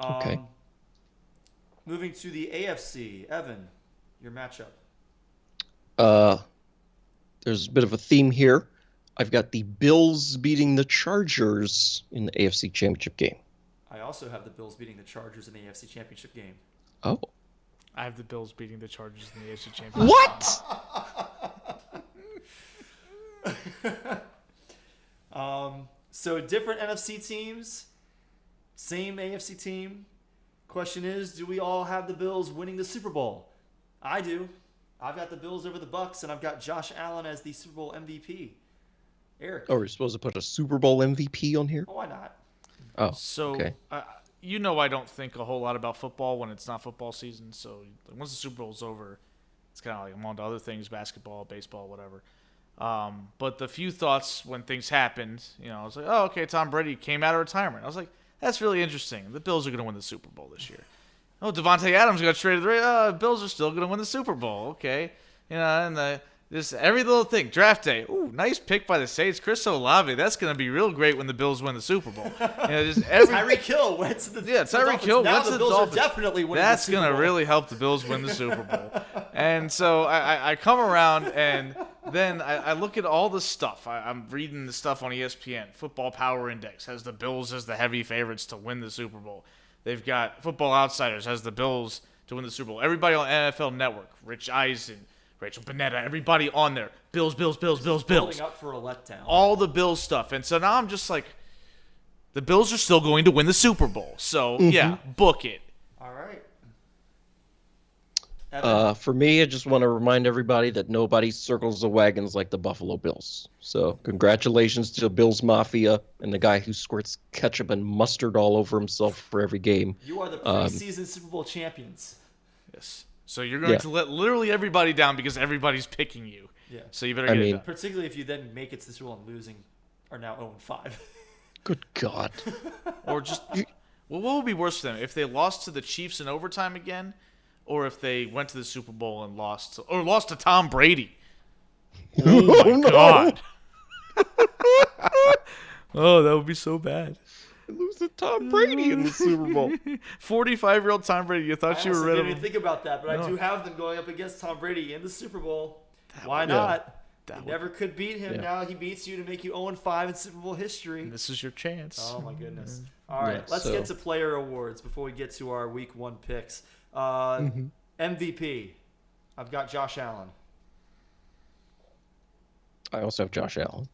Okay. Moving to the AFC, Evan, your matchup. There's a bit of a theme here. I've got the Bills beating the Chargers in the AFC Championship game. I also have the Bills beating the Chargers in the AFC Championship game. Oh. I have the Bills beating the Chargers in the AFC Championship. What? So different NFC teams, same AFC team. Question is, do we all have the Bills winning the Super Bowl? I do. I've got the Bills over the Bucs, and I've got Josh Allen as the Super Bowl MVP. Eric. Oh, we're supposed to put a Super Bowl MVP on here? Oh, why not? Oh, So, okay. I don't think a whole lot about football when it's not football season. So once the Super Bowl's over, it's kind of like I'm on to other things, basketball, baseball, whatever. But the few thoughts when things happened, I was like, oh, okay, Tom Brady came out of retirement. I was like, that's really interesting. The Bills are going to win the Super Bowl this year. Oh, Devontae Adams got traded. Bills are still going to win the Super Bowl. Okay. And just every little thing. Draft day. Ooh, nice pick by the Saints. Chris Olave. That's going to be real great when the Bills win the Super Bowl. Tyreek Hill went to the Tyreek Hill now went to the the Bills Dolphins. are definitely winning That's the Super going to Bowl. really help the Bills win the Super Bowl. And so I come around, and then I look at all the stuff. I'm reading the stuff on ESPN. Football Power Index has the Bills as the heavy favorites to win the Super Bowl. They've got Football Outsiders has the Bills to win the Super Bowl. Everybody on NFL Network, Rich Eisen, Rachel Panetta, everybody on there. Bills. Building up for a letdown. All the Bills stuff. And so now I'm just like, the Bills are still going to win the Super Bowl. So, yeah, book it. All right. For me, I just want to remind everybody that nobody circles the wagons like the Buffalo Bills. So congratulations to Bills Mafia and the guy who squirts ketchup and mustard all over himself for every game. You are the preseason Super Bowl champions. Yes. So you're going to let literally everybody down because everybody's picking you. Yeah. So you better get it done. Particularly if you then make it to the Super Bowl and losing, are now 0-5. Good God. Or just, what would be worse for them? If they lost to the Chiefs in overtime again, or if they went to the Super Bowl and lost to Tom Brady? Oh my God. Oh, that would be so bad. Lose to Tom Brady in the Super Bowl. 45-year-old Tom Brady. You thought you were rid of I didn't him. even think about that, but I do have them going up against Tom Brady in the Super Bowl. Why not? You never could beat him. Yeah. Now he beats you to make you 0-5 in Super Bowl history. This is your chance. Oh, my goodness. All right, let's get to player awards before we get to our Week 1 picks. MVP. I've got Josh Allen. I also have Josh Allen.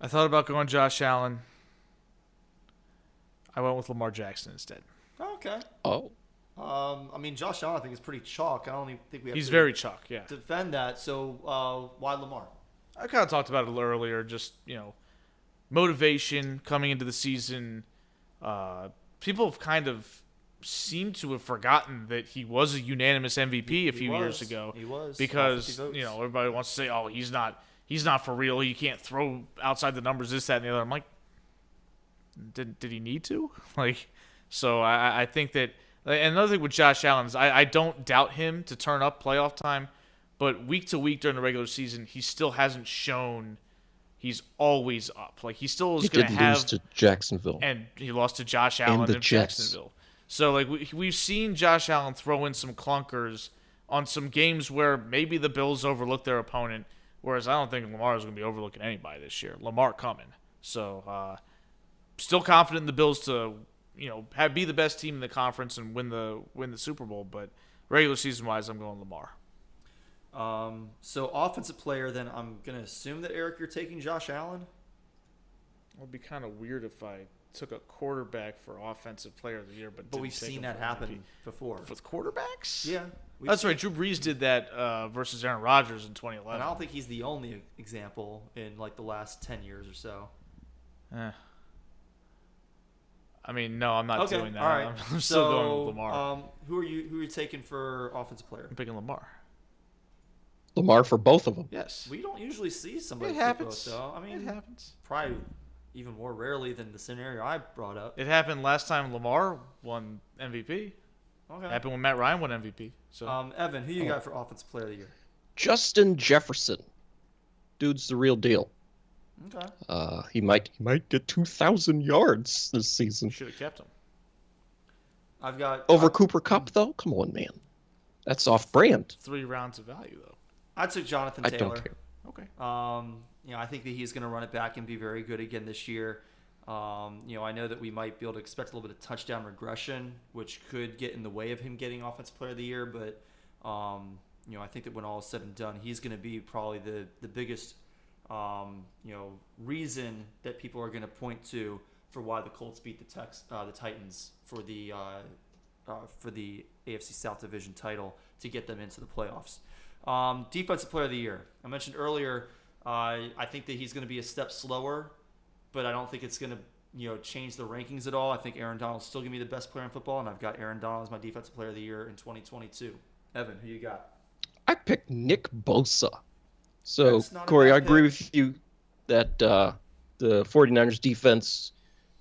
I thought about going Josh Allen. I went with Lamar Jackson instead. Okay. Oh. I mean, Josh Allen, I think, is pretty chalk. I don't even think we have He's to very chalk, yeah. defend that. So why Lamar? I kind of talked about it a little earlier. Just, motivation coming into the season. People have kind of seemed to have forgotten that he was a unanimous MVP a few years ago. He was. Because, everybody wants to say, oh, he's not for real. He can't throw outside the numbers, this, that, and the other. I'm like, did he need to? So I think that. And another thing with Josh Allen is I don't doubt him to turn up playoff time, but week to week during the regular season, he still hasn't shown he's always up. He still is going to have. He did lose to Jacksonville. And he lost to Josh Allen in Jacksonville. So we've seen Josh Allen throw in some clunkers on some games where maybe the Bills overlooked their opponent, whereas I don't think Lamar is going to be overlooking anybody this year. Lamar coming. So still confident in the Bills to be the best team in the conference and win the Super Bowl, but regular season wise, I'm going Lamar. So offensive player, then I'm gonna assume that Eric, you're taking Josh Allen. It would be kind of weird if I took a quarterback for offensive player of the year, but we've seen that happen before with quarterbacks. Yeah, that's right. Drew Brees did that versus Aaron Rodgers in 2011. And I don't think he's the only example in the last 10 years or so. I mean, no, I'm not doing that. All right. I'm still going with Lamar. Who are you taking for offensive player? I'm picking Lamar. Lamar for both of them. Yes. We don't usually see somebody It happens. both, though. I mean, it happens. Probably even more rarely than the scenario I brought up. It happened last time Lamar won MVP. Okay. It happened when Matt Ryan won MVP. So Evan, who you got for offensive player of the year? Justin Jefferson. Dude's the real deal. Okay. He might get 2,000 yards this season. Should have kept him. I've got Over Cooper Kupp, though? Come on, man. That's off-brand. 3 rounds of value, though. I took Jonathan Taylor. I don't care. Okay. I think that he's going to run it back and be very good again this year. I know that we might be able to expect a little bit of touchdown regression, which could get in the way of him getting Offensive Player of the Year. But, I think that when all is said and done, he's going to be probably the biggest, reason that people are going to point to for why the Colts beat the Titans for the AFC South Division title to get them into the playoffs. Defensive Player of the Year. I mentioned earlier, I think that he's going to be a step slower, but I don't think it's going to change the rankings at all. I think Aaron Donald's still going to be the best player in football, and I've got Aaron Donald as my Defensive Player of the Year in 2022. Evan, who you got? I picked Nick Bosa. So, That's not a Corey, bad I agree pick. with you that the 49ers defense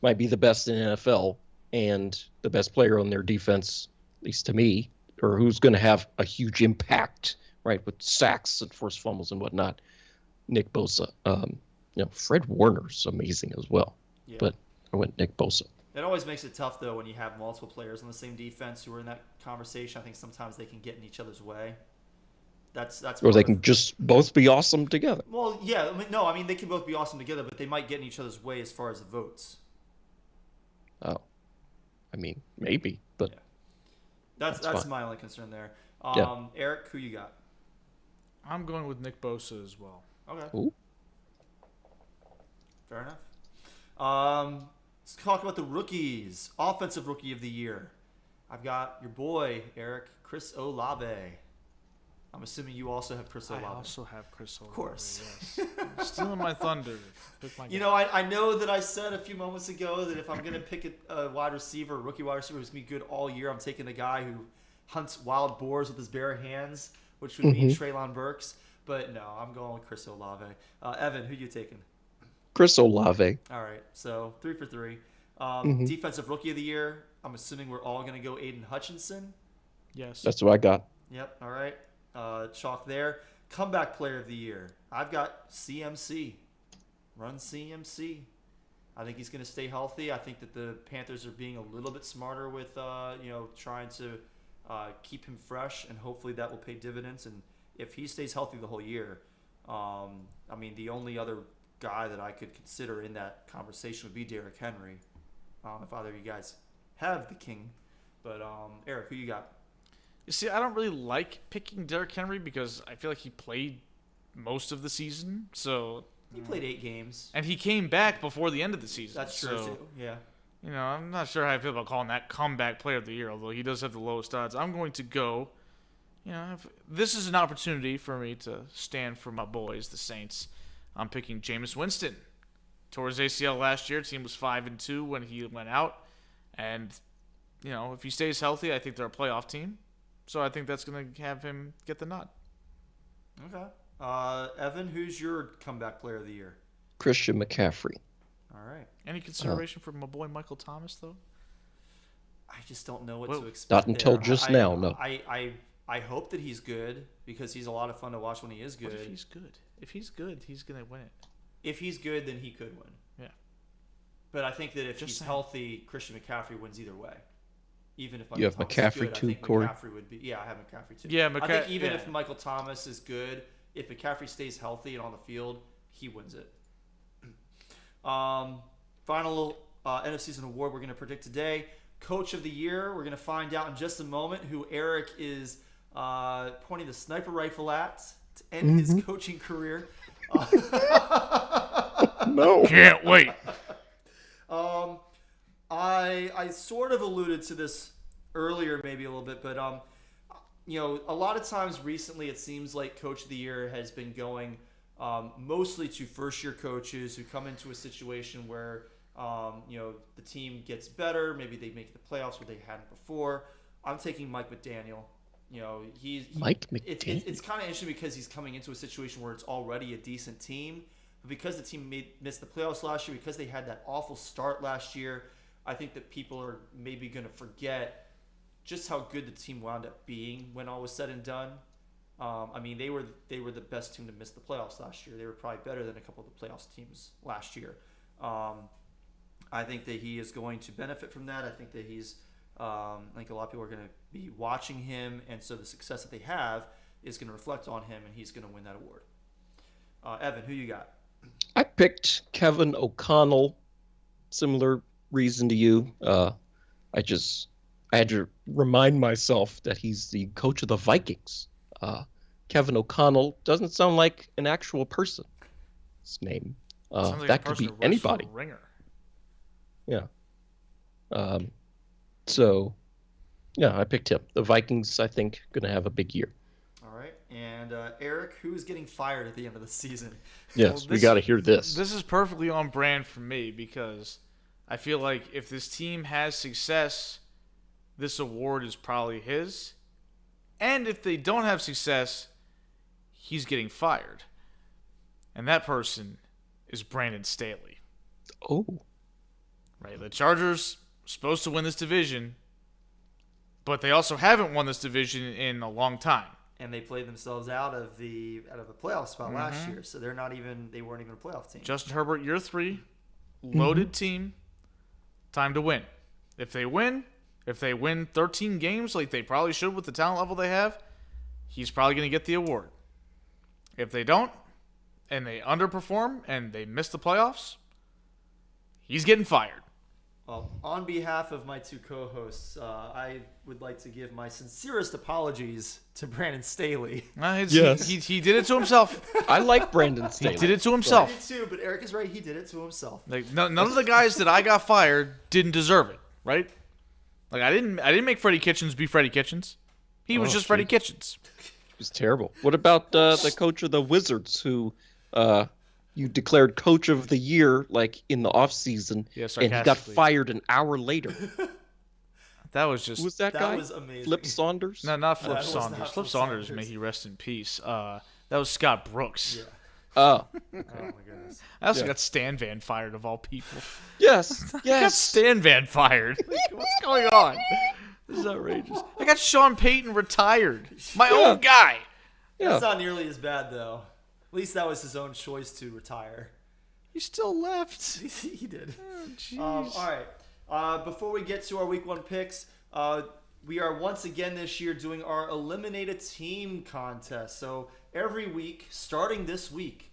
might be the best in the NFL, and the best player on their defense, at least to me, or who's going to have a huge impact, right, with sacks and forced fumbles and whatnot, Nick Bosa. Fred Warner's amazing as well, but I went Nick Bosa. It always makes it tough, though, when you have multiple players on the same defense who are in that conversation. I think sometimes they can get in each other's way. That's Or they can just both be awesome together. Well, yeah. I mean, they can both be awesome together, but they might get in each other's way as far as the votes. Oh, I mean, maybe, but That's fine. my only concern there. Yeah. Eric, who you got? I'm going with Nick Bosa as well. Okay. Ooh. Fair enough. Let's talk about the rookies. Offensive Rookie of the Year. I've got your boy, Eric, Chris Olave. I'm assuming you also have Chris Olave. I also have Chris Olave. Of course. Yes. Stealing my thunder. Pick my guy. I know that I said a few moments ago that if I'm going to pick a wide receiver, a rookie wide receiver who's going to be good all year, I'm taking the guy who hunts wild boars with his bare hands, which would mean Treylon Burks. But no, I'm going with Chris Olave. Evan, who you taking? Chris Olave. All right, so 3 for 3. Defensive Rookie of the Year, I'm assuming we're all going to go Aiden Hutchinson. Yes. That's what I got. Yep, all right. Chalk there. Comeback Player of the Year, I've got CMC. Run CMC. I think he's going to stay healthy. I think that the Panthers are being a little bit smarter with, trying to keep him fresh, and hopefully that will pay dividends. And if he stays healthy the whole year, the only other guy that I could consider in that conversation would be Derrick Henry. I don't know if either of you guys have the king, but Eric, who you got? You see, I don't really like picking Derrick Henry because I feel like he played most of the season. So He played 8 games. and he came back before the end of the season. That's true, so, too. Yeah. You know, I'm not sure how I feel about calling that comeback player of the year, although he does have the lowest odds. I'm going to go, you know, if this is an opportunity for me to stand for my boys, the Saints. I'm picking Jameis Winston. Tore his ACL last year. Team was 5-2 when he went out. And, you know, if he stays healthy, I think they're a playoff team. So I think that's going to have him get the nod. Okay. Evan, who's your comeback player of the year? Christian McCaffrey. All right. Any consideration for my boy Michael Thomas, though? I just don't know what Well, to expect. Not until there. just now, no. I hope that he's good because he's a lot of fun to watch when he is good. What if he's good? If he's good, he's going to win it. If he's good, then he could win. Yeah. But I think that if Just he's saying. healthy, Christian McCaffrey wins either way. Even if You have Thomas McCaffrey is good, too, I think Corey? McCaffrey would be. Yeah, I have McCaffrey too. Yeah, I think even yeah. if Michael Thomas is good, if McCaffrey stays healthy and on the field, he wins it. Final end of season award we're going to predict today. Coach of the year. We're going to find out in just a moment who Eric is pointing the sniper rifle at to end his coaching career. No. Can't wait. I sort of alluded to this earlier, maybe a little bit, but you know, a lot of times recently, it seems like Coach of the Year has been going mostly to first-year coaches who come into a situation where you know, the team gets better, maybe they make the playoffs where they hadn't before. I'm taking Mike McDaniel. You know, Mike McDaniel. It's kind of interesting because he's coming into a situation where it's already a decent team, but because the team missed the playoffs last year, because they had that awful start last year, I think that people are maybe going to forget just how good the team wound up being when all was said and done. I mean, they were the best team to miss the playoffs last year. They were probably better than a couple of the playoffs teams last year. I think that he is going to benefit from that. I think that he's I think a lot of people are going to be watching him, and so the success that they have is going to reflect on him, and he's going to win that award. Evan, who you got? I picked Kevin O'Connell. Similar reason to you. I had to remind myself that he's the coach of the Vikings. Kevin O'Connell doesn't sound like an actual person. His name. Sounds like That a could person be who works anybody. for Ringer. Yeah. So, yeah, I picked him. The Vikings, I think, going to have a big year. All right. And Eric, who's getting fired at the end of the season? Yes, we got to hear this. This is perfectly on brand for me because I feel like if this team has success, this award is probably his. And if they don't have success, he's getting fired. And that person is Brandon Staley. Oh. Right? The Chargers supposed to win this division, but they also haven't won this division in a long time. And they played themselves out of a playoff spot last year, so they weren't even a playoff team. Justin Herbert, year 3, loaded team, time to win. If they win 13 games like they probably should with the talent level they have, he's probably going to get the award. If they don't, and they underperform and they miss the playoffs, he's getting fired. Well, on behalf of my two co-hosts, I would like to give my sincerest apologies to Brandon Staley. Yes. He did it to himself. I like Brandon Staley. He did it to I himself. did too, but Eric is right. He did it to himself. Like none of the guys that I got fired didn't deserve it, right? Like I didn't make Freddie Kitchens be Freddie Kitchens. He was just Freddie Kitchens. It was terrible. What about the coach of the Wizards who you declared coach of the year like in the offseason, Yeah, and he got sarcastically. fired an hour later? That was just Who was that That guy? was amazing. Flip Saunders? no, not Flip That was Saunders. not Flip Flip Saunders, Saunders. may he rest in peace. That was Scott Brooks. Yeah. Oh. Oh my goodness. I also Yeah. got Stan Van fired of all people. Yes. I got Yes. Stan Van fired. Like, what's going on? This is outrageous. I got Sean Payton retired. My own guy. Yeah. That's not nearly as bad though. At least that was his own choice to retire. He still left. He did. Oh, jeez. All right. Before we get to our week 1 picks, we are once again this year doing our eliminated team contest. So every week, starting this week,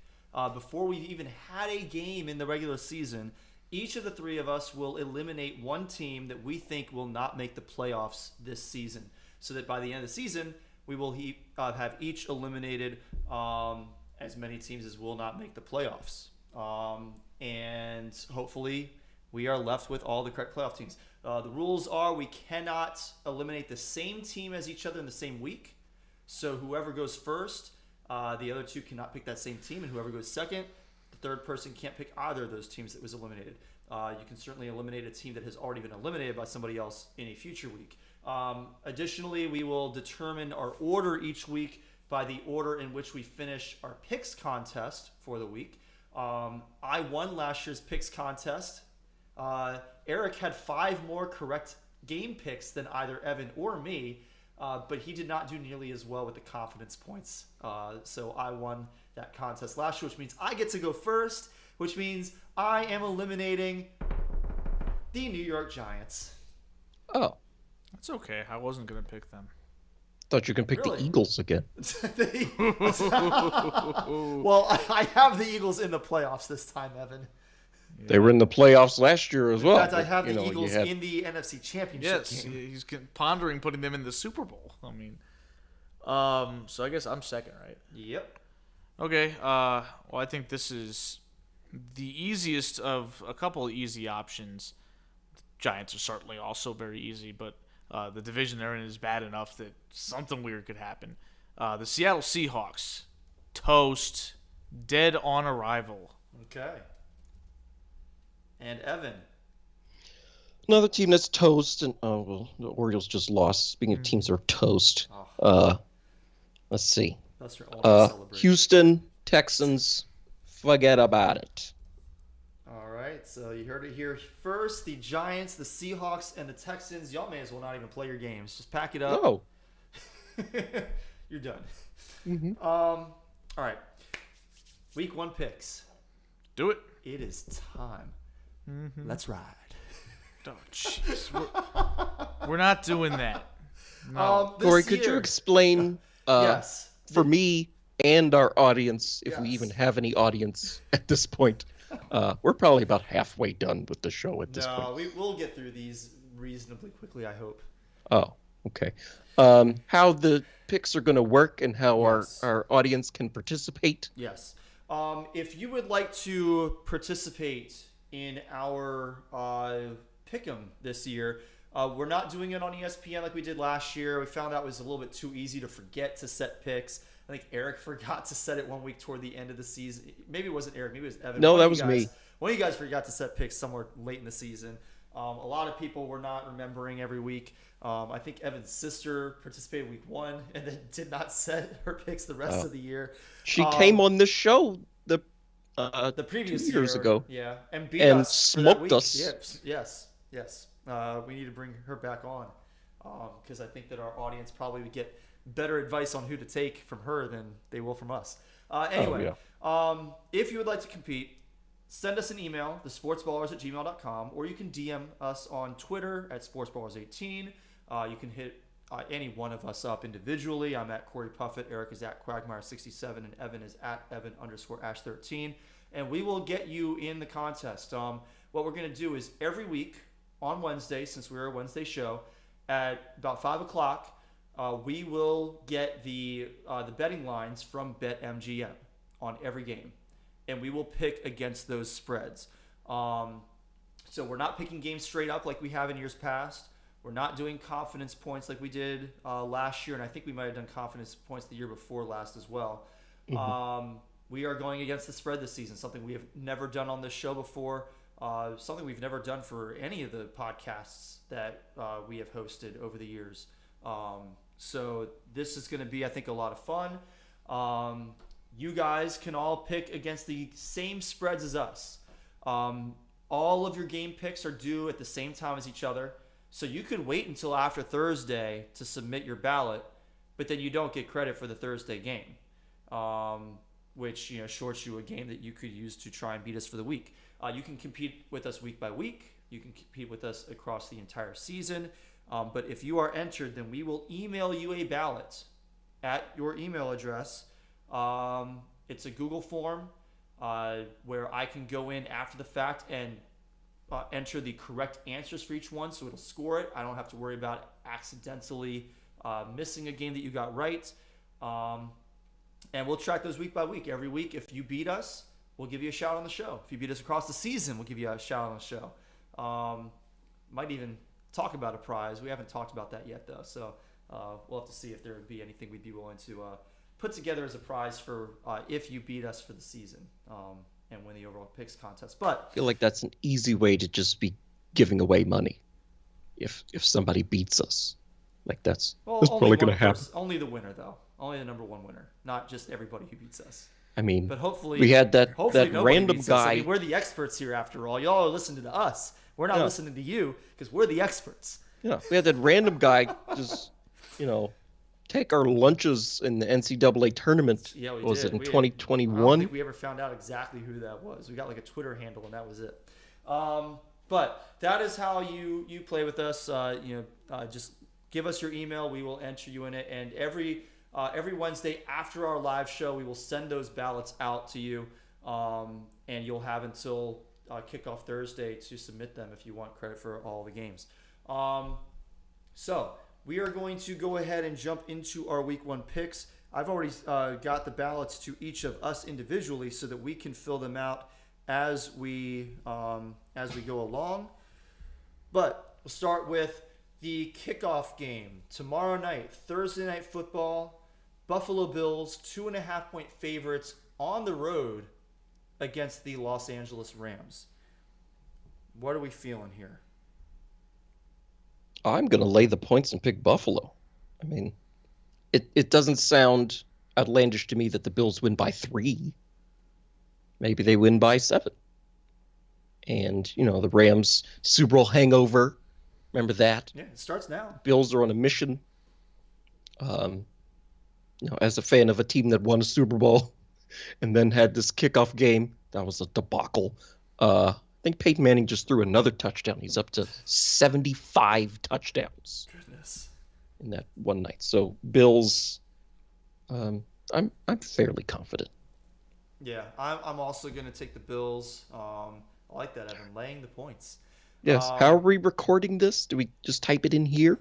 before we even had a game in the regular season, each of the 3 of us will eliminate one team that we think will not make the playoffs this season. so that by the end of the season, we will have each eliminated as many teams as will not make the playoffs. And hopefully we are left with all the correct playoff teams. The rules are we cannot eliminate the same team as each other in the same week. So whoever goes first, the other two cannot pick that same team, and whoever goes second, the third person can't pick either of those teams that was eliminated. You can certainly eliminate a team that has already been eliminated by somebody else in a future week. Additionally, we will determine our order each week by the order in which we finish our picks contest for the week. I won last year's picks contest. Eric had 5 more correct game picks than either Evan or me, but he did not do nearly as well with the confidence points. So I won that contest last year, which means I get to go first, which means I am eliminating the New York Giants. Oh, That's okay. I wasn't going to pick them. thought you could pick Really? the Eagles again. Well, I have the Eagles in the playoffs this time, Evan. They were in the playoffs last year as well. In fact, I but, have you the know, Eagles you had- in the NFC Championship Yes, game. he's pondering putting them in the Super Bowl. I mean, so I guess I'm second, right? Yep. Okay. Well, I think this is the easiest of a couple of easy options. The Giants are certainly also very easy, but the division they're in is bad enough that something weird could happen. The Seattle Seahawks, toast, dead on arrival. Okay. And Evan. Another team that's toast, and well, the Orioles just lost. Speaking of teams that are toast, let's see. That's your ultimate celebration. Houston Texans, forget about it. All right, so you heard it here first. The Giants, the Seahawks, and the Texans. Y'all may as well not even play your games. Just pack it up. Oh, You're done. Mm-hmm. All right. Week 1 picks. Do it. It is time. Let's ride. Oh, jeez. We're not doing that. No. This Corey, could you year- explain Yes. for me and our audience, if we Yes. even have any audience at this point? We're probably about halfway done with the show at this No, point. we'll get through these reasonably quickly, I hope. Oh, okay. How the picks are going to work and how Yes. our audience can participate. Yes. If you would like to participate in our pick'em this year, we're not doing it on ESPN like we did last year. We found out it was a little bit too easy to forget to set picks. I think Eric forgot to set it one week toward the end of the season. Maybe it wasn't Eric. Maybe it was Evan. No, One that of was you guys- me. One of you guys forgot to set picks somewhere late in the season. A lot of people were not remembering every week. I think Evan's sister participated week 1 and then did not set her picks the rest of the year. She came on this show the Previous 2 years year, ago. yeah, and beat and us for that smoked week. us. Yes. We need to bring her back on because I think that our audience probably would get better advice on who to take from her than they will from us. Anyway, if you would like to compete, send us an email, thesportsballers@gmail.com, or you can DM us on Twitter at sportsballers18. You can hit any one of us up individually. I'm at Corey Puffett, Eric is at Quagmire67, and Evan is at Evan_Ash13. And we will get you in the contest. What we're going to do is every week on Wednesday, since we're a Wednesday show, at about 5 o'clock, we will get the betting lines from BetMGM on every game. And we will pick against those spreads. So we're not picking games straight up like we have in years past. We're not doing confidence points like we did last year, and I think we might have done confidence points the year before last as well. We are going against the spread this season, something we have never done on this show before, something we've never done for any of the podcasts that we have hosted over the years. So this is going to be, I think, a lot of fun. You guys can all pick against the same spreads as us. All of your game picks are due at the same time as each other. So you could wait until after Thursday to submit your ballot, but then you don't get credit for the Thursday game, which shorts you a game that you could use to try and beat us for the week. You can compete with us week by week. You can compete with us across the entire season. But if you are entered, then we will email you a ballot at your email address. It's a Google form where I can go in after the fact and enter the correct answers for each one, so it'll score it. I don't have to worry about accidentally missing a game that you got right. And we'll track those week by week. Every week, if you beat us, we'll give you a shout on the show. If you beat us across the season, we'll give you a shout on the show. Might even talk about a prize. We haven't talked about that yet, though. So we'll have to see if there would be anything we'd be willing to put together as a prize for if you beat us for the season and win the overall picks contest. But I feel like that's an easy way to just be giving away money if somebody beats us. Like that's probably going to happen. Only the winner, though. Only the number one winner, not just everybody who beats us. I mean, but hopefully we had that random beats guy. Us. I mean, we're the experts here, after all. Y'all are listening to us. We're not listening to you because we're the experts. Yeah, we had that random guy just, take our lunches in the NCAA tournament. Yeah, we was did. it in 2021? I don't think we ever found out exactly who that was. We got like a Twitter handle, and that was it. But that is how you play with us. Just give us your email. We will enter you in it. And every Wednesday after our live show, we will send those ballots out to you. And you'll have until kickoff Thursday to submit them if you want credit for all the games. So we are going to go ahead and jump into our week 1 picks. I've already got the ballots to each of us individually so that we can fill them out as we go along. But we'll start with the kickoff game tomorrow night, Thursday Night Football. Buffalo Bills 2.5-point favorites on the road against the Los Angeles Rams. What are we feeling here? I'm going to lay the points and pick Buffalo. I mean, it doesn't sound outlandish to me that the Bills win by 3. Maybe they win by 7. And, the Rams Super Bowl hangover. Remember that? Yeah, it starts now. Bills are on a mission. As a fan of a team that won a Super Bowl and then had this kickoff game, that was a debacle. I think Peyton Manning just threw another touchdown. He's up to 75 touchdowns. Goodness. In that one night. So Bills, I'm fairly confident. Yeah, I'm also going to take the Bills. I like that, Evan, laying the points. Yes. How are we recording this? Do we just type it in here?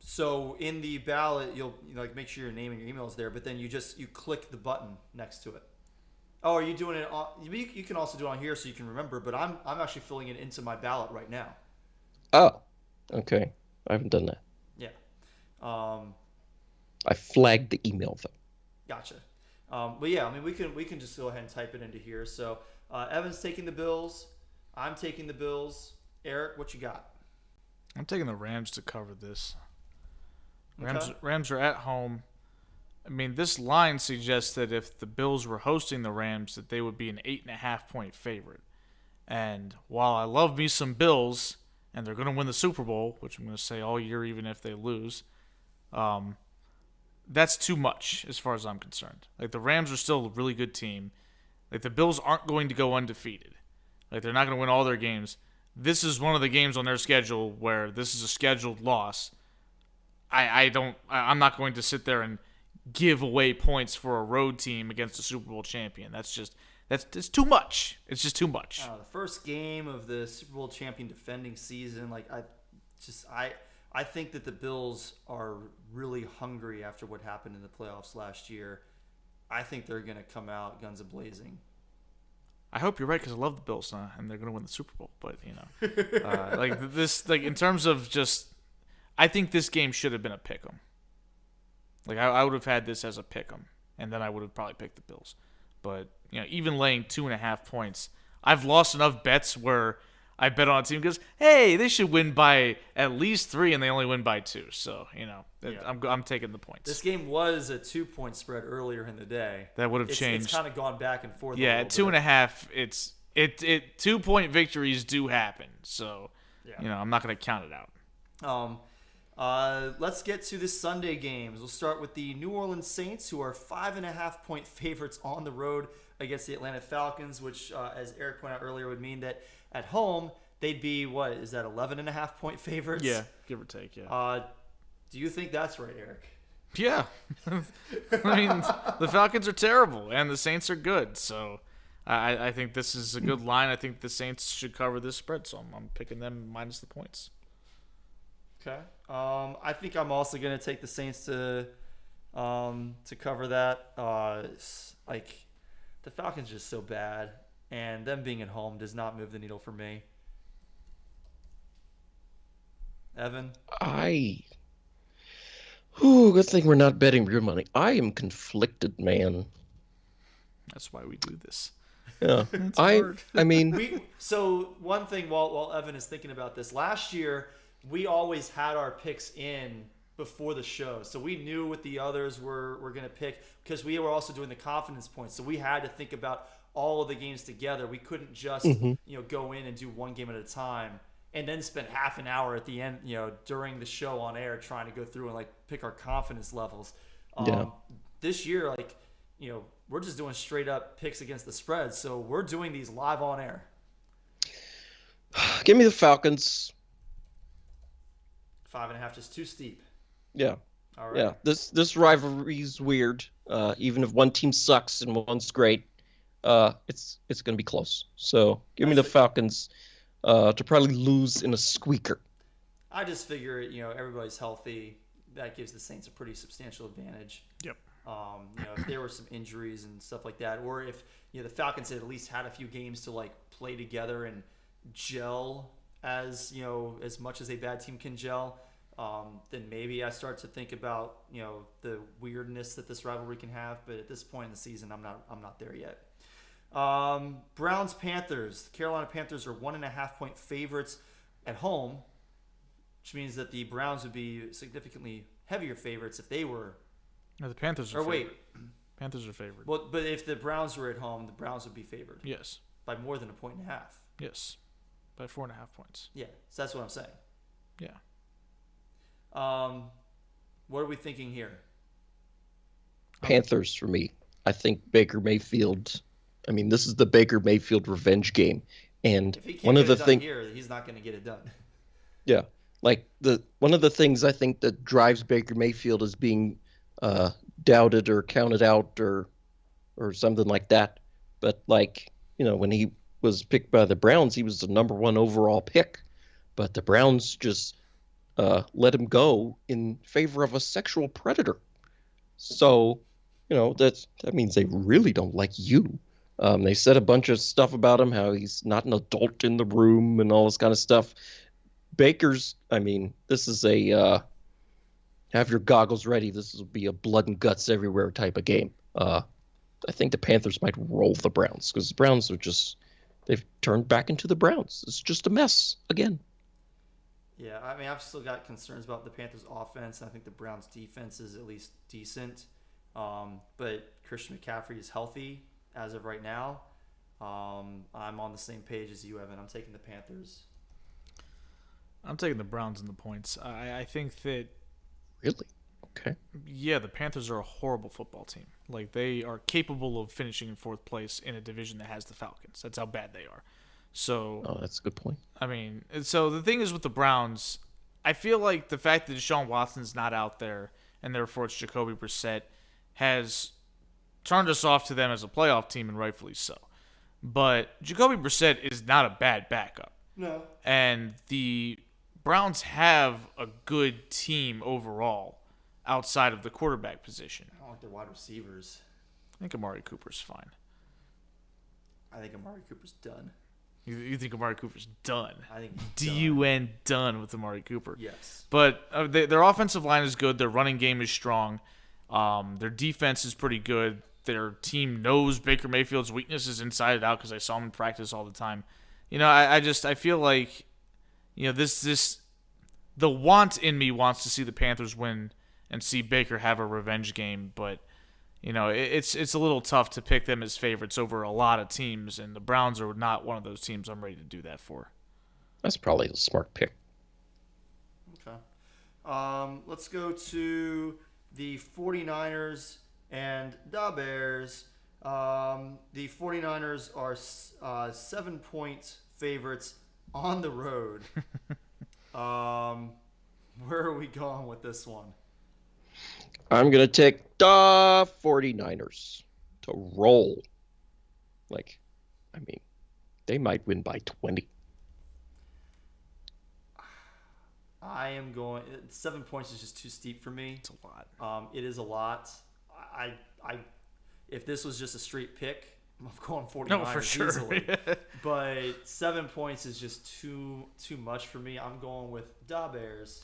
So in the ballot, you'll make sure your name and your email is there, but then you click the button next to it. Oh, are you doing it on? You can also do it on here so you can remember. But I'm actually filling it into my ballot right now. Oh, okay. I haven't done that. Yeah. I flagged the email though. Gotcha. But yeah, I mean we can just go ahead and type it into here. So Evan's taking the Bills. I'm taking the Bills. Eric, what you got? I'm taking the Rams to cover this. Okay. Rams are at home. I mean, this line suggests that if the Bills were hosting the Rams, that they would be an 8.5-point favorite. And while I love me some Bills, and they're going to win the Super Bowl, which I'm going to say all year even if they lose, that's too much as far as I'm concerned. Like, the Rams are still a really good team. Like, the Bills aren't going to go undefeated. Like, they're not going to win all their games. This is one of the games on their schedule where this is a scheduled loss. I'm not going to sit there and give away points for a road team against a Super Bowl champion. That's too much. It's just too much. The first game of the Super Bowl champion defending season, I think that the Bills are really hungry after what happened in the playoffs last year. I think they're going to come out guns a-blazing. I hope you're right because I love the Bills and they're going to win the Super Bowl. But in terms of just, I think this game should have been a pick'em. Like I would have had this as a pick'em, and then I would have probably picked the Bills. But even laying 2.5 points, I've lost enough bets where I bet on a team because hey, they should win by at least 3, and they only win by 2. So I'm taking the points. This game was a 2-point spread earlier in the day. That would have changed. It's kind of gone back and forth. Yeah, at 2.5, it's 2-point victories do happen. So I'm not going to count it out. Let's get to the Sunday games. We'll start with the New Orleans Saints, who are 5.5-point favorites on the road against the Atlanta Falcons, which, as Eric pointed out earlier, would mean that at home they'd be 11.5-point favorites? Yeah, give or take. Yeah. Do you think that's right, Eric? Yeah. I mean, the Falcons are terrible and the Saints are good, so I think this is a good line. I think the Saints should cover this spread, so I'm picking them minus the points. Okay. I think I'm also going to take the Saints to cover that. Like, the Falcons are just so bad, and them being at home does not move the needle for me. Evan? Good thing we're not betting real money. I am conflicted, man. That's why we do this. Yeah. It's hard. I mean, So one thing while Evan is thinking about this, last year we always had our picks in before the show, so we knew what the others were going to pick because we were also doing the confidence points. So we had to think about all of the games together. We couldn't just go in and do one game at a time and then spend half an hour at the end, during the show on air trying to go through and like pick our confidence levels. This year, like, we're just doing straight up picks against the spread. So we're doing these live on air. give me the Falcons. 5.5, just too steep. Yeah. All right. Yeah. This rivalry's weird. Even if one team sucks and one's great, it's going to be close. So give me the Falcons to probably lose in a squeaker. I just figure, everybody's healthy. That gives the Saints a pretty substantial advantage. Yep. If there were some injuries and stuff like that, or if the Falcons had at least had a few games to like play together and gel as much as a bad team can gel, then maybe I start to think about the weirdness that this rivalry can have. But at this point in the season, I'm not there yet. Browns Panthers. The Carolina Panthers are 1.5 point favorites at home, which means that the Browns would be significantly heavier favorites if they were. No, the Panthers are Or favored. wait. Panthers are favored. Well, but if the Browns were at home, the Browns would be favored. Yes. By more than 1.5 points. Yes. By 4.5 points. Yeah, so that's what I'm saying. Yeah. What are we thinking here? Panthers for me. I think Baker Mayfield. I mean, this is the Baker Mayfield revenge game, and If he can't one get of the it done things. here, he's not going to get it done. Yeah, like one of the things I think that drives Baker Mayfield is being doubted or counted out or something like that. But like when he was picked by the Browns, he was the number 1 overall pick, but the Browns just let him go in favor of a sexual predator. So that means they really don't like you. They said a bunch of stuff about him, how he's not an adult in the room and all this kind of stuff. Baker's, this is a have your goggles ready. This will be a blood and guts everywhere type of game. I think the Panthers might roll the Browns because the Browns they've turned back into the Browns. It's just a mess again. Yeah, I've still got concerns about the Panthers' offense. I think the Browns' defense is at least decent. But Christian McCaffrey is healthy as of right now. I'm on the same page as you, Evan. I'm taking the Panthers. I'm taking the Browns in the points. I think that... Really? Okay. Yeah, the Panthers are a horrible football team. Like, they are capable of finishing in 4th place in a division that has the Falcons. That's how bad they are. So... Oh, that's a good point. So the thing is with the Browns, I feel like the fact that Deshaun Watson's not out there, and therefore it's Jacoby Brissett, has turned us off to them as a playoff team, and rightfully so. But Jacoby Brissett is not a bad backup. No. And the Browns have a good team overall outside of the quarterback position. I don't like their wide receivers. I think Amari Cooper's fine. I think Amari Cooper's done. You think Amari Cooper's done? I think he's D-U-N done with Amari Cooper. Yes. But their offensive line is good. Their running game is strong. Their defense is pretty good. Their team knows Baker Mayfield's weaknesses inside and out because I saw him in practice all the time. I feel like, the want in me wants to see the Panthers win and see Baker have a revenge game, but it's a little tough to pick them as favorites over a lot of teams, and the Browns are not one of those teams I'm ready to do that for. That's probably a smart pick. Okay. Let's go to the 49ers and the Bears. The 49ers are 7-point favorites on the road. Where are we going with this one? I'm going to take the 49ers to roll. They might win by 20. I am going. 7 points is just too steep for me. It's a lot. It is a lot. I if this was just a straight pick, I'm going 49 No, for sure. easily. But 7 points is just too much for me. I'm going with Da Bears.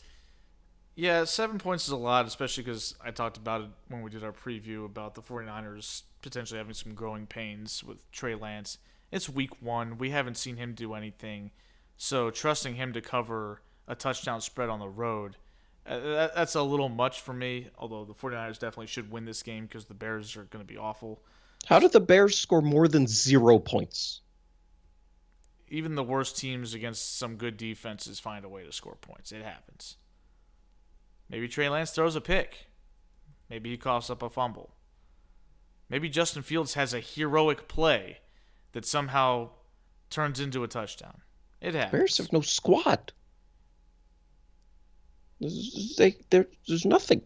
Yeah, 7 points is a lot, especially because I talked about it when we did our preview about the 49ers potentially having some growing pains with Trey Lance. It's week 1. We haven't seen him do anything. So trusting him to cover a touchdown spread on the road, that's a little much for me, although the 49ers definitely should win this game because the Bears are going to be awful. How did the Bears score more than 0 points? Even the worst teams against some good defenses find a way to score points. It happens. Maybe Trey Lance throws a pick. Maybe he coughs up a fumble. Maybe Justin Fields has a heroic play that somehow turns into a touchdown. It happens. Bears have no squad. There's nothing.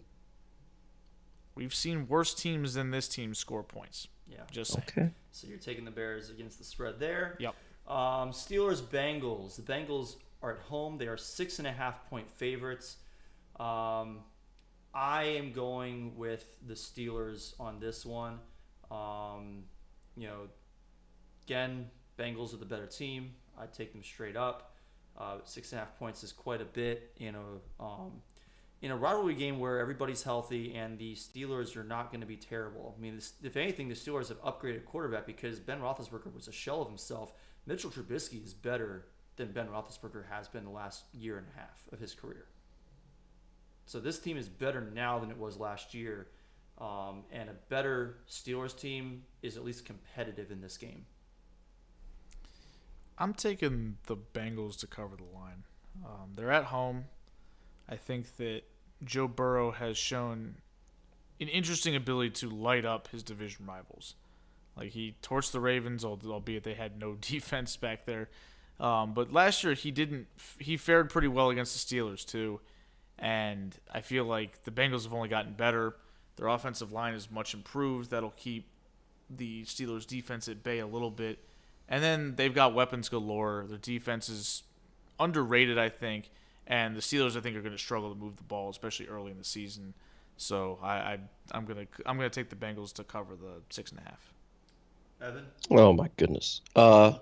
We've seen worse teams than this team score points. Yeah. Just saying. Okay. So you're taking the Bears against the spread there. Yep. Steelers Bengals. The Bengals are at home. They are 6.5-point favorites. I am going with the Steelers on this one. Again, Bengals are the better team. I take them straight up. 6.5 points is quite a bit in a rivalry game where everybody's healthy and the Steelers are not going to be terrible. I mean, if anything, the Steelers have upgraded quarterback because Ben Roethlisberger was a shell of himself. Mitchell Trubisky is better than Ben Roethlisberger has been the last year and a half of his career. So this team is better now than it was last year, and a better Steelers team is at least competitive in this game. I'm taking the Bengals to cover the line. They're at home. I think that Joe Burrow has shown an interesting ability to light up his division rivals. Like, he torched the Ravens, albeit they had no defense back there. But last year he fared pretty well against the Steelers too. And I feel like the Bengals have only gotten better. Their offensive line is much improved. That'll keep the Steelers' defense at bay a little bit. And then they've got weapons galore. Their defense is underrated, I think. And the Steelers, I think, are going to struggle to move the ball, especially early in the season. So I'm gonna take the Bengals to cover the 6.5. Evan? Oh my goodness.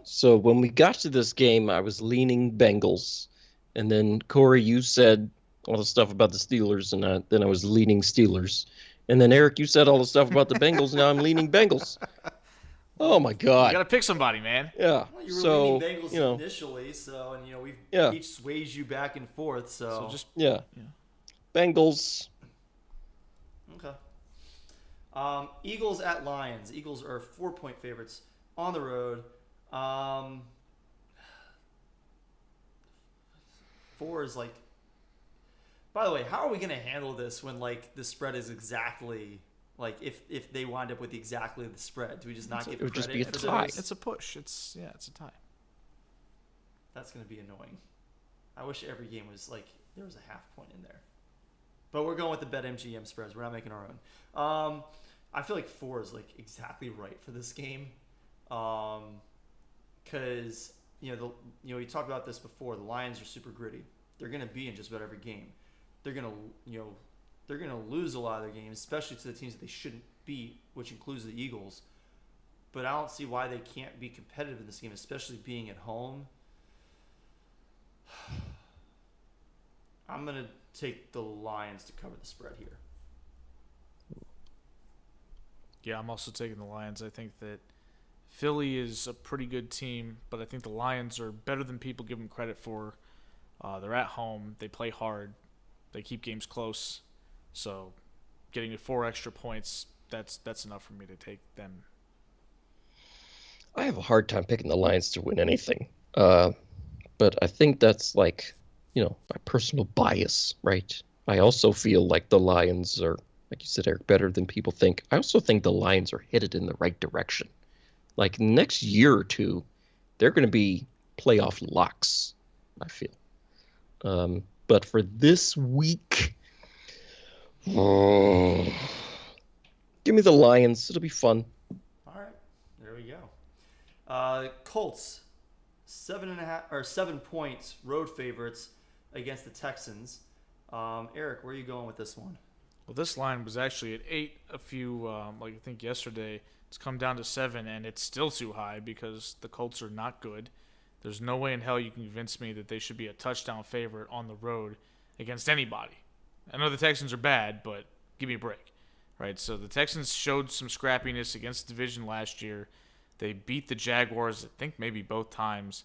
So when we got to this game, I was leaning Bengals, and then Corey, you said all the stuff about the Steelers, and then I was leaning Steelers, and then Eric, you said all the stuff about the Bengals. Now I'm leaning Bengals. Oh my God! You gotta pick somebody, man. Yeah. Well, you were so leaning Bengals initially, and we've each swayed you back and forth. So just Bengals. Okay. Eagles at Lions. Eagles are 4-point favorites on the road. 4 is like. By the way, how are we going to handle this when the spread is exactly if they wind up with exactly the spread? Do we just not give credit? It would just be a for tie. those? It's a push. It's a tie. That's going to be annoying. I wish every game was there was a half point in there. But we're going with the BetMGM spreads. We're not making our own. I feel like 4 is exactly right for this game, because we talked about this before. The Lions are super gritty. They're going to be in just about every game. They're going to lose a lot of their games, especially to the teams that they shouldn't beat, which includes the Eagles. But I don't see why they can't be competitive in this game, especially being at home. I'm going to take the Lions to cover the spread here. Yeah, I'm also taking the Lions. I think that Philly is a pretty good team, but I think the Lions are better than people give them credit for. They're at home. They play hard. They keep games close. So getting 4 extra points, that's enough for me to take them. I have a hard time picking the Lions to win anything. But I think that's my personal bias, right? I also feel like the Lions are, like you said, Eric, better than people think. I also think the Lions are headed in the right direction. Next year or two, they're going to be playoff locks, I feel. But for this week, give me the Lions. It'll be fun. All right, there we go. Colts, 7 points, road favorites against the Texans. Eric, where are you going with this one? Well, this line was actually at 8 I think yesterday. It's come down to 7, and it's still too high because the Colts are not good. There's no way in hell you can convince me that they should be a touchdown favorite on the road against anybody. I know the Texans are bad, but give me a break. Right? So the Texans showed some scrappiness against the division last year. They beat the Jaguars, I think maybe both times.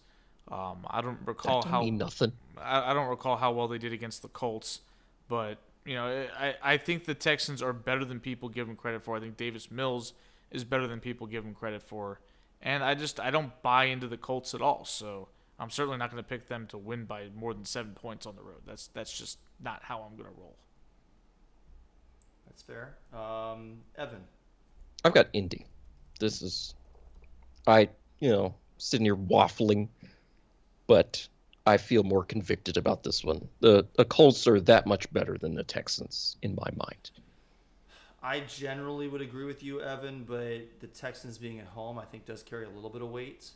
I don't recall That don't mean nothing. I don't recall how well they did against the Colts, but I think the Texans are better than people give them credit for. I think Davis Mills is better than people give him credit for, and I don't buy into the Colts at all. So I'm certainly not going to pick them to win by more than 7 points on the road. That's just not how I'm going to roll. That's fair. Evan. I've got Indy. This is, sitting here waffling, but I feel more convicted about this one. The Colts are that much better than the Texans in my mind. I generally would agree with you, Evan, but the Texans being at home, I think, does carry a little bit of weight.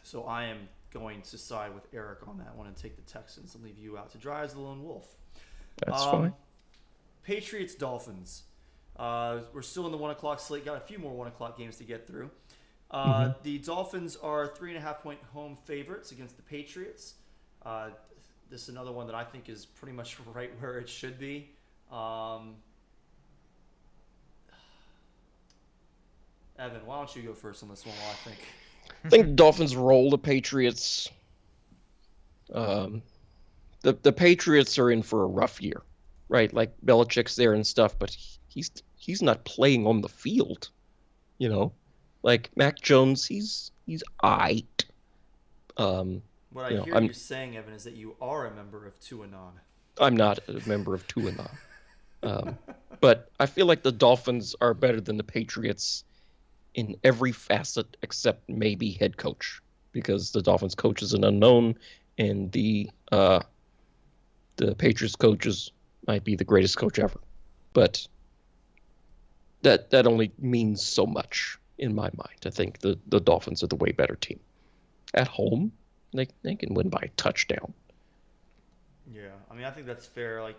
So I am going to side with Eric on that one and take the Texans and leave you out to dry as the lone wolf. That's fine. Patriots, Dolphins. We're still in the 1 o'clock slate. Got a few more 1 o'clock games to get through. The Dolphins are 3.5-point home favorites against the Patriots. This is another one that I think is pretty much right where it should be. Evan, why don't you go first on this one while I think? I think the Dolphins roll the Patriots. The Patriots are in for a rough year, right? Like Belichick's there and stuff, but he's not playing on the field, Like Mac Jones, he's aight. What I hear you saying, Evan, is that you are a member of Tuanon. I'm not a member of Tuanon. But I feel like the Dolphins are better than the Patriots in every facet except maybe head coach, because the Dolphins coach is an unknown, and the Patriots coaches might be the greatest coach ever. But that only means so much in my mind. I think the Dolphins are the way better team. At home, they can win by a touchdown. Yeah, I think that's fair. Like,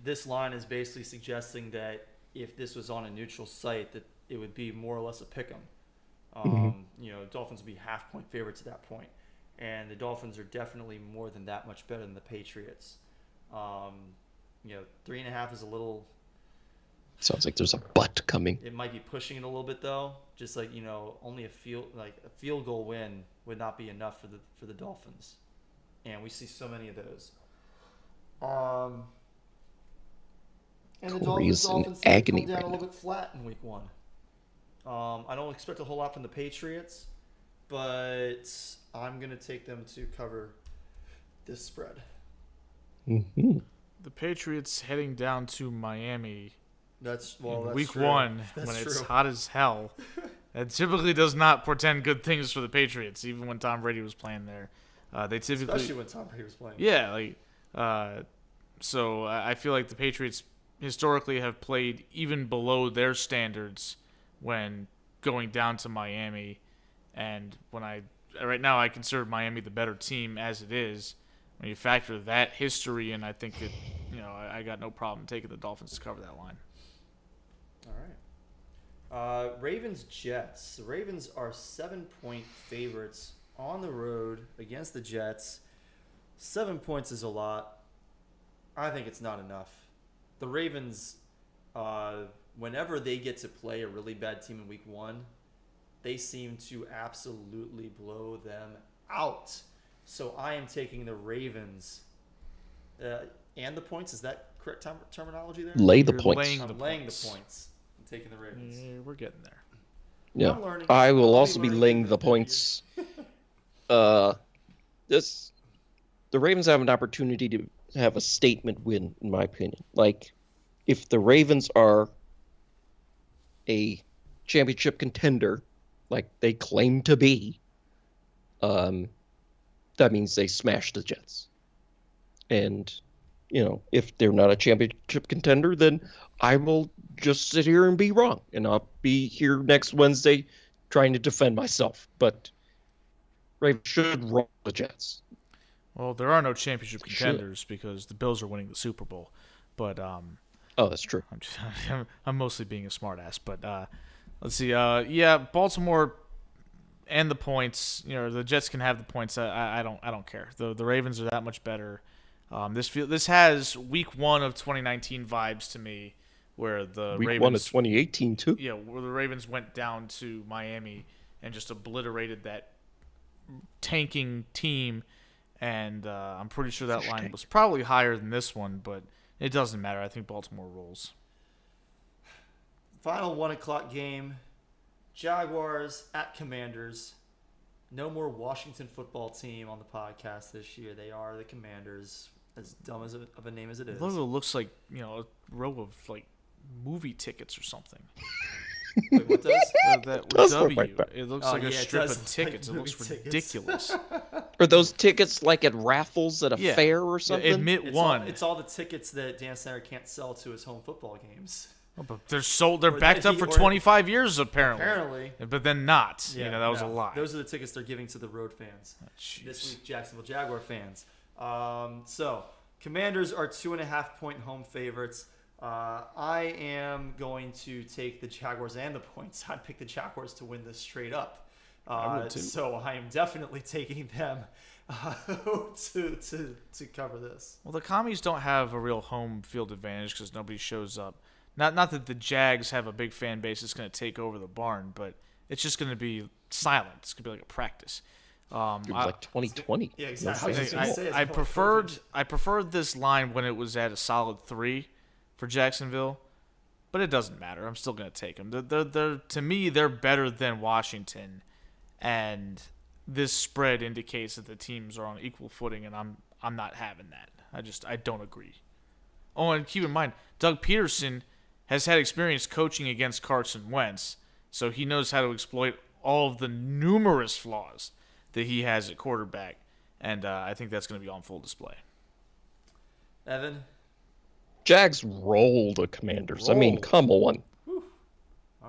this line is basically suggesting that if this was on a neutral site, that it would be more or less a pick 'em. Dolphins would be half-point favorites at that point, and the Dolphins are definitely more than that much better than the Patriots. 3.5 is a little. Sounds like there's a butt coming. It might be pushing it a little bit though. Just like only a field goal win would not be enough for the Dolphins, and we see so many of those. And the Dolphins come down a little bit flat in week 1. I don't expect a whole lot from the Patriots, but I'm going to take them to cover this spread. The Patriots heading down to Miami that's week true. 1 That's when true. it's hot as hell. That typically does not portend good things for the Patriots, even when Tom Brady was playing there. Especially when Tom Brady was playing. Yeah, so I feel like the Patriots historically have played even below their standards when going down to Miami, and right now I consider Miami the better team as it is. When you factor that history in, I think I got no problem taking the Dolphins to cover that line. All right. Ravens Jets. The Ravens are 7-point favorites on the road against the Jets. 7 points is a lot. I think it's not enough. The Ravens, whenever they get to play a really bad team in week 1, they seem to absolutely blow them out. So I am taking the Ravens and the points. Is that correct terminology there? Lay the You're points. I'm laying the points. I'm taking the Ravens. Yeah, we're getting there. Yeah, I'm learning. I will I'll also be learning laying every the year. points. The Ravens have an opportunity to have a statement win, in my opinion. Like, if the Ravens are a championship contender, like they claim to be, that means they smash the Jets. And, if they're not a championship contender, then I will just sit here and be wrong. And I'll be here next Wednesday trying to defend myself. But Ravens should roll the Jets. Well, there are no championship contenders because the Bills are winning the Super Bowl. But Oh, that's true. I'm mostly being a smartass. But let's see. Yeah, Baltimore and the points. The Jets can have the points. I don't care. The Ravens are that much better. This has Week 1 of 2019 vibes to me, where the Week Ravens 1 of 2018 too. Yeah, where the Ravens went down to Miami and just obliterated that tanking team. And I'm pretty sure that line was probably higher than this one, but it doesn't matter. I think Baltimore rolls. Final 1 o'clock game. Jaguars at Commanders. No more Washington football team on the podcast this year. They are the Commanders. As dumb of a name as it is. The logo looks like a row of like movie tickets or something. Wait, what does? That does W. look like that. It looks Oh, like a yeah, it strip does of look tickets. like It looks movie tickets. ridiculous. Are those tickets like at raffles at a Yeah. fair or something? Admit It's one. it's all the tickets that Dan Snyder can't sell to his home football games. Oh, but they're sold. They're Or backed that up he- for or- 25 years apparently. Apparently. But then not. Yeah, that was a no. lie. Those are the tickets they're giving to the road fans. Jeez. This week, Jacksonville Jaguar fans. So, Commanders are 2.5-point home favorites. I am going to take the Jaguars and the points. I'd pick the Jaguars to win this straight up. I would too. So I am definitely taking them to cover this. Well, the Commies don't have a real home field advantage because nobody shows up. Not that the Jags have a big fan base that's going to take over the barn, but it's just going to be silent. It's going to be like a practice. It was like 2020. Yeah, exactly. I was No gonna fans. say, it's I more preferred COVID. I preferred this line when it was at a solid 3 for Jacksonville, but it doesn't matter. I'm still going to take them. They're to me they're better than Washington, and this spread indicates that the teams are on equal footing, and I'm not having that. I don't agree. Oh, and keep in mind, Doug Peterson has had experience coaching against Carson Wentz, so he knows how to exploit all of the numerous flaws that he has at quarterback, and I think that's going to be on full display. Evan? Jags rolled the Commanders. I mean, Rolled. come on. All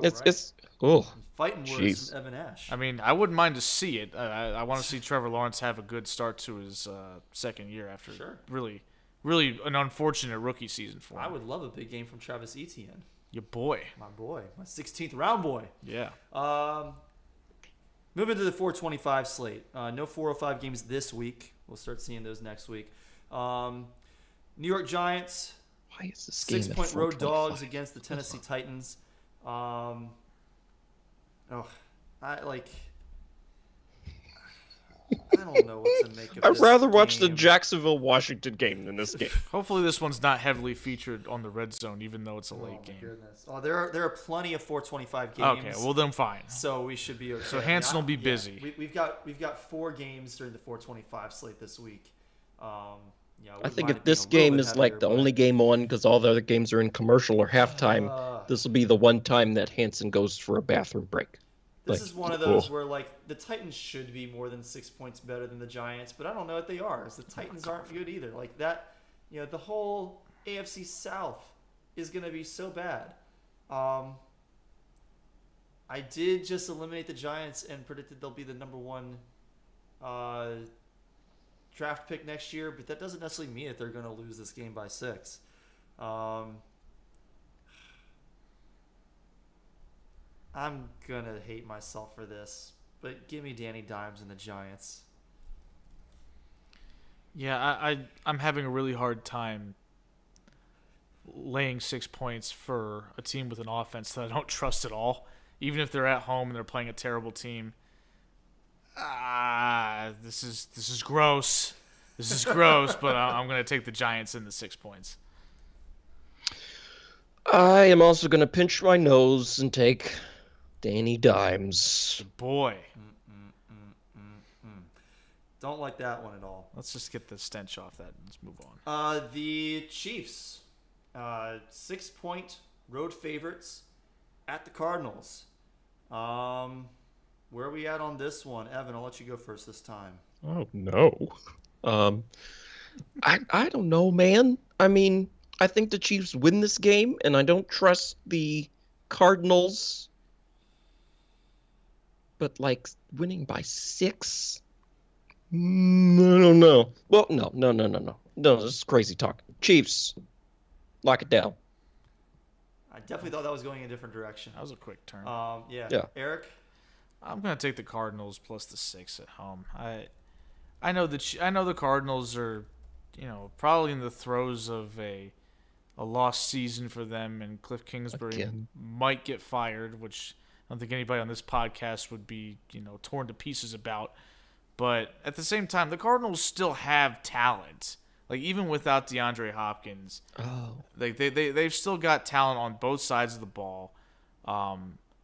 It's right. it's oh. Fighting words Jeez. from Evan Ash. I mean, I wouldn't mind to see it. I want to see Trevor Lawrence have a good start to his second year after Sure. really an unfortunate rookie season for him. I would love a big game from Travis Etienne. Your boy. My boy. My 16th round boy. Yeah. Moving to the 425 slate. No 405 games this week. We'll start seeing those next week. New York Giants, Why is this game at 6-point road 425? dogs against the Tennessee Titans. I don't know what to make of I'd this rather watch the game. Jacksonville-Washington game than this game. Hopefully this one's not heavily featured on the red zone, even though it's a Oh, late my game. goodness. Oh, there are plenty of 425 games. Okay, well then fine. So we should be okay. So Hanson will be busy. We've got 4 games during the 425 slate this week. I think if this game is like the only game on because all the other games are in commercial or halftime, this will be the one time that Hanson goes for a bathroom break. This Like, is one of those where like the Titans should be more than 6 points better than the Giants, but I don't know if they are. As the Titans aren't good either. Like that, the whole AFC South is going to be so bad. I did just eliminate the Giants and predicted they'll be the number 1 draft pick next year, but that doesn't necessarily mean that they're going to lose this game by 6. I'm going to hate myself for this, but give me Danny Dimes and the Giants. Yeah, I'm having a really hard time laying 6 points for a team with an offense that I don't trust at all. Even if they're at home and they're playing a terrible team. This is gross. This is gross, but I'm going to take the Giants in the 6 points. I am also going to pinch my nose and take Danny Dimes. Boy, Don't like that one at all. let's just get the stench off that and let's move on. The Chiefs, 6-point road favorites at the Cardinals. Where are we at on this one? Evan, I'll let you go first this time. Oh no. I don't know, man. I mean, I think the Chiefs win this game, and I don't trust the Cardinals. But like winning by 6, I don't know. Well, no. No, this is crazy talk. Chiefs, lock it down. I definitely thought that was going in a different direction. That was a quick turn. Yeah. Eric? I'm gonna take the Cardinals plus the 6 at home. I know the Cardinals are, probably in the throes of a lost season for them, and Cliff Kingsbury Again. might get fired, which I don't think anybody on this podcast would be, torn to pieces about. But at the same time, the Cardinals still have talent. Like, even without DeAndre Hopkins, they've still got talent on both sides of the ball.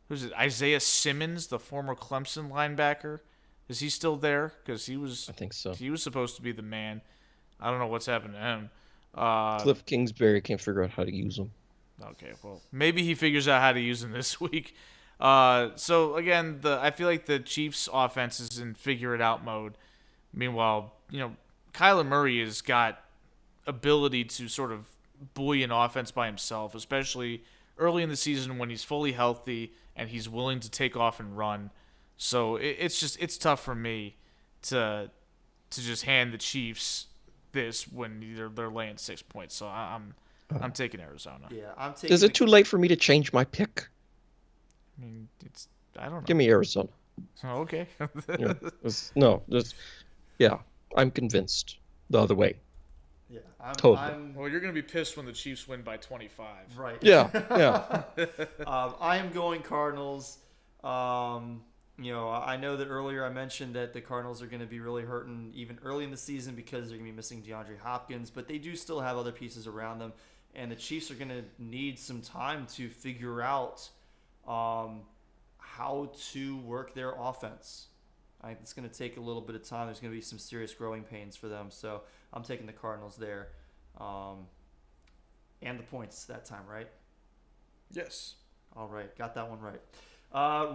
Who's it? Isaiah Simmons, the former Clemson linebacker. Is he still there? Because I think so. He was supposed to be the man. I don't know what's happened to him. Cliff Kingsbury can't figure out how to use them. Okay, well, maybe he figures out how to use them this week. So again, I feel like the Chiefs' offense is in figure it out mode. Meanwhile, Kyler Murray has got ability to sort of buoy an offense by himself, especially early in the season when he's fully healthy and he's willing to take off and run. So it's tough for me to just hand the Chiefs this when they're laying 6 points. So I'm taking Arizona. Yeah, I'm taking. Is it too late for me to change my pick? I mean, I don't know. Give me Arizona. Oh, okay. I'm convinced the other way. Yeah, Totally. Well, you're gonna be pissed when the Chiefs win by 25. Right. Yeah. I am going Cardinals. I know that earlier I mentioned that the Cardinals are going to be really hurting even early in the season because they're going to be missing DeAndre Hopkins, but they do still have other pieces around them, and the Chiefs are going to need some time to figure out how to work their offense. I think it's going to take a little bit of time. There's going to be some serious growing pains for them, so I'm taking the Cardinals there. And the points that time, right? Yes. All right, got that one right.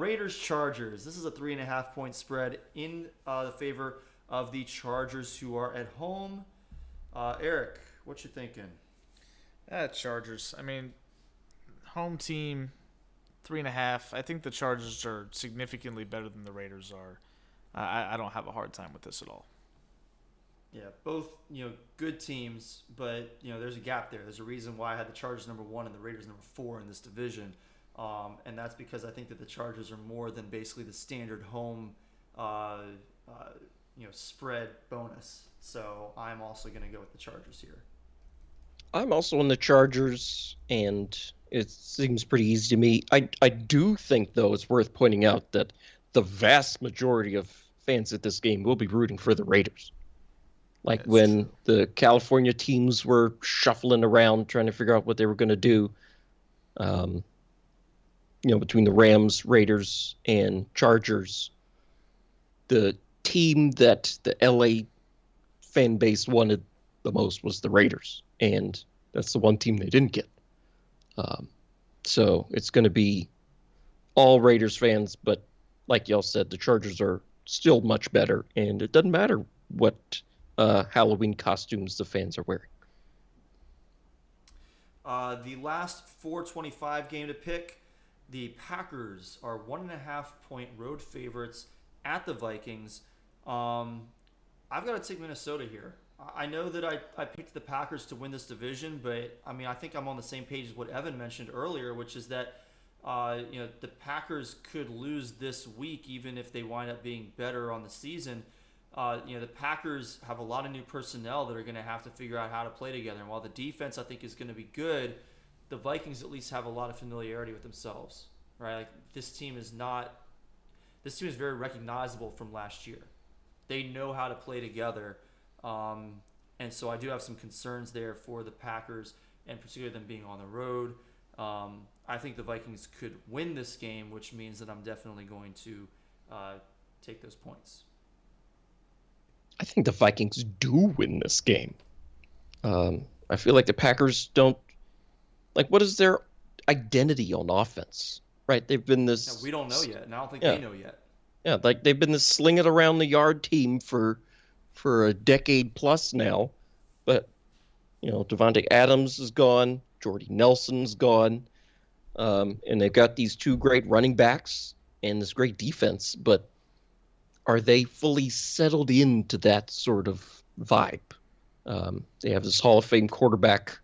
Raiders Chargers. This is a 3.5 point spread in the favor of the Chargers, who are at home. Eric, what you thinking? Chargers. I mean, home team, 3.5. I think the Chargers are significantly better than the Raiders are. I don't have a hard time with this at all. Yeah, both good teams, but there's a gap there. There's a reason why I had the Chargers number 1 and the Raiders number 4 in this division. And that's because I think that the Chargers are more than basically the standard home, spread bonus. So I'm also going to go with the Chargers here. I'm also in the Chargers, and it seems pretty easy to me. I do think, though, it's worth pointing out that the vast majority of fans at this game will be rooting for the Raiders. Like That's when true. the California teams were shuffling around trying to figure out what they were going to do. Between the Rams, Raiders, and Chargers, the team that the LA fan base wanted the most was the Raiders, and that's the one team they didn't get. So it's going to be all Raiders fans, but like y'all said, the Chargers are still much better, and it doesn't matter what Halloween costumes the fans are wearing. The last 425 game to pick. The Packers are 1.5 point road favorites at the Vikings. I've got to take Minnesota here. I know that I picked the Packers to win this division, but I think I'm on the same page as what Evan mentioned earlier, which is that the Packers could lose this week even if they wind up being better on the season. The Packers have a lot of new personnel that are going to have to figure out how to play together. And while the defense I think is going to be good, the Vikings at least have a lot of familiarity with themselves, right? Like this team is very recognizable from last year. They know how to play together, and so I do have some concerns there for the Packers, and particularly them being on the road. I think the Vikings could win this game, which means that I'm definitely going to take those points. I think the Vikings do win this game. I feel like the Packers don't. Like, what is their identity on offense? Right? They've been this. Yeah, we don't know yet, and I don't think they know yet. Yeah, like they've been this sling it around the yard team for a decade plus now. But, Devontae Adams is gone. Jordy Nelson's gone. And they've got these two great running backs and this great defense. But are they fully settled into that sort of vibe? They have this Hall of Fame quarterback,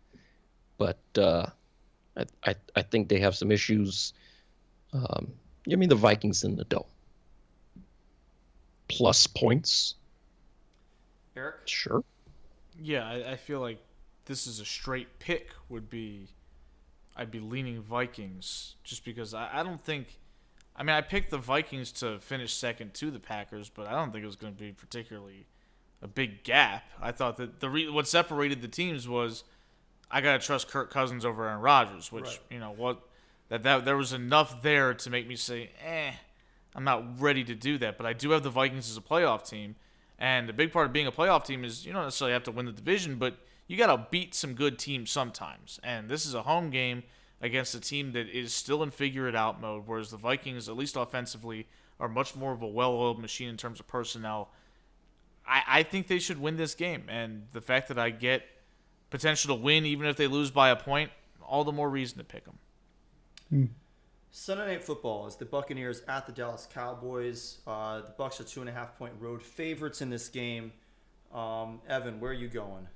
but I think they have some issues. Give me the Vikings in the dome. Plus points. Eric? Sure. Yeah, I feel like this is a straight pick. I'd be leaning Vikings just because I don't think. I mean, I picked the Vikings to finish second to the Packers, but I don't think it was going to be particularly a big gap. I thought that what separated the teams was I gotta trust Kirk Cousins over Aaron Rodgers, which Right. that there was enough there to make me say, I'm not ready to do that. But I do have the Vikings as a playoff team, and the big part of being a playoff team is you don't necessarily have to win the division, but you gotta beat some good teams sometimes. And this is a home game against a team that is still in figure it out mode, whereas the Vikings, at least offensively, are much more of a well-oiled machine in terms of personnel. I think they should win this game, and the fact that I get potential to win even if they lose by a point, all the more reason to pick them. Sunday Night Football is the Buccaneers at the Dallas Cowboys. The Bucs are 2.5-point road favorites in this game. Evan, where are you going?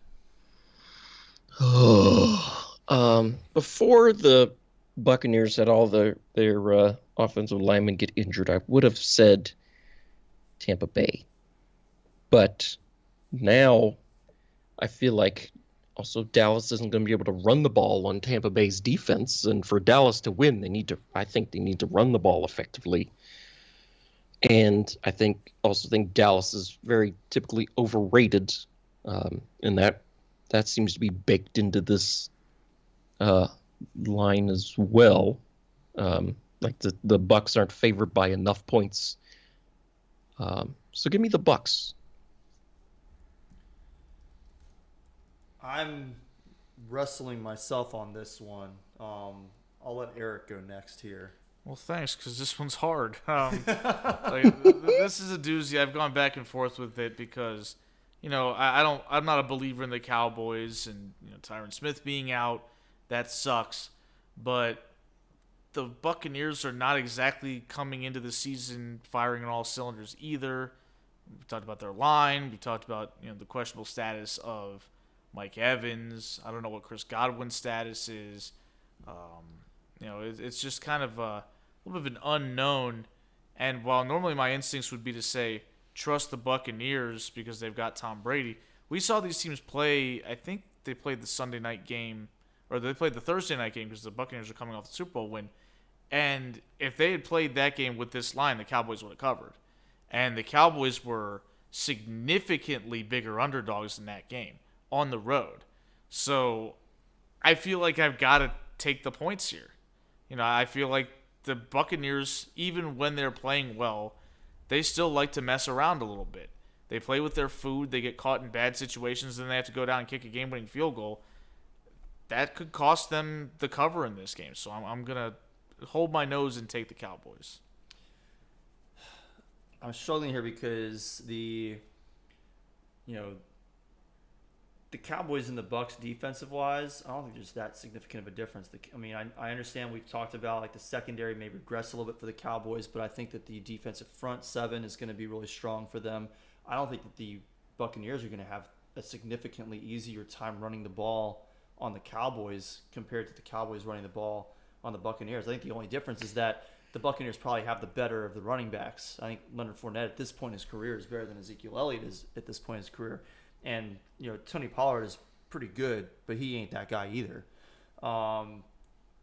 Before the Buccaneers had all their offensive linemen get injured, I would have said Tampa Bay. But now I feel like also Dallas isn't going to be able to run the ball on Tampa Bay's defense, and for Dallas to win, I think they need to run the ball effectively. And I think Dallas is very typically overrated, and that seems to be baked into this line as well. Like the Bucs aren't favored by enough points. So give me the Bucs. I'm wrestling myself on this one. I'll let Eric go next here. Well, thanks, because this one's hard. This is a doozy. I've gone back and forth with it because, I'm not a believer in the Cowboys, and Tyron Smith being out, that sucks. But the Buccaneers are not exactly coming into the season firing on all cylinders either. We talked about their line. We talked about the questionable status of Mike Evans. I don't know what Chris Godwin's status is. It's just kind of a little bit of an unknown. And while normally my instincts would be to say trust the Buccaneers because they've got Tom Brady, we saw these teams play. I think they played the Sunday night game, or they played the Thursday night game because the Buccaneers are coming off the Super Bowl win. And if they had played that game with this line, the Cowboys would have covered. And the Cowboys were significantly bigger underdogs in that game on the road. So I feel like I've got to take the points here. I feel like the Buccaneers, even when they're playing well, they still like to mess around a little bit. They play with their food. They get caught in bad situations. Then they have to go down and kick a game-winning field goal. That could cost them the cover in this game. So I'm going to hold my nose and take the Cowboys. I'm struggling here because the Cowboys and the Bucs defensive wise, I don't think there's that significant of a difference. I understand we've talked about like the secondary may regress a little bit for the Cowboys, but I think that the defensive front seven is going to be really strong for them. I don't think that the Buccaneers are going to have a significantly easier time running the ball on the Cowboys compared to the Cowboys running the ball on the Buccaneers. I think the only difference is that the Buccaneers probably have the better of the running backs. I think Leonard Fournette at this point in his career is better than Ezekiel Elliott is at this point in his career. And, Tony Pollard is pretty good, but he ain't that guy either.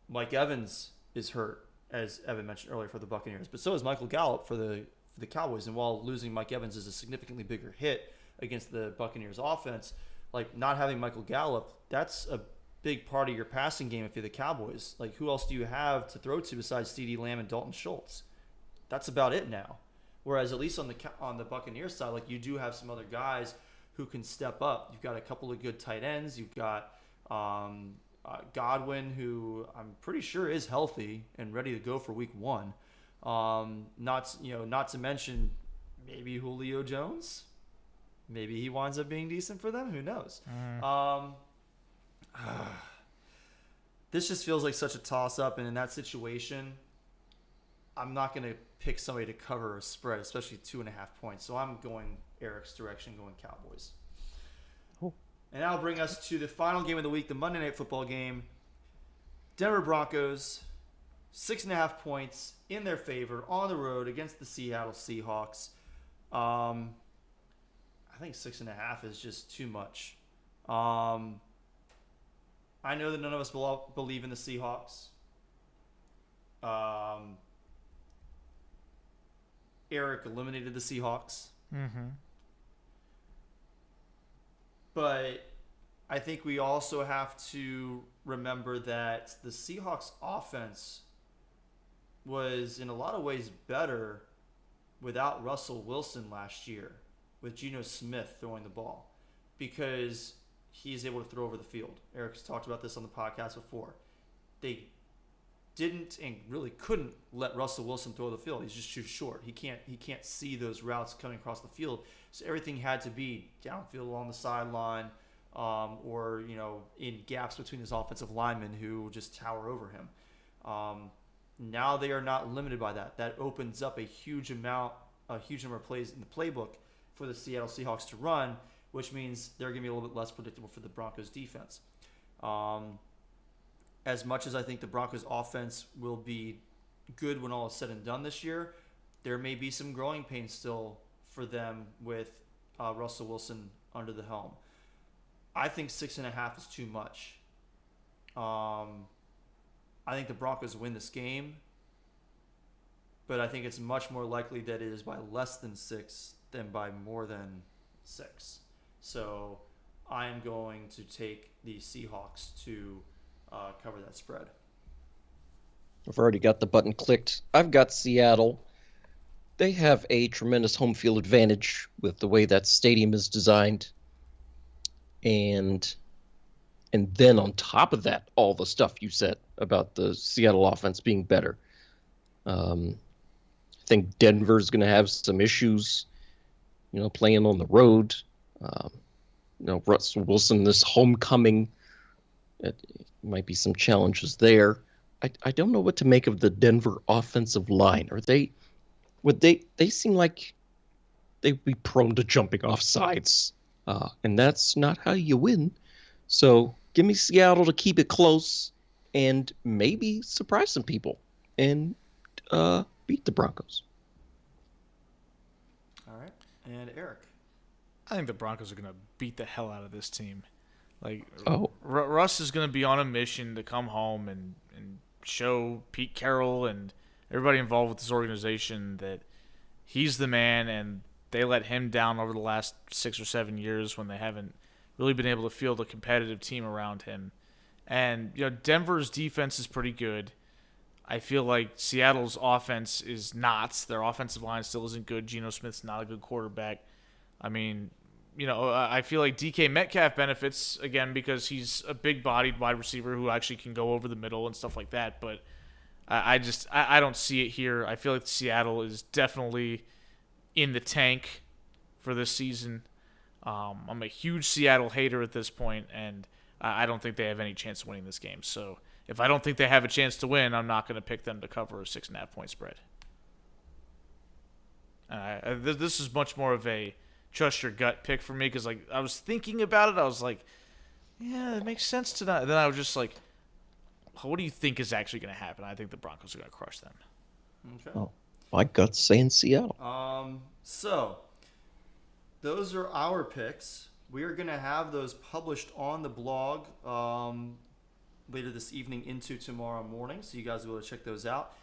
Mike Evans is hurt, as Evan mentioned earlier, for the Buccaneers. But so is Michael Gallup for the Cowboys. And while losing Mike Evans is a significantly bigger hit against the Buccaneers offense, like not having Michael Gallup, that's a big part of your passing game if you're the Cowboys. Like, who else do you have to throw to besides CeeDee Lamb and Dalton Schultz? That's about it now. Whereas at least on the Buccaneers side, like you do have some other guys who can step up. You've got a couple of good tight ends. You've got Godwin, who I'm pretty sure is healthy and ready to go for Week 1. Not to mention maybe Julio Jones. Maybe he winds up being decent for them. Who knows? This just feels like such a toss-up, and in that situation, I'm not going to pick somebody to cover a spread, especially 2.5 points. So I'm going Eric's direction, going Cowboys. Oh. And that'll bring us to the final game of the week, the Monday Night Football game. Denver Broncos, 6.5 points in their favor on the road against the Seattle Seahawks. I think 6.5 is just too much. I know that none of us believe in the Seahawks. Eric eliminated the Seahawks. Mm-hmm. But I think we also have to remember that the Seahawks offense was in a lot of ways better without Russell Wilson last year, with Geno Smith throwing the ball, because he's able to throw over the field. Eric's talked about this on the podcast before. They didn't and really couldn't let Russell Wilson throw the field. He's just too short. He can't see those routes coming across the field. So everything had to be downfield along the sideline, or in gaps between his offensive linemen who just tower over him. Now they are not limited by that. That opens up a huge number of plays in the playbook for the Seattle Seahawks to run, which means they're going to be a little bit less predictable for the Broncos defense. As much as I think the Broncos offense will be good when all is said and done this year, there may be some growing pains still for them with Russell Wilson under the helm. I think 6.5 is too much. I think the Broncos win this game, but I think it's much more likely that it is by less than 6 than by more than 6. So I am going to take the Seahawks to cover that spread. I've already got the button clicked. I've got Seattle. They have a tremendous home field advantage with the way that stadium is designed. And then on top of that, all the stuff you said about the Seattle offense being better. I think Denver's going to have some issues, playing on the road. Russell Wilson, this homecoming, it might be some challenges there. I don't know what to make of the Denver offensive line. They seem like they'd be prone to jumping off sides, and that's not how you win. So give me Seattle to keep it close and maybe surprise some people and beat the Broncos. All right. And Eric? I think the Broncos are going to beat the hell out of this team. Oh. Russ is going to be on a mission to come home and show Pete Carroll and everybody involved with this organization that he's the man, and they let him down over the last 6 or 7 years when they haven't really been able to field a competitive team around him. And, Denver's defense is pretty good. I feel like Seattle's offense is not. Their offensive line still isn't good. Geno Smith's not a good quarterback. I mean, I feel like DK Metcalf benefits, again, because he's a big-bodied wide receiver who actually can go over the middle and stuff like that. But I don't see it here. I feel like Seattle is definitely in the tank for this season. I'm a huge Seattle hater at this point, and I don't think they have any chance of winning this game. So if I don't think they have a chance to win, I'm not going to pick them to cover a 6.5 point spread. This is much more of a trust your gut pick for me, because I was thinking about it. I was like, yeah, it makes sense to not. Then I was just like, what do you think is actually going to happen? I think the Broncos are going to crush them. Okay. Oh, my gut's saying Seattle. So those are our picks. We are going to have those published on the blog later this evening into tomorrow morning, so you guys will be able to check those out.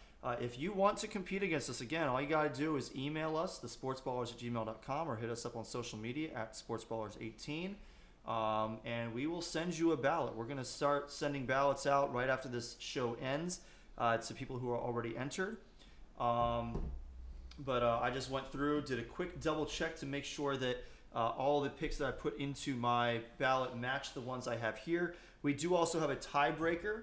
If you want to compete against us, again, all you got to do is email us, thesportsballers@gmail.com, or hit us up on social media at sportsballers18, and we will send you a ballot. We're going to start sending ballots out right after this show ends to people who are already entered. But I just went through, did a quick double check to make sure that all the picks that I put into my ballot match the ones I have here. We do also have a tiebreaker.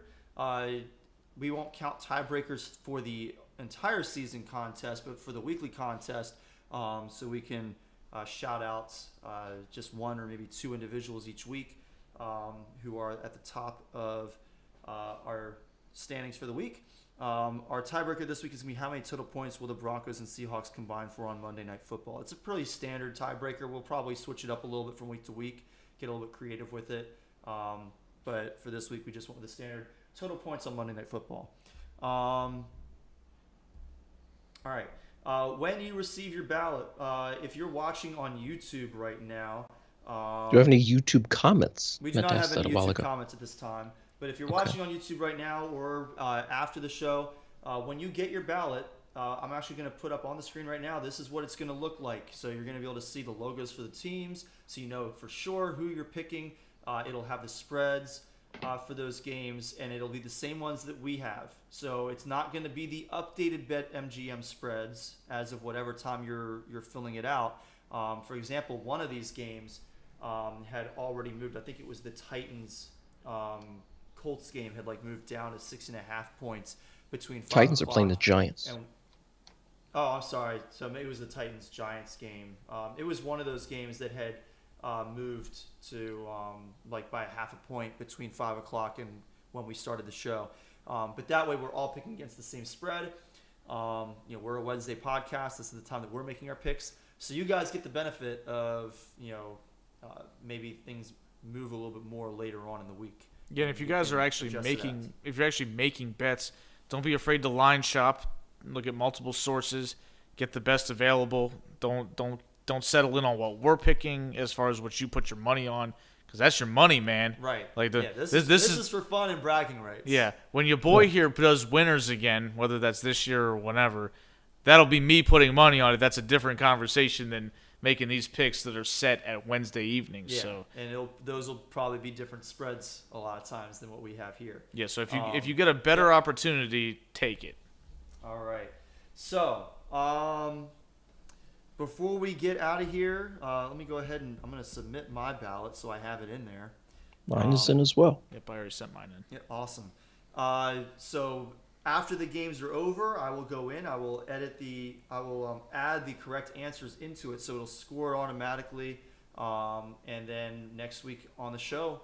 We won't count tiebreakers for the entire season contest, but for the weekly contest, so we can shout out just one or maybe two individuals each week who are at the top of our standings for the week. Our tiebreaker this week is going to be how many total points will the Broncos and Seahawks combine for on Monday Night Football. It's a pretty standard tiebreaker. We'll probably switch it up a little bit from week to week, get a little bit creative with it. But for this week, we just went with the standard total points on Monday Night Football. All right. When you receive your ballot, if you're watching on YouTube right now, do you have any YouTube comments? We do not have any YouTube comments at this time. But if you're watching on YouTube right now or after the show, when you get your ballot, I'm actually going to put up on the screen right now, this is what it's going to look like. So you're going to be able to see the logos for the teams, so you know for sure who you're picking. It'll have the spreads for those games, and it'll be the same ones that we have. So it's not going to be the updated BetMGM spreads as of whatever time you're filling it out. For example, one of these games had already moved. I think it was the Titans Colts game had moved down to 6.5 points between 5 Titans are playing the Giants. I'm sorry. So maybe it was the Titans Giants game. It was one of those games that had moved to by 0.5 point between 5 o'clock and when we started the show. But that way we're all picking against the same spread. We're a Wednesday podcast. This is the time that we're making our picks. So you guys get the benefit of maybe things move a little bit more later on in the week. Yeah, and if you guys are actually making bets, don't be afraid to line shop. Look at multiple sources, get the best available. Don't settle in on what we're picking as far as what you put your money on, because that's your money, man. Right. This is for fun and bragging rights. Yeah. When your boy here does winners again, whether that's this year or whenever, that'll be me putting money on it. That's a different conversation than making these picks that are set at Wednesday evenings. Yeah, so. And those will probably be different spreads a lot of times than what we have here. Yeah, so if you get a better opportunity, take it. All right. So, before we get out of here, let me go ahead and I'm going to submit my ballot so I have it in there. Mine is in as well. Yep, I already sent mine in. Yeah, awesome. So after the games are over, I will go in. I will add the correct answers into it, so it'll score automatically. And then next week on the show,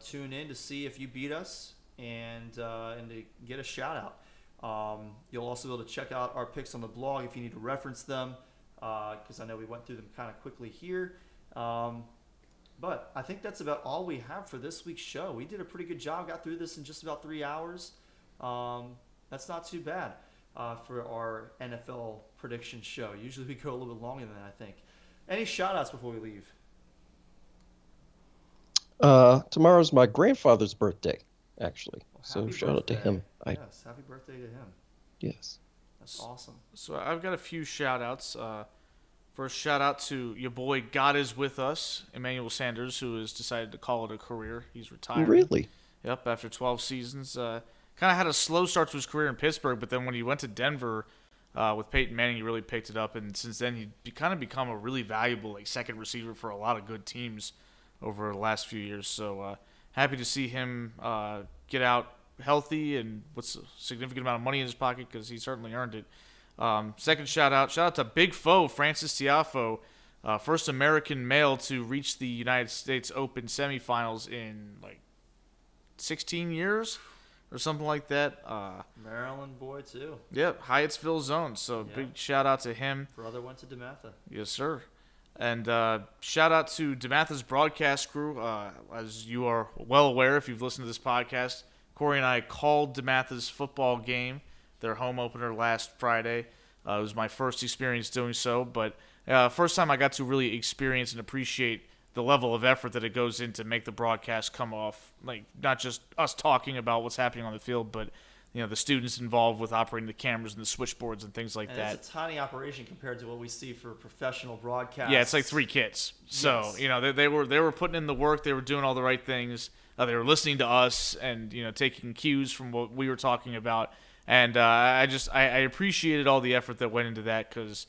tune in to see if you beat us and to get a shout out. You'll also be able to check out our picks on the blog if you need to reference them, because I know we went through them kind of quickly here. But I think that's about all we have for this week's show. We did a pretty good job. Got through this in just about 3 hours. That's not too bad for our NFL prediction show. Usually we go a little bit longer than that, I think. Any shout-outs before we leave? Tomorrow's my grandfather's birthday, actually. Well, so shout out to him. Yes, happy birthday to him. Yes. That's awesome. So I've got a few shout-outs. First shout-out to your boy God is With Us, Emmanuel Sanders, who has decided to call it a career. He's retired. Really? Yep, after 12 seasons. Kind of had a slow start to his career in Pittsburgh, but then when he went to Denver with Peyton Manning, he really picked it up. And since then, he's kind of become a really valuable second receiver for a lot of good teams over the last few years. So happy to see him get out healthy and with a significant amount of money in his pocket, because he certainly earned it. Second shout out to Big Foe, Francis Tiafoe, first American male to reach the United States Open semifinals in 16 years or something like that. Maryland boy too. Yep, Hyattsville zone. So big shout out to him. Brother went to DeMatha. Yes, sir. And shout out to DeMatha's broadcast crew. As you are well aware, if you've listened to this podcast, Corey and I called DeMatha's football game, their home opener, last Friday. It was my first experience doing so, but first time I got to really experience and appreciate the level of effort that it goes in to make the broadcast come off, not just us talking about what's happening on the field, but the students involved with operating the cameras and the switchboards and things like that. It's a tiny operation compared to what we see for professional broadcasts. Yeah, it's like 3 kids. So yes. They were putting in the work, they were doing all the right things, they were listening to us and taking cues from what we were talking about, and I appreciated all the effort that went into that, because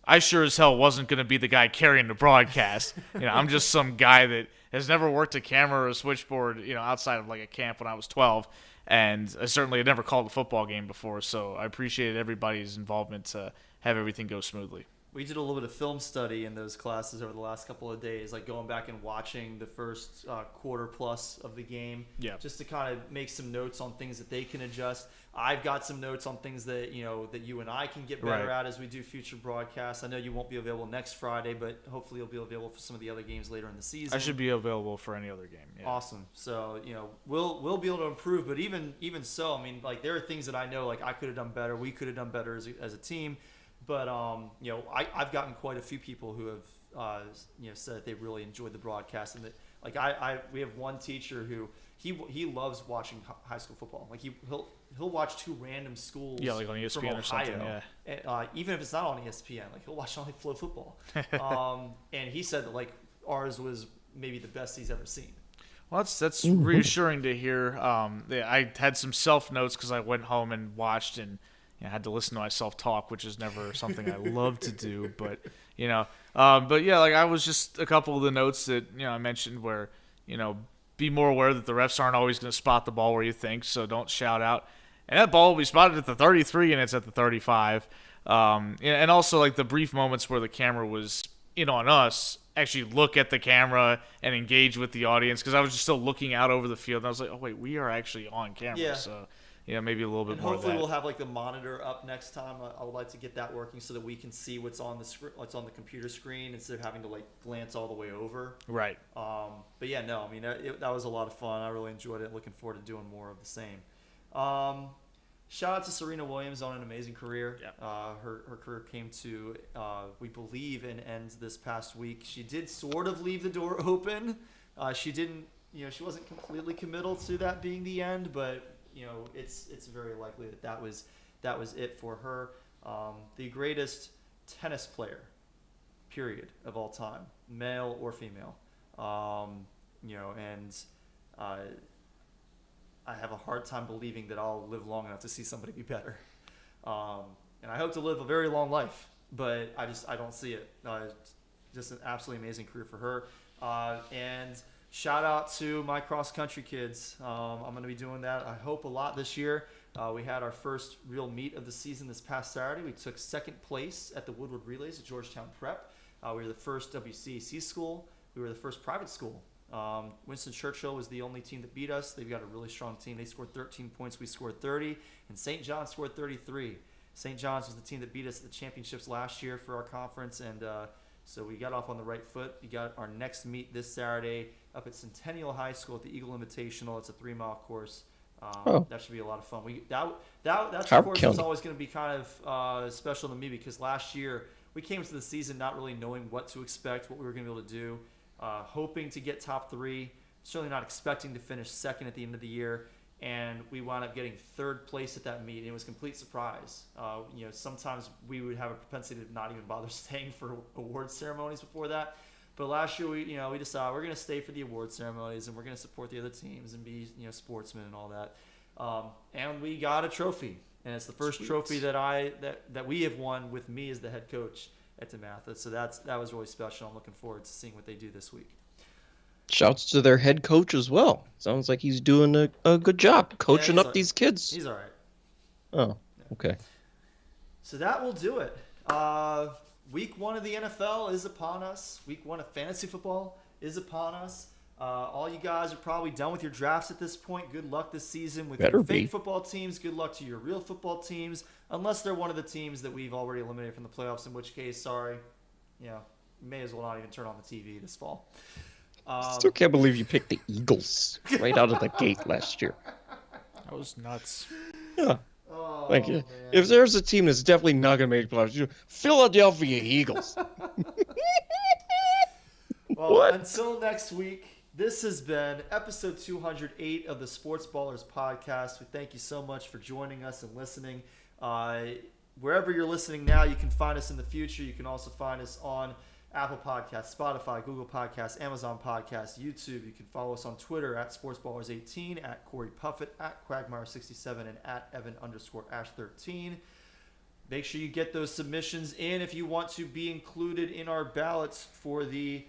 I sure as hell wasn't going to be the guy carrying the broadcast. I'm just some guy that has never worked a camera or a switchboard, outside of a camp when I was 12. And I certainly had never called a football game before. So I appreciated everybody's involvement to have everything go smoothly. we did a little bit of film study in those classes over the last couple of days, like going back and watching the first quarter plus of the game, just to kind of make some notes on things that they can adjust. I've got some notes on things that that you and I can get better at as we do future broadcasts. I know you won't be available next Friday, but hopefully you'll be available for some of the other games later in the season. I should be available for any other game. Yeah. Awesome. So we'll be able to improve, but even so, I mean, like there are things that I know like I could have done better, we could have done better as a team, but I've gotten quite a few people who have said that they really enjoyed the broadcast, and that like we have one teacher who he loves watching high school football. Like he'll watch two random schools, like on ESPN or something. Yeah. Even if it's not on ESPN, like he'll watch on Flow Football. And he said that like ours was maybe the best he's ever seen. Well, that's reassuring to hear. I had some self notes because I went home and watched and I had to listen to myself talk, which is never something I love to do. But like I was just a couple of the notes that I mentioned where be more aware that the refs aren't always going to spot the ball where you think, so don't shout out. And that ball will be spotted at the 33 and it's at the 35. And also like the brief moments where the camera was in on us, actually look at the camera and engage with the audience, because I was just still looking out over the field and I was like, oh wait, we are actually on camera. Yeah. So maybe a little bit more. Hopefully we'll have like the monitor up next time. I would like to get that working so that we can see what's on the computer screen instead of having to like glance all the way over. Right. But yeah, no, I mean that was a lot of fun. I really enjoyed it. Looking forward to doing more of the same. Shout out to Serena Williams on an amazing career. Yep. Her career came to, we believe, an end this past week. She did sort of leave the door open. She didn't, she wasn't completely committal to that being the end, but it's very likely that was it for her. The greatest tennis player, period, of all time, male or female. I have a hard time believing that I'll live long enough to see somebody be better. And I hope to live a very long life, but I don't see it. Just an absolutely amazing career for her. And shout out to my cross country kids. I'm going to be doing that, I hope, a lot this year. We had our first real meet of the season this past Saturday. We took second place at the Woodward Relays at Georgetown Prep. We were the first WCAC school. We were the first private school. Winston Churchill was the only team that beat us. They've got a really strong team. They scored 13 points. We scored 30. And St. John's scored 33. St. John's was the team that beat us at the championships last year for our conference. And so we got off on the right foot. We got our next meet this Saturday up at Centennial High School at the Eagle Invitational. It's a 3-mile course. That should be a lot of fun. That's a course that's always going to be kind of special to me, because last year we came into the season not really knowing what to expect, what we were going to be able to do. Hoping to get top 3, certainly not expecting to finish second at the end of the year, and we wound up getting third place at that meet, and it was a complete surprise. Sometimes we would have a propensity to not even bother staying for award ceremonies before that, but last year we decided we're going to stay for the award ceremonies, and we're going to support the other teams and be sportsmen and all that, and we got a trophy, and it's the first trophy that we have won with me as the head coach at DeMatha. So that was really special. I'm looking forward to seeing what they do this week. Shouts to their head coach as well. Sounds like he's doing a good job coaching up these kids. He's all right. Oh, okay. So that will do it. Week 1 of the NFL is upon us. Week 1 of fantasy football is upon us. All you guys are probably done with your drafts at this point. Good luck this season with your fake football teams. Good luck to your real football teams, unless they're one of the teams that we've already eliminated from the playoffs, in which case, sorry. You may as well not even turn on the TV this fall. Still can't believe you picked the Eagles right out of the gate last year. That was nuts. Yeah. Thank you. Man. If there's a team that's definitely not going to make playoffs, Philadelphia Eagles. Well, until next week, this has been episode 208 of the Sports Ballers podcast. We thank you so much for joining us and listening. Wherever you're listening now, you can find us in the future. You can also find us on Apple Podcasts, Spotify, Google Podcasts, Amazon Podcasts, YouTube. You can follow us on Twitter at SportsBallers18, at Corey Puffett, at Quagmire67, and at Evan_Ash13. Make sure you get those submissions in if you want to be included in our ballots for the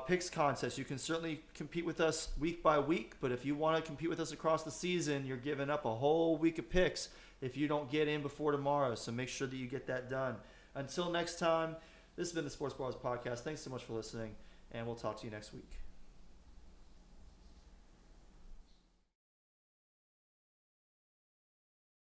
picks contest. You can certainly compete with us week by week, but if you want to compete with us across the season, you're giving up a whole week of picks if you don't get in before tomorrow. So make sure that you get that done. Until next time, This has been the Sports Ballers Podcast. Thanks so much for listening, and we'll talk to you next week.